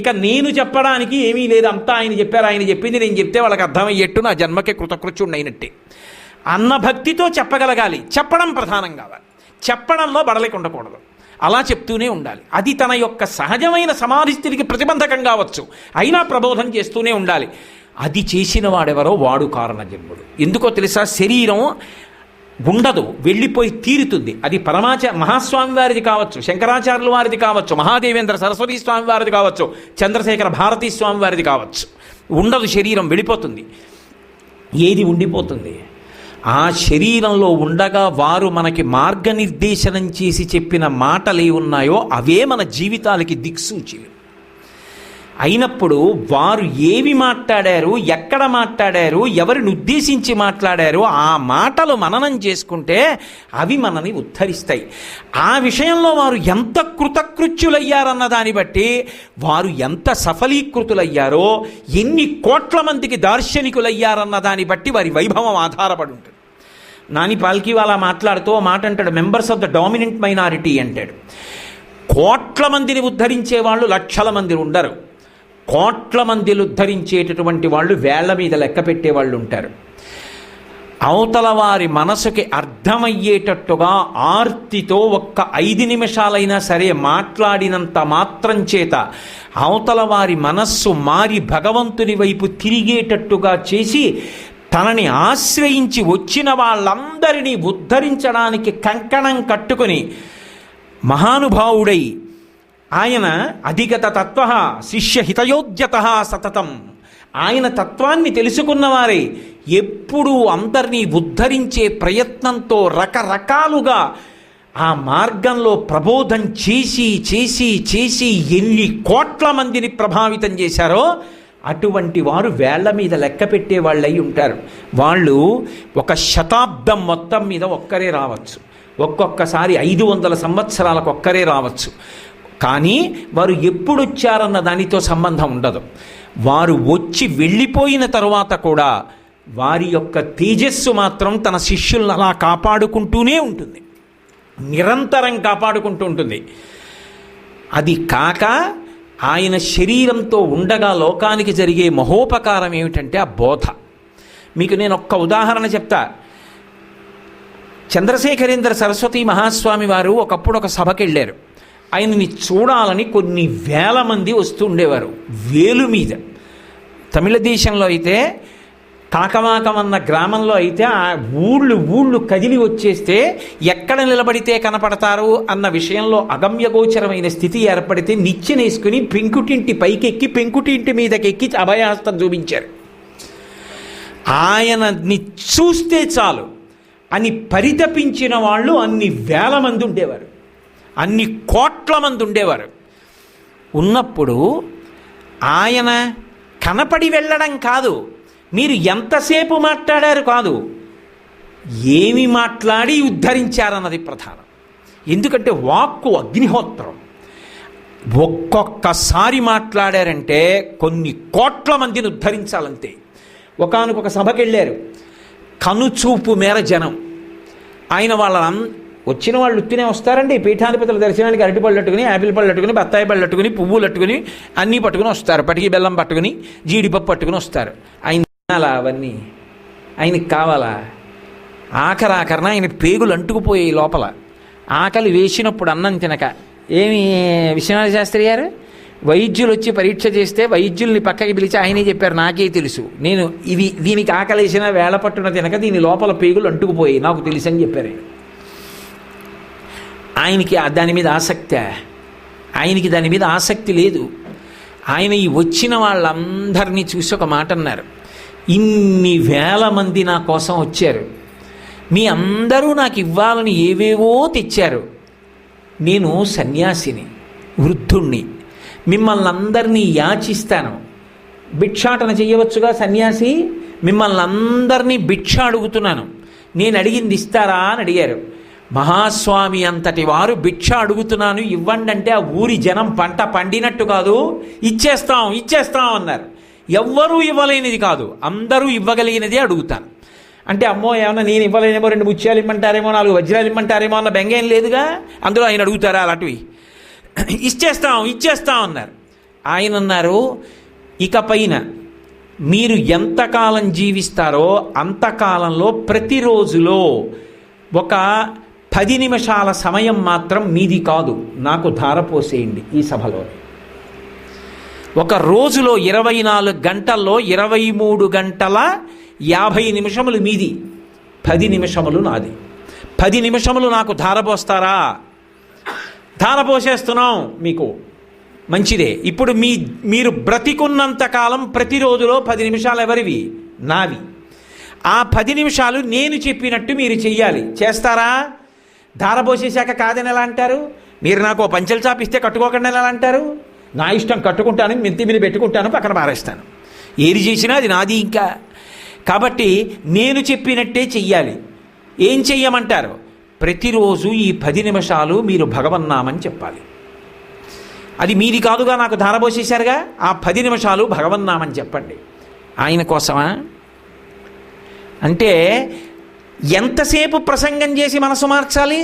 ఇక నేను చెప్పడానికి ఏమీ లేదు. అంతా ఆయన చెప్పారు, ఆయన చెప్పింది నేను చెప్తే వాళ్ళకి అర్థమయ్యేట్టు నా జన్మకి కృతకృత్యుడైనట్టే అన్న భక్తితో చెప్పగలగాలి. చెప్పడం ప్రధానం కావాలి. చెప్పడంలో బడలికి ఉండకూడదు. అలా చెప్తూనే ఉండాలి. అది తన యొక్క సహజమైన సమాధి స్థితికి ప్రతిబంధకం కావచ్చు, అయినా ప్రబోధం చేస్తూనే ఉండాలి. అది చేసిన వాడెవరో వాడు కారణ జన్ముడు. ఎందుకో తెలుసా? శరీరం ఉండదు, వెళ్ళిపోయి తీరుతుంది. అది మహాస్వామి వారిది కావచ్చు, శంకరాచార్యుల వారిది కావచ్చు, మహాదేవేంద్ర సరస్వతీ స్వామి వారిది కావచ్చు, చంద్రశేఖర భారతీ స్వామి వారిది కావచ్చు. ఉండదు, శరీరం వెళ్ళిపోతుంది. ఏది ఉండిపోతుంది? ఆ శరీరంలో ఉండగా వారు మనకి మార్గనిర్దేశనం చేసి చెప్పిన మాటలు ఏ ఉన్నాయో అవే మన జీవితాలకి దిక్సూచిలు. అయినప్పుడు వారు ఏవి మాట్లాడారు, ఎక్కడ మాట్లాడారు, ఎవరిని ఉద్దేశించి మాట్లాడారు, ఆ మాటలు మననం చేసుకుంటే అవి మనని ఉద్ధరిస్తాయి. ఆ విషయంలో వారు ఎంత కృతకృత్యులయ్యారన్న దాన్ని బట్టి వారు ఎంత సఫలీకృతులయ్యారో, ఎన్ని కోట్ల మందికి దార్శనికులయ్యారన్న దాన్ని బట్టి వారి వైభవం ఆధారపడి ఉంటుంది. నాని పాల్కీవాలా మాట్లాడుతూ మాట అంటాడు, members of the dominant minority అంటాడు. కోట్ల మందిని ఉద్ధరించే వాళ్ళు లక్షల మంది ఉండరు. కోట్ల మందిని ఉద్ధరించేటటువంటి వాళ్ళు వేళ్ల మీద లెక్క పెట్టే వాళ్ళు ఉంటారు. అవతల వారి మనసుకి అర్థమయ్యేటట్టుగా ఆర్తితో ఒక్క 5 నిమిషాలైనా సరే మాట్లాడినంత మాత్రం చేత అవతల వారి మనస్సు మారి భగవంతుని వైపు తిరిగేటట్టుగా చేసి తనని ఆశ్రయించి వచ్చిన వాళ్ళందరినీ ఉద్ధరించడానికి కంకణం కట్టుకొని మహానుభావుడై ఆయన అధిగత తత్వ శిష్యహితయోద్యత సతతం, ఆయన తత్వాన్ని తెలుసుకున్నవారే ఎప్పుడూ అందరినీ ఉద్ధరించే ప్రయత్నంతో రకరకాలుగా ఆ మార్గంలో ప్రబోధం చేసి చేసి చేసి ఎన్ని కోట్ల మందిని ప్రభావితం చేశారో అటువంటి వారు వేళ్ల మీద లెక్క పెట్టే వాళ్ళై ఉంటారు. వాళ్ళు ఒక శతాబ్దం మొత్తం మీద ఒక్కరే రావచ్చు, ఒక్కొక్కసారి 500 సంవత్సరాలకు ఒక్కరే రావచ్చు. కానీ వారు ఎప్పుడు వచ్చారన్న దానితో సంబంధం ఉండదు. వారు వచ్చి వెళ్ళిపోయిన తరువాత కూడా వారి యొక్క తేజస్సు మాత్రం తన శిష్యులను అలా కాపాడుకుంటూనే ఉంటుంది, నిరంతరం కాపాడుకుంటూ ఉంటుంది. అది కాక ఆయన శరీరంతో ఉండగా లోకానికి జరిగే మహోపకారం ఏమిటంటే ఆ బోధ. మీకు నేను ఒక్క ఉదాహరణ చెప్తా. చంద్రశేఖరేంద్ర సరస్వతి మహాస్వామి వారు ఒకప్పుడు ఒక సభకి వెళ్ళారు. ఆయనని చూడాలని కొన్ని వేల మంది వస్తూ ఉండేవారు, వేలు మీద. తమిళ దేశంలో అయితే కాకమాకం అన్న గ్రామంలో అయితే ఆ ఊళ్ళు కదిలి వచ్చేస్తే ఎక్కడ నిలబడితే కనపడతారు అన్న విషయంలో అగమ్యగోచరమైన స్థితి ఏర్పడితే నిచ్చెనేసుకుని పెంకుటింటి పైకెక్కి పెంకుటింటి మీదకెక్కి అభయహస్తం చూపించారు. ఆయనని చూస్తే చాలు అని పరితపించిన వాళ్ళు అన్ని వేల మంది ఉండేవారు, అన్ని కోట్ల మంది ఉండేవారు. ఉన్నప్పుడు ఆయన కనపడి వెళ్ళడం కాదు, మీరు ఎంతసేపు మాట్లాడారు కాదు, ఏమి మాట్లాడి ఉద్ధరించారన్నది ప్రధానం. ఎందుకంటే వాక్కు అగ్నిహోత్రం. ఒక్కొక్కసారి మాట్లాడారంటే కొన్ని కోట్ల మందిని ఉద్ధరించాలంతే. ఒకానొక సభకి వెళ్ళారు, కనుచూపు మేర జనం. ఆయన వచ్చిన వాళ్ళు ఉత్తినే వస్తారండి, పీఠాధిపతుల దర్శనానికి అరటి పళ్ళు అట్టుకుని, యాపిల్ పళ్ళు అట్టుకుని, బత్తాయి పళ్ళు అట్టుకుని, పువ్వులు అట్టుకుని అన్నీ పట్టుకుని వస్తారు, పటికి బెల్లం పట్టుకుని, జీడిపప్పు పట్టుకుని వస్తారు. ఆయన తినాలా అవన్నీ? ఆయనకి కావాలా? ఆఖరాఖరణ ఆయన పేగులు అంటుకుపోయాయి లోపల. ఆకలి వేసినప్పుడు అన్నం తినక, ఏమి విశ్వనాథ శాస్త్రి గారు వైద్యులు వచ్చి పరీక్ష చేస్తే వైద్యుల్ని పక్కకి పిలిచి ఆయనే చెప్పారు, నాకే తెలుసు, నేను దీనికి ఆకలేసిన వేళ పట్టున తినక దీని లోపల పేగులు అంటుకుపోయాయి, నాకు తెలుసు అని చెప్పారు. ఆయనకి దాని మీద దాని మీద ఆసక్తి లేదు. ఆయన ఈ వచ్చిన వాళ్ళందరినీ చూసి ఒక మాట అన్నారు, ఇన్ని వేల మంది నా కోసం వచ్చారు, మీ అందరూ నాకు ఇవ్వాలని ఏవేవో తెచ్చారు, నేను సన్యాసిని, వృద్ధుణ్ణి, మిమ్మల్ని అందరినీ యాచిస్తాను. భిక్షాటన చెయ్యవచ్చుగా సన్యాసి, మిమ్మల్ని అందరినీ భిక్ష అడుగుతున్నాను, నేను అడిగింది ఇస్తారా అని అడిగారు. మహాస్వామి అంతటి వారు భిక్ష అడుగుతున్నాను ఇవ్వండి అంటే ఆ ఊరి జనం పంట పండినట్టు కాదు, ఇచ్చేస్తాం అన్నారు. ఎవ్వరూ ఇవ్వలేనిది కాదు, అందరూ ఇవ్వగలిగినదే అడుగుతాను అంటే, అమ్మో ఏమన్నా నేను ఇవ్వలేనేమో, 2 ముత్యాలు ఇమ్మంటారేమో, 4 వజ్రాలు ఇమ్మంటారేమో అన్న బెంగేం లేదుగా. అందులో ఆయన అడుగుతారా అలాంటివి? ఇచ్చేస్తాం అన్నారు. ఆయన అన్నారు, ఇకపైన మీరు ఎంతకాలం జీవిస్తారో అంతకాలంలో ప్రతిరోజులో ఒక 10 నిమిషాల సమయం మాత్రం మీది కాదు, నాకు ధారపోసేయండి ఈ సభలో. ఒక రోజులో 24 గంటల్లో 23 గంటల 50 నిమిషములు మీది, 10 నిమిషములు నాది. 10 నిమిషములు నాకు ధారపోస్తారా? ధారపోసేస్తున్నాం మీకు, మంచిదే. ఇప్పుడు మీరు బ్రతికున్నంత కాలం ప్రతిరోజులో 10 నిమిషాలు ఎవరివి? నావి. ఆ 10 నిమిషాలు నేను చెప్పినట్టు మీరు చెయ్యాలి. చేస్తారా? ధారపోసేశాక కాదని ఎలా అంటారు? మీరు నాకు పంచెలు చాపిస్తే కట్టుకోకుండా ఎలా అంటారు? నా ఇష్టం, కట్టుకుంటాను, మెంతి మీద పెట్టుకుంటాను, పక్కన పారేస్తాను. ఏది చేసినా అది నాది. ఇంకా కాబట్టి నేను చెప్పినట్టే చెయ్యాలి. ఏం చెయ్యమంటారు? ప్రతిరోజు ఈ 10 నిమిషాలు మీరు భగవన్నామని చెప్పాలి. అది మీది కాదుగా, నాకు ధారపోసేశారుగా. ఆ 10 నిమిషాలు భగవన్నామని చెప్పండి. ఆయన కోసమా? అంటే ఎంతసేపు ప్రసంగం చేసి మనసు మార్చాలి?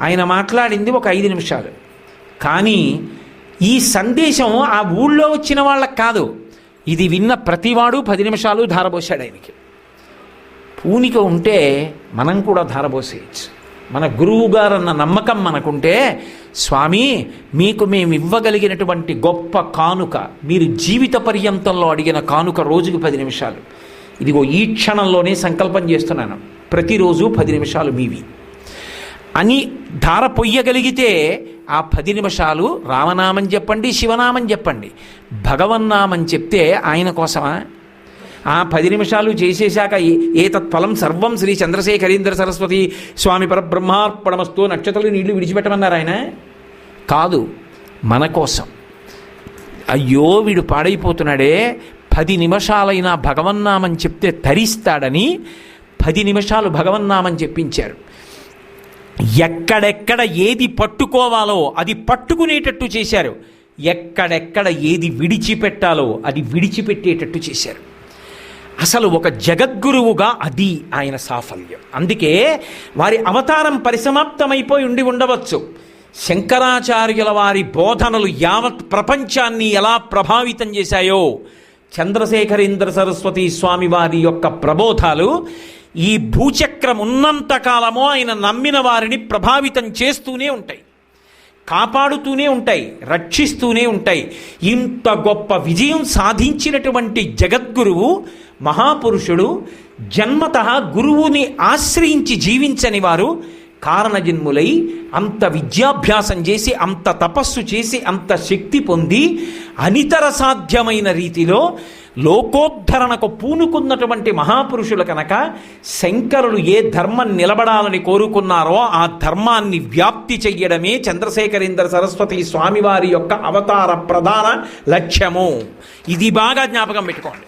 ఆయన మాట్లాడింది ఒక 5 నిమిషాలు. కానీ ఈ సందేశం ఆ ఊళ్ళో వచ్చిన వాళ్ళకి కాదు, ఇది విన్న ప్రతివాడు 10 నిమిషాలు ధారపోసాడు ఆయనకి. పూనిక ఉంటే మనం కూడా ధారపోసేయచ్చు. మన గురువు గారు అన్న నమ్మకం మనకుంటే, స్వామి మీకు మేము ఇవ్వగలిగినటువంటి గొప్ప కానుక, మీరు జీవిత పర్యంతంలో అడిగిన కానుక రోజుకి 10 నిమిషాలు. ఇదిగో ఈ క్షణంలోనే సంకల్పం చేస్తున్నాను, ప్రతిరోజు 10 నిమిషాలు మీవి అని ధార పొయ్యగలిగితే ఆ 10 నిమిషాలు రామనామం చెప్పండి, శివనామం చెప్పండి. భగవన్నామం చెప్తే ఆయన కోసమా? ఆ 10 నిమిషాలు చేసేశాక ఏతత్ఫలం సర్వం శ్రీ చంద్రశేఖరేంద్ర సరస్వతి స్వామి పరబ్రహ్మార్పణమస్తు నక్షత్రాలు నీళ్లు విడిచిపెట్టమన్నారు ఆయన? కాదు, మన కోసం. అయ్యో వీడు పాడైపోతున్నాడే, 10 నిమిషాలైనా భగవన్నామం చెప్తే తరిస్తాడని 10 నిమిషాలు భగవన్నామం చెప్పించారు. ఎక్కడెక్కడ ఏది పట్టుకోవాలో అది పట్టుకునేటట్టు చేశారు, ఎక్కడెక్కడ ఏది విడిచిపెట్టాలో అది విడిచిపెట్టేటట్టు చేశారు. అసలు ఒక జగద్గురువుగా అది ఆయన సాఫల్యం. అందుకే వారి అవతారం పరిసమాప్తమైపోయి ఉండవచ్చు. శంకరాచార్యుల వారి బోధనలు యావత్ ప్రపంచాన్ని ఎలా ప్రభావితం చేశాయో, చంద్రశేఖరేంద్ర సరస్వతి స్వామి వారి యొక్క ప్రబోధాలు ఈ భూచక్రం ఉన్నంతకాలమో ఆయన నమ్మిన వారిని ప్రభావితం చేస్తూనే ఉంటాయి, కాపాడుతూనే ఉంటాయి, రక్షిస్తూనే ఉంటాయి. ఇంత గొప్ప విజయం సాధించినటువంటి జగద్గురువు, మహాపురుషుడు, జన్మతః గురువుని ఆశ్రయించి జీవించని వారు కారణజన్ములై అంత విద్యాభ్యాసం చేసి, అంత తపస్సు చేసి, అంత శక్తి పొంది అనితర సాధ్యమైన రీతిలో లోకోద్ధరణకు పూనుకున్నటువంటి మహాపురుషులు కనుక శంకరులు ఏ ధర్మం నిలబడాలని కోరుకున్నారో ఆ ధర్మాన్ని వ్యాప్తి చెయ్యడమే చంద్రశేఖరేంద్ర సరస్వతి స్వామివారి యొక్క అవతార ప్రధాన లక్ష్యము. ఇది బాగా జ్ఞాపకం పెట్టుకోండి.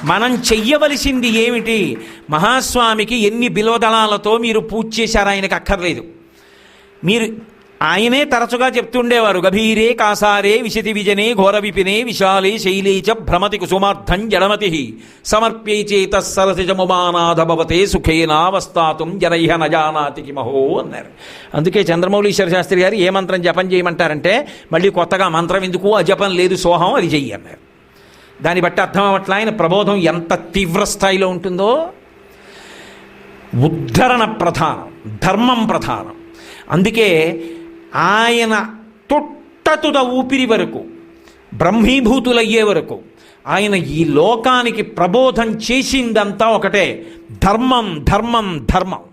మనం చెయ్యవలసింది ఏమిటి? మహాస్వామికి ఎన్ని బిల్వదళాలతో మీరు పూజ చేశారు ఆయనకు అక్కర్లేదు. మీరు ఆయనే తరచుగా చెప్తుండేవారు, గభీరే కాసారే విశతి విజనే ఘోర విపినే విశాలే శైలే చ భ్రమతి కుసుమార్థం జడమతి సమర్ప్యై చేత సరసిజముమానాథ భవతే సుఖేనావస్థాతుం జనైహ నజానాతి కిమహో అన్నారు. అందుకే చంద్రమౌళీశ్వర శాస్త్రి గారు ఏ మంత్రం జపం చేయమంటారంటే, మళ్ళీ కొత్తగా మంత్రం ఎందుకు, ఆ జపం లేదు, సోహం అది చెయ్యి అన్నారు. దాన్ని బట్టి అర్థం అవట్లా ఆయన ప్రబోధం ఎంత తీవ్ర స్థాయిలో ఉంటుందో. ఉద్ధరణ ప్రధానం, ధర్మం ప్రధానం. అందుకే ఆయన తొట్టతుద ఊపిరి వరకు, బ్రహ్మీభూతులయ్యే వరకు ఆయన ఈ లోకానికి ప్రబోధం చేసిందంతా ఒకటే, ధర్మం ధర్మం ధర్మం.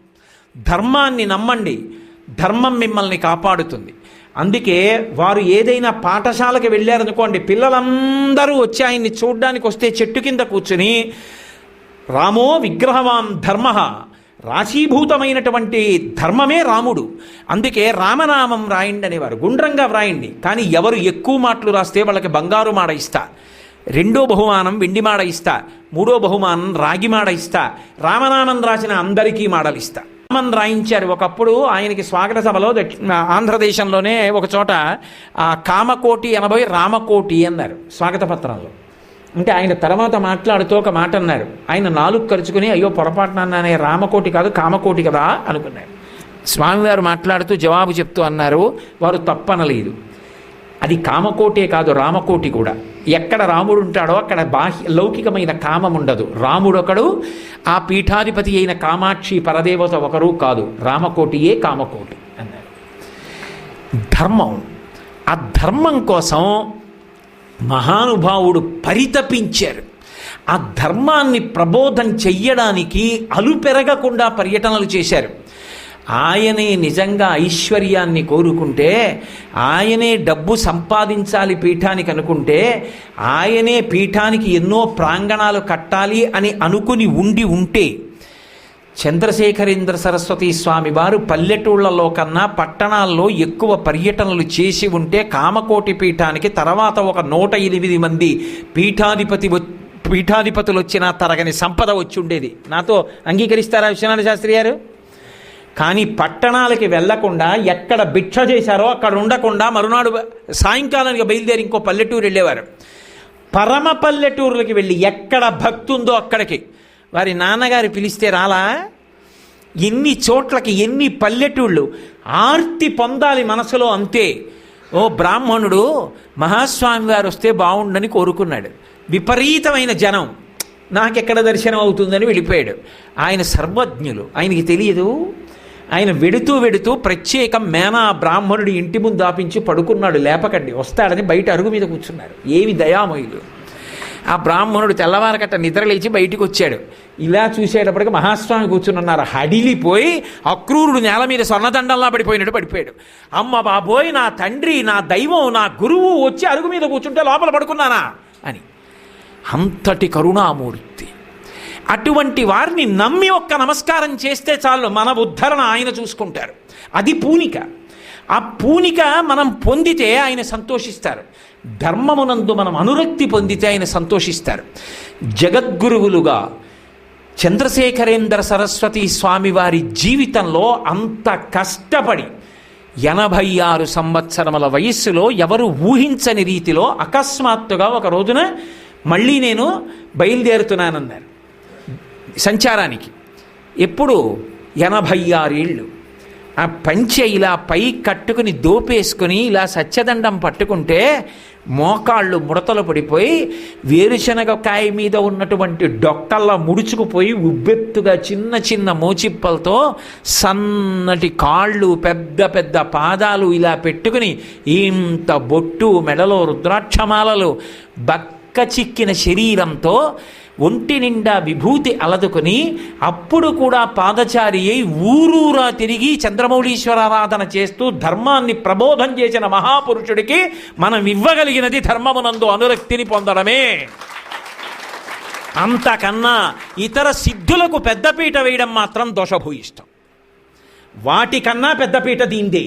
ధర్మాన్ని నమ్మండి, ధర్మం మిమ్మల్ని కాపాడుతుంది. అందుకే వారు ఏదైనా పాఠశాలకు వెళ్ళారనుకోండి, పిల్లలందరూ వచ్చి ఆయన్ని చూడ్డానికి వస్తే చెట్టు కింద కూర్చుని రామో విగ్రహవాన్ ధర్మ, రాశీభూతమైనటువంటి ధర్మమే రాముడు, అందుకే రామనామం రాయండి అనేవారు. గుండ్రంగా వ్రాయండి, కానీ ఎవరు ఎక్కువ మాటలు రాస్తే వాళ్ళకి బంగారు మాడ ఇస్తా, రెండో బహుమానం వెండి మాడ ఇస్తా, మూడో బహుమానం రాగి మాడ ఇస్తా, రామనామం రాసిన అందరికీ మాడలు ఇస్తా. రామన్ రాయించారు ఒకప్పుడు ఆయనకి స్వాగత సభలో. ఆంధ్రదేశంలోనే ఒక చోట కామకోటి 80 రామకోటి అన్నారు స్వాగత పత్రంలో. అంటే ఆయన తర్వాత మాట్లాడుతూ ఒక మాట అన్నారు. ఆయన నాలుగు ఖర్చుకుని అయ్యో పొరపాటున అనే రామకోటి కాదు కామకోటి కదా అనుకున్నారు. స్వామివారు మాట్లాడుతూ జవాబు చెప్తూ అన్నారు, వారు తప్పనలేదు, అది కామకోటే కాదు రామకోటి కూడా. ఎక్కడ రాముడు ఉంటాడో అక్కడ బాహ్య లౌకికమైన కామం ఉండదు. రాముడు ఒకడు, ఆ పీఠాధిపతి అయిన కామాక్షి పరదేవత ఒకరు కాదు, రామకోటియే కామకోటి అన్నారు. ధర్మం, ఆ ధర్మం కోసం మహానుభావుడు పరితపించారు. ఆ ధర్మాన్ని ప్రబోధం చెయ్యడానికి అలుపెరగకుండా పర్యటనలు చేశారు. ఆయనే నిజంగా ఐశ్వర్యాన్ని కోరుకుంటే, ఆయనే డబ్బు సంపాదించాలి పీఠానికి అనుకుంటే, ఆయనే పీఠానికి ఎన్నో ప్రాంగణాలు కట్టాలి అని అనుకుని ఉంటే చంద్రశేఖరేంద్ర సరస్వతి స్వామి వారు పల్లెటూళ్లలో కన్నా పట్టణాల్లో ఎక్కువ పర్యటనలు చేసి ఉంటే కామకోటి పీఠానికి తర్వాత ఒక 108 మంది పీఠాధిపతులు వచ్చినా తరగని సంపద వచ్చి ఉండేది. నాతో అంగీకరిస్తారా విశ్వనాథ శాస్త్రి గారు? కానీ పట్టణాలకి వెళ్లకుండా ఎక్కడ భిక్ష చేశారో అక్కడ ఉండకుండా మరునాడు సాయంకాలానికి బయలుదేరి ఇంకో పల్లెటూరు వెళ్ళేవారు. పరమ పల్లెటూరులకి వెళ్ళి ఎక్కడ భక్తి ఉందో అక్కడికి. వారి నాన్నగారు పిలిస్తే రాలా? ఎన్ని చోట్లకి, ఎన్ని పల్లెటూళ్ళు ఆర్తి పొందాలి మనసులో, అంతే. ఓ బ్రాహ్మణుడు మహాస్వామి వారు వస్తే బాగుండని కోరుకున్నాడు. విపరీతమైన జనం, నాకెక్కడ దర్శనం అవుతుందని వెళ్ళిపోయాడు. ఆయన సర్వజ్ఞులు, ఆయనకి తెలియదు. ఆయన వెడుతూ ప్రత్యేకం మేనా బ్రాహ్మణుడి ఇంటి ముందు ఆపించి పడుకున్నాడు. లేపకండి, వస్తాడని బయట అరుగు మీద కూర్చున్నారు. ఏమి దయామయులు! ఆ బ్రాహ్మణుడు తెల్లవారకట్ట నిద్రలేచి బయటికి వచ్చాడు. ఇలా చూసేటప్పటికి మహాస్వామి కూర్చున్నారు. హడిలిపోయి అక్రూరుడు నేల మీద స్వర్ణదండంలా పడిపోయాడు. అమ్మ బాబోయ్, నా తండ్రి, నా దైవం, నా గురువు వచ్చి అరుగు మీద కూర్చుంటే లోపల పడుకున్నానా అని. అంతటి కరుణామూర్తి. అటువంటి వారిని నమ్మి ఒక్క నమస్కారం చేస్తే చాలు, మన ఉద్ధరణ ఆయన చూసుకుంటారు. అది పూనిక. ఆ పూనిక మనం పొందితే ఆయన సంతోషిస్తారు. ధర్మమునందు మనం అనురక్తి పొందితే ఆయన సంతోషిస్తారు. జగద్గురువులుగా చంద్రశేఖరేంద్ర సరస్వతి స్వామి వారి జీవితంలో అంత కష్టపడి 86 సంవత్సరముల వయస్సులో ఎవరు ఊహించని రీతిలో అకస్మాత్తుగా ఒక రోజున మళ్ళీ నేను బయలుదేరుతున్నానన్నారు సంచారానికి. ఎప్పుడు? 86 ఏళ్ళు. ఆ పంచె ఇలా పై కట్టుకుని దోపేసుకుని ఇలా సత్యదండం పట్టుకుంటే మోకాళ్ళు ముడతలు పడిపోయి వేరుశనగకాయ మీద ఉన్నటువంటి డొక్కల్లా ముడుచుకుపోయి ఉబ్బెత్తుగా చిన్న మోచిప్పలతో సన్నటి కాళ్ళు, పెద్ద పాదాలు ఇలా పెట్టుకుని ఇంత బొట్టు, మెడలో రుద్రాక్షమాలలు, బక్క చిక్కిన శరీరంతో ఒంటి నిండా విభూతి అలదుకొని అప్పుడు కూడా పాదచారి అయి ఊరూరా తిరిగి చంద్రమౌళీశ్వరారాధన చేస్తూ ధర్మాన్ని ప్రబోధం చేసిన మహాపురుషుడికి మనం ఇవ్వగలిగినది ధర్మమునందు అనురక్తిని పొందడమే. అంతకన్నా ఇతర సిద్ధులకు పెద్దపీట వేయడం మాత్రం దోషభూయిష్టం. వాటికన్నా పెద్దపీట దీందే.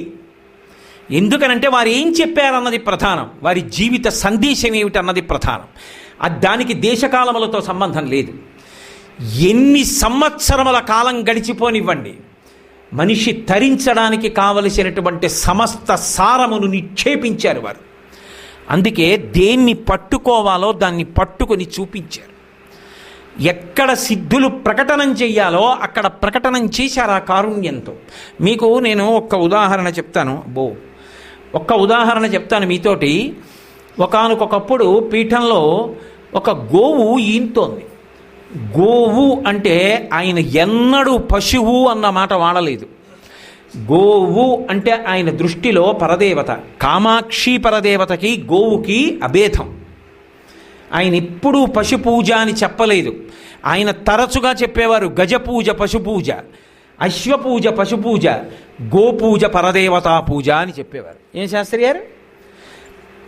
ఎందుకనంటే వారు ఏం చెప్పారన్నది ప్రధానం, వారి జీవిత సందేశం ఏమిటన్నది ప్రధానం. దానికి దేశకాలములతో సంబంధం లేదు. ఎన్ని సంవత్సరముల కాలం గడిచిపోనివ్వండి, మనిషి తరించడానికి కావలసినటువంటి సమస్త సారమును నిక్షేపించారు వారు. అందుకే దేన్ని పట్టుకోవాలో దాన్ని పట్టుకొని చూపించారు. ఎక్కడ సిద్ధులు ప్రకటనం చెయ్యాలో అక్కడ ప్రకటనం చేశారు ఆ కారుణ్యంతో. మీకు నేను ఒక్క ఉదాహరణ చెప్తాను మీతోటి. ఒకానొకప్పుడు పీఠంలో ఒక గోవు ఈనుతోంది. గోవు అంటే ఆయన ఎన్నడూ పశువు అన్న మాట వాడలేదు. గోవు అంటే ఆయన దృష్టిలో పరదేవత. కామాక్షి పరదేవతకి గోవుకి అభేదం. ఆయన ఎప్పుడూ పశుపూజ అని చెప్పలేదు. ఆయన తరచుగా చెప్పేవారు గజపూజ పశుపూజ, అశ్వపూజ పశుపూజ, గోపూజ పరదేవతా పూజ అని చెప్పేవారు. ఏం శాస్త్రి గారు?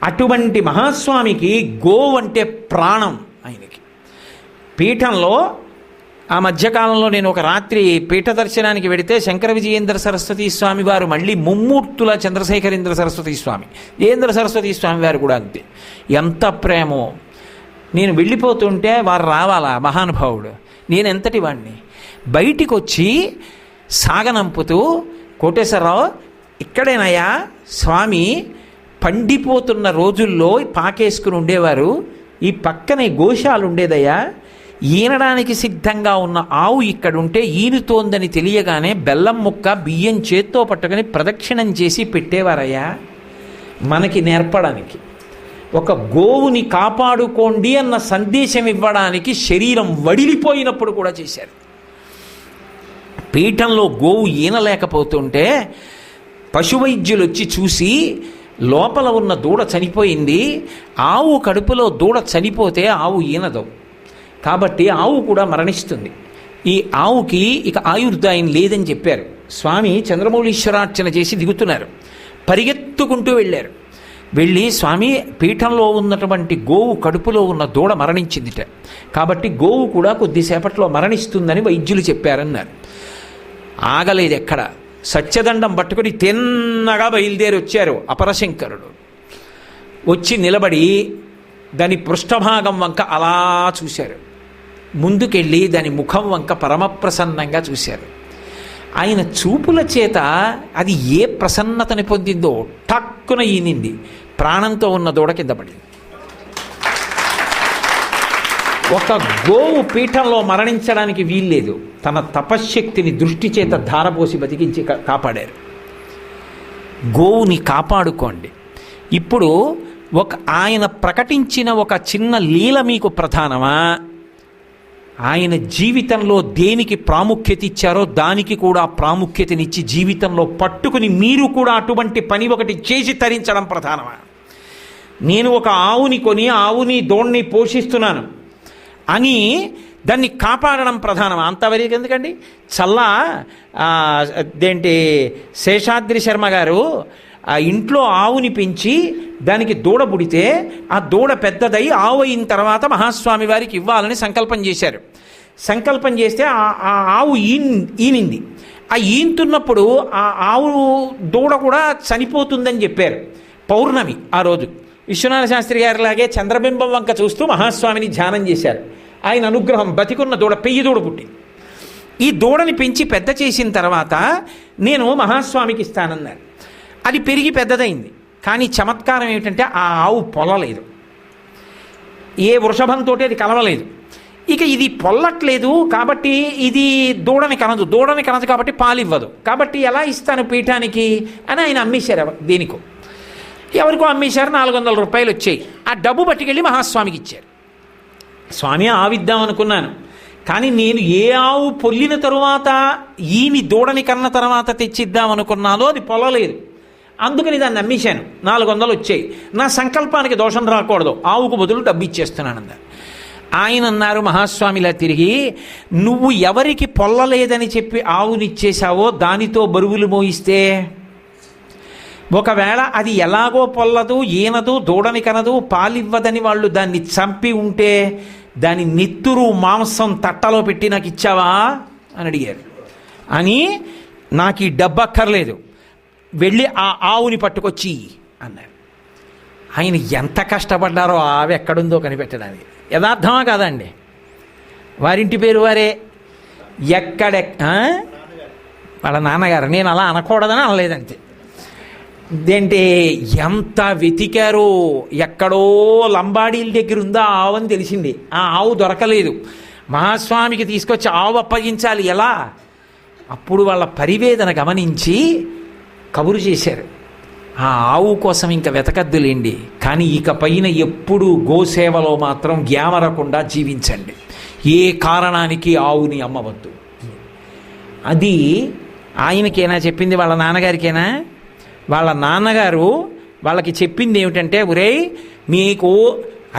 అటువంటి మహాస్వామికి గోవు అంటే ప్రాణం ఆయనకి. పీఠంలో ఆ మధ్యకాలంలో నేను ఒక రాత్రి పీఠ దర్శనానికి వెడితే శంకర విజయేంద్ర సరస్వతి స్వామి వారు మళ్ళీ ముమ్మూర్తుల చంద్రశేఖరేంద్ర సరస్వతి స్వామి, జయేంద్ర సరస్వతి స్వామి వారు కూడా అంతే. ఎంత ప్రేమో! నేను వెళ్ళిపోతుంటే వారు రావాలా మహానుభావుడు. నేను ఎంతటి వాడిని బయటికి వచ్చి సాగనంపుతూ, కోటేశ్వరరావు ఇక్కడేనయ్యా స్వామి పండిపోతున్న రోజుల్లో పాకేసుకుని ఉండేవారు, ఈ పక్కనే గోశాలు ఉండేదయ్యా, ఈనడానికి సిద్ధంగా ఉన్న ఆవు ఇక్కడుంటే ఈనుతోందని తెలియగానే బెల్లం ముక్క బియ్యం చేత్తో పట్టుకొని ప్రదక్షిణం చేసి పెట్టేవారయ్యా మనకి నేర్పడానికి. ఒక గోవుని కాపాడుకోండి అన్న సందేశం ఇవ్వడానికి శరీరం వడిలిపోయినప్పుడు కూడా చేశారు. పీఠంలో గోవు ఈనలేకపోతుంటే పశువైద్యులు వచ్చి చూసి లోపల ఉన్న దూడ చనిపోయింది, ఆవు కడుపులో దూడ చనిపోతే ఆవు ఈనదు, కాబట్టి ఆవు కూడా మరణిస్తుంది, ఈ ఆవుకి ఇక ఆయుర్దాయం లేదని చెప్పారు. స్వామి చంద్రమౌళీశ్వరార్చన చేసి దిగుతున్నారు, పరిగెత్తుకుంటూ వెళ్ళారు. వెళ్ళి స్వామి పీఠంలో ఉన్నటువంటి గోవు కడుపులో ఉన్న దూడ మరణించిందిట, కాబట్టి గోవు కూడా కొద్దిసేపట్లో మరణిస్తుందని వైద్యులు చెప్పారన్నారు. ఆగలేదు ఎక్కడ, సత్యదండం పట్టుకుని తిన్నగా బయలుదేరి వచ్చారు అపరశంకరుడు. వచ్చి నిలబడి దాని పృష్ఠభాగం వంక అలా చూశారు, ముందుకెళ్ళి దాని ముఖం వంక పరమప్రసన్నంగా చూశారు. ఆయన చూపుల చేత అది ఏ ప్రసన్నతని పొందిందో టక్కున ఈనింది, ప్రాణంతో ఉన్న దూడ కింద పడింది. ఒక గోవు పీఠంలో మరణించడానికి వీల్లేదు, తన తపశ్శక్తిని దృష్టి చేత ధారపోసి బతికించి కాపాడారు. గోవుని కాపాడుకోండి. ఇప్పుడు ఆయన ప్రకటించిన ఒక చిన్న లీల మీకు ప్రధానమా, ఆయన జీవితంలో దేనికి ప్రాముఖ్యత ఇచ్చారో దానికి కూడా ప్రాముఖ్యతనిచ్చి జీవితంలో పట్టుకుని మీరు కూడా అటువంటి పని ఒకటి చేసి తరించడం ప్రధానమా? నేను ఒక ఆవుని కొని ఆవుని దోణ్ణి పోషిస్తున్నాను అని దాన్ని కాపాడడం ప్రధానమా? అంతవరకు ఎందుకండి. అదేంటి శేషాద్రి శర్మ గారు ఆ ఇంట్లో ఆవుని పెంచి దానికి దూడ పుడితే ఆ దూడ పెద్దదై ఆవు అయిన తర్వాత మహాస్వామి వారికి ఇవ్వాలని సంకల్పం చేశారు. సంకల్పం చేస్తే ఆ ఆవు ఈనింది. ఆ ఈంతున్నప్పుడు ఆ ఆవు దూడ కూడా చనిపోతుందని చెప్పారు. పౌర్ణమి ఆ రోజు విశ్వనాథ శాస్త్రి గారిలాగే చంద్రబింబం వంక చూస్తూ మహాస్వామిని ధ్యానం చేశారు. ఆయన అనుగ్రహం బతికున్న దూడ, పెయ్యి దూడ పుట్టింది. ఈ దూడని పెంచి పెద్ద చేసిన తర్వాత నేను మహాస్వామికి ఇస్తానన్నారు. అది పెరిగి పెద్దదైంది. కానీ చమత్కారం ఏమిటంటే ఆ ఆవు పొల్లలేదు, ఏ వృషభంతో అది కలవలేదు. ఇక ఇది పొల్లట్లేదు కాబట్టి ఇది దూడని కనదు కాబట్టి పాలు ఇవ్వదు, కాబట్టి ఎలా ఇస్తాను పీఠానికి అని ఆయన అమ్మేశారు. దేనికో ఎవరికో అమ్మేశారు, 400 రూపాయలు వచ్చాయి. ఆ డబ్బు పట్టుకెళ్ళి మహాస్వామికి ఇచ్చారు. స్వామి ఆవిద్దాం అనుకున్నాను, కానీ నేను ఏ ఆవు పొల్లిన తరువాత ఈని దూడని కన్న తర్వాత తెచ్చిద్దాం అనుకున్నానో అది పొల్లలేదు, అందుకని దాన్ని అమ్మేశాను, 400 వచ్చాయి, నా సంకల్పానికి దోషం రాకూడదు, ఆవుకు బదులు డబ్బు ఇచ్చేస్తున్నానన్నారు. ఆయన అన్నారు మహాస్వామిలా తిరిగి, నువ్వు ఎవరికి పొల్లలేదని చెప్పి ఆవునిచ్చేశావో దానితో బరువులు మోయిస్తే, ఒకవేళ అది ఎలాగో పొల్లదు, ఈనదు, దూడని కనదు, పాలివ్వదని వాళ్ళు దాన్ని చంపి ఉంటే దాని నెత్తురు మాంసం తట్టలో పెట్టి నాకు ఇచ్చావా అని అడిగారు. అని నాకు ఈ డబ్బు అక్కర్లేదు, వెళ్ళి ఆ ఆవుని పట్టుకొచ్చి అన్నారు. ఆయన ఎంత కష్టపడ్డారో ఆవు ఎక్కడుందో కనిపెట్టడానికి. యథార్థమా కాదండి? వారింటి పేరు వారే, వాళ్ళ నాన్నగారు. నేను అలా అనకూడదని అనలేదంతే. ఇదేంటి ఎంత వెతికారో, ఎక్కడో లంబాడీల దగ్గర ఉందా ఆవు అని తెలిసింది. ఆ ఆవు దొరకలేదు. మహాస్వామికి తీసుకొచ్చి ఆవు అప్పగించాలి, ఎలా? అప్పుడు వాళ్ళ పరివేదన గమనించి కబురు చేశారు, ఆ ఆవు కోసం ఇంకా వెతకద్దులేండి, కానీ ఇక పైన ఎప్పుడు గోసేవలో మాత్రం గ్యామరకుండా జీవించండి, ఏ కారణానికి ఆవుని అమ్మవద్దు. అది ఆయనకేనా చెప్పింది, వాళ్ళ నాన్నగారికేనా? వాళ్ళ నాన్నగారు వాళ్ళకి చెప్పింది ఏమిటంటే, ఒరేయ్ మీకు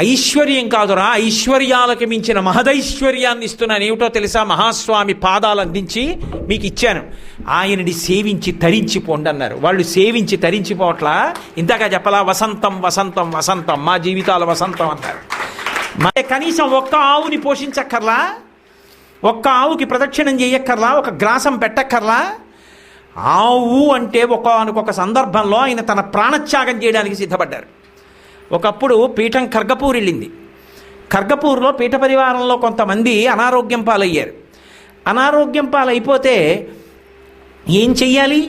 ఐశ్వర్యం కాదురా, ఐశ్వర్యాలకు మించిన మహదైశ్వర్యాన్ని ఇస్తున్నాను, ఏమిటో తెలుసా? మహాస్వామి పాదాలు అందించి మీకు ఇచ్చాను, ఆయనని సేవించి తరించిపోండి అన్నారు. వాళ్ళు సేవించి తరించిపోవట్లా, ఇంతగా చెప్పలా, వసంతం వసంతం వసంతం, మా జీవితాల వసంతం అన్నారు. మరి కనీసం ఒక్క ఆవుని పోషించక్కర్లా, ఒక్క ఆవుకి ప్రదక్షిణం చేయక్కర్లా, ఒక గ్రాసం పెట్టక్కర్లా? ఆవు అంటే ఒక్కొక్క సందర్భంలో ఆయన తన ప్రాణత్యాగం చేయడానికి సిద్ధపడ్డారు. ఒకప్పుడు పీఠం ఖర్గపూర్ వెళ్ళింది. ఖర్గపూర్లో పీఠ పరివారంలో కొంతమంది అనారోగ్యం పాలయ్యారు. అనారోగ్యం పాలైపోతే ఏం చెయ్యాలి?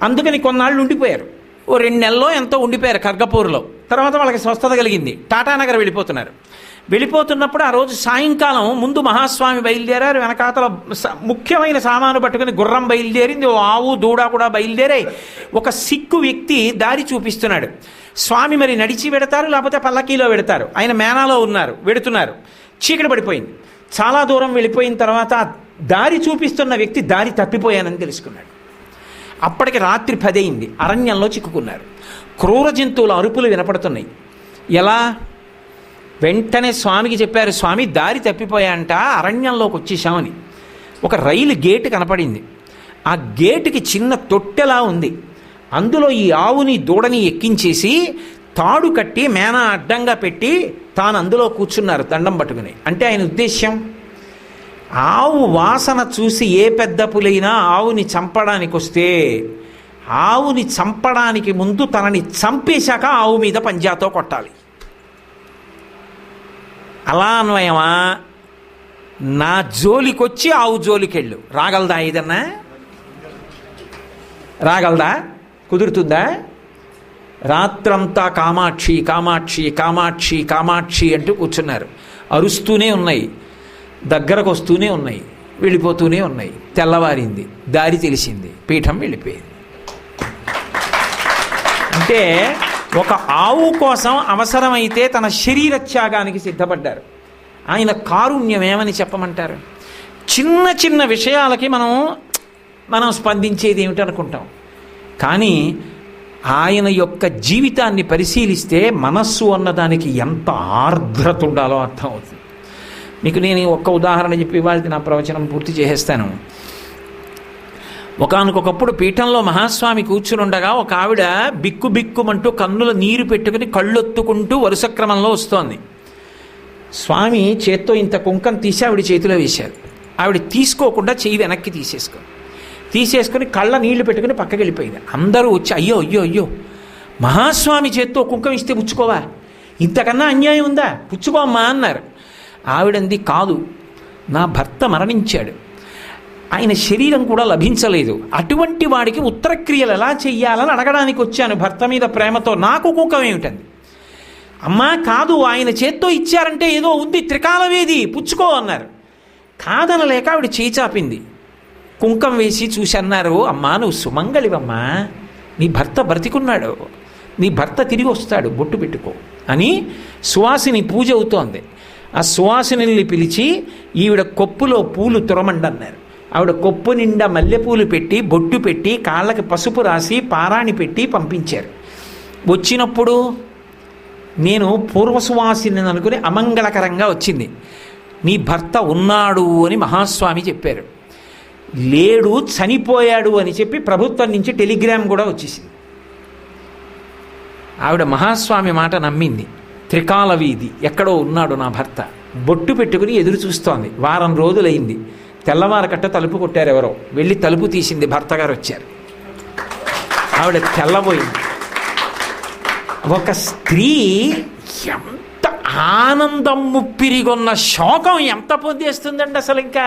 అందుకని కొన్నాళ్ళు ఉండిపోయారు. ఓ 2 నెలల్లో ఎంతో ఉండిపోయారు ఖర్గపూర్లో. తర్వాత వాళ్ళకి స్వస్థత కలిగింది, టాటానగర్ వెళ్ళిపోతున్నారు. వెళ్ళిపోతున్నప్పుడు ఆ రోజు సాయంకాలం ముందు మహాస్వామి బయలుదేరారు, వెనకాతల ముఖ్యమైన సామాను పట్టుకుని గుర్రం బయలుదేరింది, ఓ ఆవు దూడ కూడా బయలుదేరాయి. ఒక సిక్కు వ్యక్తి దారి చూపిస్తున్నాడు. స్వామి మరి నడిచి వెడతారు, లేకపోతే పల్లకీలో వెడతారు. ఆయన మేనాలో ఉన్నారు, వెడుతున్నారు. చీకటి పడిపోయింది. చాలా దూరం వెళ్ళిపోయిన తర్వాత దారి చూపిస్తున్న వ్యక్తి దారి తప్పిపోయానని తెలుసుకున్నాడు. అప్పటికి రాత్రి 10 అయింది. అరణ్యంలో చిక్కుకున్నారు. క్రూర జంతువుల అరుపులు వినపడుతున్నాయి. ఎలా? వెంటనే స్వామికి చెప్పారు, స్వామి దారి తప్పిపోయాంట, అరణ్యంలోకి వచ్చేసామని. ఒక రైలు గేటు కనపడింది. ఆ గేటుకి చిన్న తొట్టెలా ఉంది. అందులో ఈ ఆవుని దూడని ఎక్కించేసి తాడు కట్టి మేనా అడ్డంగా పెట్టి తాను అందులో కూర్చున్నారు దండం పట్టుకుని. అంటే ఆయన ఉద్దేశ్యం, ఆవు వాసన చూసి ఏ పెద్ద పులైనా ఆవుని చంపడానికి వస్తే ఆవుని చంపడానికి ముందు తనని చంపేశాక ఆవు మీద పంజాతో కొట్టాలి. అలా అన్వయమా? నా జోలికొచ్చి ఆవు జోలికెళ్ళు. రాగలదా? ఏదన్నా రాగలదా? కుదురుతుందా? రాత్రంతా కామాక్షి కామాక్షి కామాక్షి కామాక్షి అంటూ కూర్చున్నారు. అరుస్తూనే ఉన్నాయి, దగ్గరకు వస్తూనే ఉన్నాయి, వెళ్ళిపోతూనే ఉన్నాయి. తెల్లవారింది, దారి తెలిసింది, పీఠం వెళ్ళిపోయింది. అంటే ఒక ఆవు కోసం అవసరమైతే తన శరీర త్యాగానికి సిద్ధపడ్డారు. ఆయన కారుణ్యం ఏమని చెప్పమంటారు? చిన్న చిన్న విషయాలకి మనం స్పందించేది ఏమిటనుకుంటాం, కానీ ఆయన యొక్క జీవితాన్ని పరిశీలిస్తే మనస్సు అన్నదానికి ఎంత ఆర్ద్రత ఉండాలో అర్థం అవుతుంది. మీకు నేను ఒక్క ఉదాహరణ చెప్పి వాళ్ళకి నా ప్రవచనం పూర్తి చేసేస్తాను. ఒకానొకప్పుడు పీఠంలో మహాస్వామి కూర్చుని ఉండగా ఒక ఆవిడ బిక్కు బిక్కుమంటూ కన్నుల నీరు పెట్టుకుని కళ్ళొత్తుకుంటూ వరుస క్రమంలో వస్తోంది. స్వామి చేత్తో ఇంత కుంకం తీసి ఆవిడ చేతిలో వేశారు. ఆవిడ తీసుకోకుండా చెయ్యి వెనక్కి తీసేసుకొని కళ్ళ నీళ్లు పెట్టుకుని పక్కకి వెళ్ళిపోయింది. అందరూ వచ్చి అయ్యో అయ్యో అయ్యో, మహాస్వామి చేత్తో కుంకం ఇస్తే పుచ్చుకోవా? ఇంతకన్నా అన్యాయం ఉందా? పుచ్చుకోమ్మా అన్నారు. ఆవిడంది, కాదు, నా భర్త మరణించాడు, ఆయన శరీరం కూడా లభించలేదు, అటువంటి వాడికి ఉత్తరక్రియలు ఎలా చెయ్యాలని అడగడానికి వచ్చాను భర్త మీద ప్రేమతో, నాకు కుంకం ఏమిటంది. అమ్మా కాదు, ఆయన చేత్తో ఇచ్చారంటే ఏదో ఉంది, త్రికాలవేది, పుచ్చుకో అన్నారు. కాదనలేక ఆవిడ చేయి చాపింది. కుంకం వేసి చూసి అన్నారు, అమ్మా నువ్వు సుమంగళివమ్మా, నీ భర్త బ్రతికున్నాడు, నీ భర్త తిరిగి వస్తాడు, బొట్టు పెట్టుకో అని సువాసిని పూజ అవుతోంది. ఆ సువాసిని పిలిచి ఈవిడ కొప్పులో పూలు తురమండన్నారు. ఆవిడ కొప్పు నిండా మల్లెపూలు పెట్టి బొట్టు పెట్టి కాళ్ళకి పసుపు రాసి పారాణి పెట్టి పంపించారు. వచ్చినప్పుడు నేను పూర్వసువాసిని అనుకుని అమంగళకరంగా వచ్చింది. నీ భర్త ఉన్నాడు అని మహాస్వామి చెప్పారు. లేడు, చనిపోయాడు అని చెప్పి ప్రభుత్వం నుంచి టెలిగ్రామ్ కూడా వచ్చేసింది. ఆవిడ మహాస్వామి మాట నమ్మింది. త్రికాల వీధి ఎక్కడో ఉన్నాడు నా భర్త, బొట్టు పెట్టుకుని ఎదురు చూస్తోంది. వారం రోజులైంది. తెల్లవారకట్ట తలుపు కొట్టారు ఎవరో. వెళ్ళి తలుపు తీసింది, భర్త గారు వచ్చారు. ఆవిడ తెల్లబోయింది. ఒక స్త్రీ ఎంత ఆనందం ముప్పిరిగొన్న శోకం ఎంత పొందేస్తుందండి అసలు. ఇంకా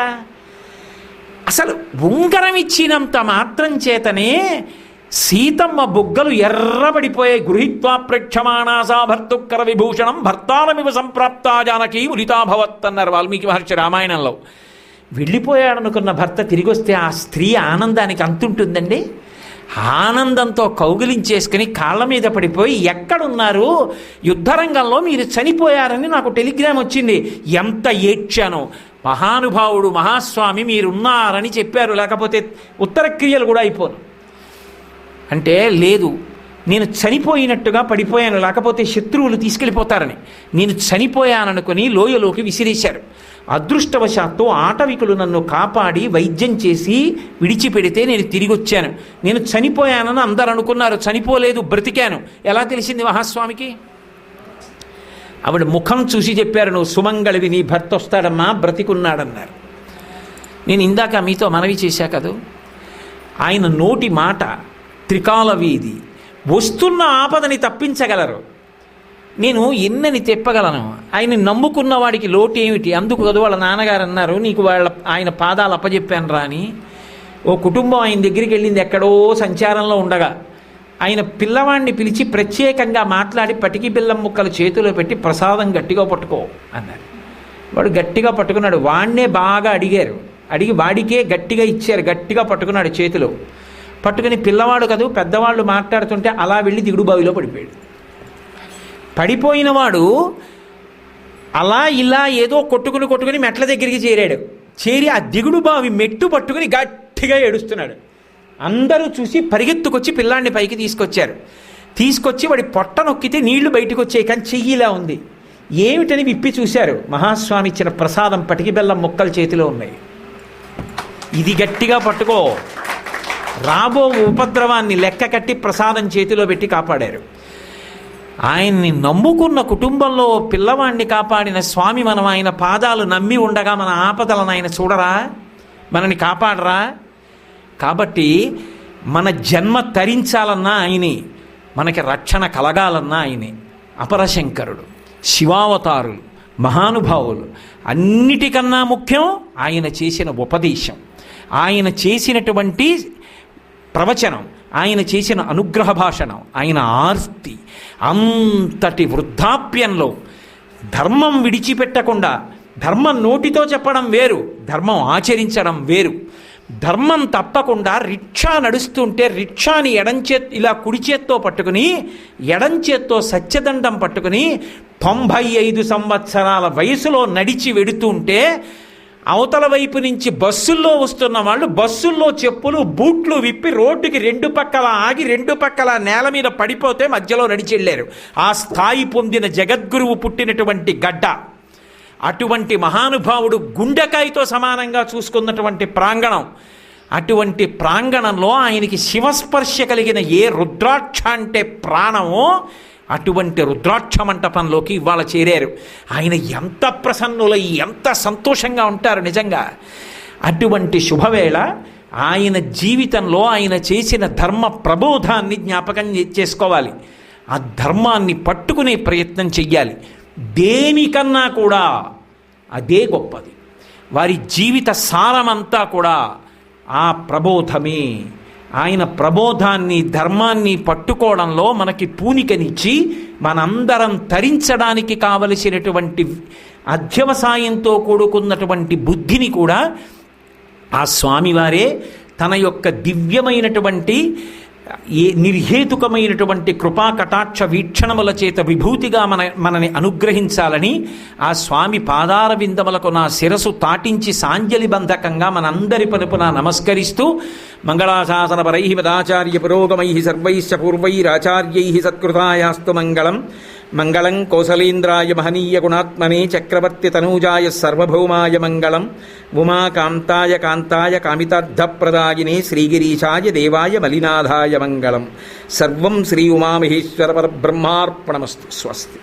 అసలు ఉంగరం ఇచ్చినంత మాత్రం చేతనే సీతమ్మ బుగ్గలు ఎర్రబడిపోయాయి. గృహీత్వా ప్రేక్షమాణాసా భర్తుక్కర విభూషణం భర్తారమివ సంప్రాప్తా జానకీ ముదితాభవత్ అన్నారు వాల్మీకి మహర్షి రామాయణంలో. వెళ్ళిపోయాడనుకున్న భర్త తిరిగి వస్తే ఆ స్త్రీ ఆనందానికి అంతుంటుందండి. ఆనందంతో కౌగిలించేసుకుని కాళ్ళ మీద పడిపోయి, ఎక్కడున్నారు? యుద్ధరంగంలో మీరు చనిపోయారని నాకు టెలిగ్రామ్ వచ్చింది. ఎంత ఏడ్చానో. మహానుభావుడు మహాస్వామి మీరున్నారని చెప్పారు, లేకపోతే ఉత్తర క్రియలు కూడా అయిపోను అంటే. లేదు, నేను చనిపోయినట్టుగా పడిపోయాను, లేకపోతే శత్రువులు తీసుకెళ్ళిపోతారని. నేను చనిపోయాననుకుని లోయలోకి విసిరేశారు. అదృష్టవశాత్తు ఆటవికులు నన్ను కాపాడి వైద్యం చేసి విడిచిపెడితే నేను తిరిగి వచ్చాను. నేను చనిపోయానని అందరు అనుకున్నారు, చనిపోలేదు, బ్రతికాను. ఎలా తెలిసింది మహాస్వామికి? ఆవిడ ముఖం చూసి చెప్పారు, నువ్వు సుమంగళివి, నీ భర్త వస్తాడమ్మా, బ్రతికున్నాడన్నారు. నేను ఇందాక మీతో మనవి చేశా కదూ, ఆయన నోటి మాట త్రికాల వీధి. వస్తున్న ఆపదని తప్పించగలరు. నేను ఎన్నని తెప్పగలను. ఆయన నమ్ముకున్న వాడికి లోటు ఏమిటి? అందుకు కదా వాళ్ళ నాన్నగారు అన్నారు, నీకు ఆయన పాదాలు అప్పచెప్పాను రా అని. ఓ కుటుంబం ఆయన దగ్గరికి వెళ్ళింది ఎక్కడో సంచారంలో ఉండగా. ఆయన పిల్లవాడిని పిలిచి ప్రత్యేకంగా మాట్లాడి పటికి బెల్లం ముక్కలు చేతిలో పెట్టి ప్రసాదం గట్టిగా పట్టుకో అన్నారు. వాడు గట్టిగా పట్టుకున్నాడు. వాడినే బాగా అడిగారు, అడిగి వాడికే గట్టిగా ఇచ్చారు, గట్టిగా పట్టుకున్నాడు చేతిలో. పట్టుకుని పిల్లవాడు కదూ పెద్దవాళ్ళు మాట్లాడుతుంటే అలా వెళ్ళి దిగుడు బావిలో పడిపోయాడు. పడిపోయిన వాడు అలా ఇలా ఏదో కొట్టుకుని మెట్ల దగ్గరికి చేరాడు. చేరి ఆ దిగుడు బావి మెట్టు పట్టుకుని గట్టిగా ఏడుస్తున్నాడు. అందరూ చూసి పరిగెత్తుకొచ్చి పిల్లాడిని పైకి తీసుకొచ్చి వాడి పొట్ట నొక్కితే నీళ్లు బయటకు వచ్చాయి, కానీ చెయ్యిలా ఉంది. ఏమిటని విప్పి చూశారు. మహాస్వామి ఇచ్చిన ప్రసాదం పటికి బెల్లం ముక్కలు చేతిలో ఉన్నాయి. ఇది గట్టిగా పట్టుకో. రాబో ఉపద్రవాన్ని లెక్క కట్టి ప్రసాదం చేతిలో పెట్టి కాపాడారు. ఆయన్ని నమ్ముకున్న కుటుంబంలో పిల్లవాడిని కాపాడిన స్వామి మనం ఆయన పాదాలు నమ్మి ఉండగా మన ఆపదలను ఆయన చూడరా, మనని కాపాడరా? కాబట్టి మన జన్మ తరించాలన్నా ఆయనే, మనకి రక్షణ కలగాలన్నా ఆయనే. అపరశంకరుడు, శివావతారులు, మహానుభావులు, అన్నిటికన్నా ముఖ్యం ఆయన చేసిన ఉపదేశం, ఆయన చేసినటువంటి ప్రవచనం, ఆయన చేసిన అనుగ్రహ భాషణం, ఆయన ఆర్తి. అంతటి వృద్ధాప్యంలో ధర్మం విడిచిపెట్టకుండా, ధర్మం నోటితో చెప్పడం వేరు, ధర్మం ఆచరించడం వేరు. ధర్మం తప్పకుండా రిక్షా నడుస్తుంటే రిక్షాని ఇలా కుడి చేత్తో పట్టుకుని ఎడంచేత్తో సత్యదండం పట్టుకుని 95 సంవత్సరాల వయసులో నడిచి వెడుతుంటే అవతల వైపు నుంచి బస్సుల్లో వస్తున్న వాళ్ళు బస్సుల్లో చెప్పులు బూట్లు విప్పి రోడ్డుకి రెండు పక్కల ఆగి రెండు పక్కల నేల మీద పడిపోతే మధ్యలో నడిచి వెళ్ళారు. ఆ స్థాయి పొందిన జగద్గురువు పుట్టినటువంటి గడ్డ. అటువంటి మహానుభావుడు గుండెకాయతో సమానంగా చూసుకున్నటువంటి ప్రాంగణం. అటువంటి ప్రాంగణంలో ఆయనకి శివస్పర్శ కలిగిన ఏ రుద్రాక్ష అంటే ప్రాణమో అటువంటి రుద్రాక్ష మంటపంలోకి ఇవాళ చేరారు. ఆయన ఎంత ప్రసన్నులై ఎంత సంతోషంగా ఉంటారు నిజంగా. అటువంటి శుభవేళ ఆయన జీవితంలో ఆయన చేసిన ధర్మ ప్రబోధాన్ని జ్ఞాపకం చేసుకోవాలి. ఆ ధర్మాన్ని పట్టుకునే ప్రయత్నం చెయ్యాలి. దేనికన్నా కూడా అదే గొప్పది. వారి జీవిత సారమంతా కూడా ఆ ప్రబోధమే. ఆయన ప్రబోధాన్ని ధర్మాన్ని పట్టుకోవడంలో మనకి పూనికనిచ్చి మనందరం తరించడానికి కావలసినటువంటి అధ్యవసాయంతో కూడుకున్నటువంటి బుద్ధిని కూడా ఆ స్వామివారే తన యొక్క దివ్యమైనటువంటి నిర్హేతుకమైనటువంటి కృపా కటాక్ష వీక్షణముల చేత విభూతిగా మనని అనుగ్రహించాలని ఆ స్వామి పాదార విందములకు నా శిరసు తాటించి సాంజలి బంధకంగా మనందరి పలుపున నమస్కరిస్తూ మంగళాశాసన పరై మదాచార్య పురోగమై సర్వైశ్చ పూర్వైరాచార్యై సత్కృతాయాస్తు మంగళం. మంగళం కౌసలేంద్రాయ మహనీయ గుణాత్మనే చక్రవర్తి తనూజాయ సర్వభౌమాయ మంగళం. ఉమాకాంతాయ కాంతాయ కామితార్థప్రదాయినే శ్రీగిరీశాయ దేవాయ మలినాథాయ మంగళం. సర్వం శ్రీ ఉమామహేశ్వర పరబ్రహ్మార్పణమస్తు. స్వస్తి.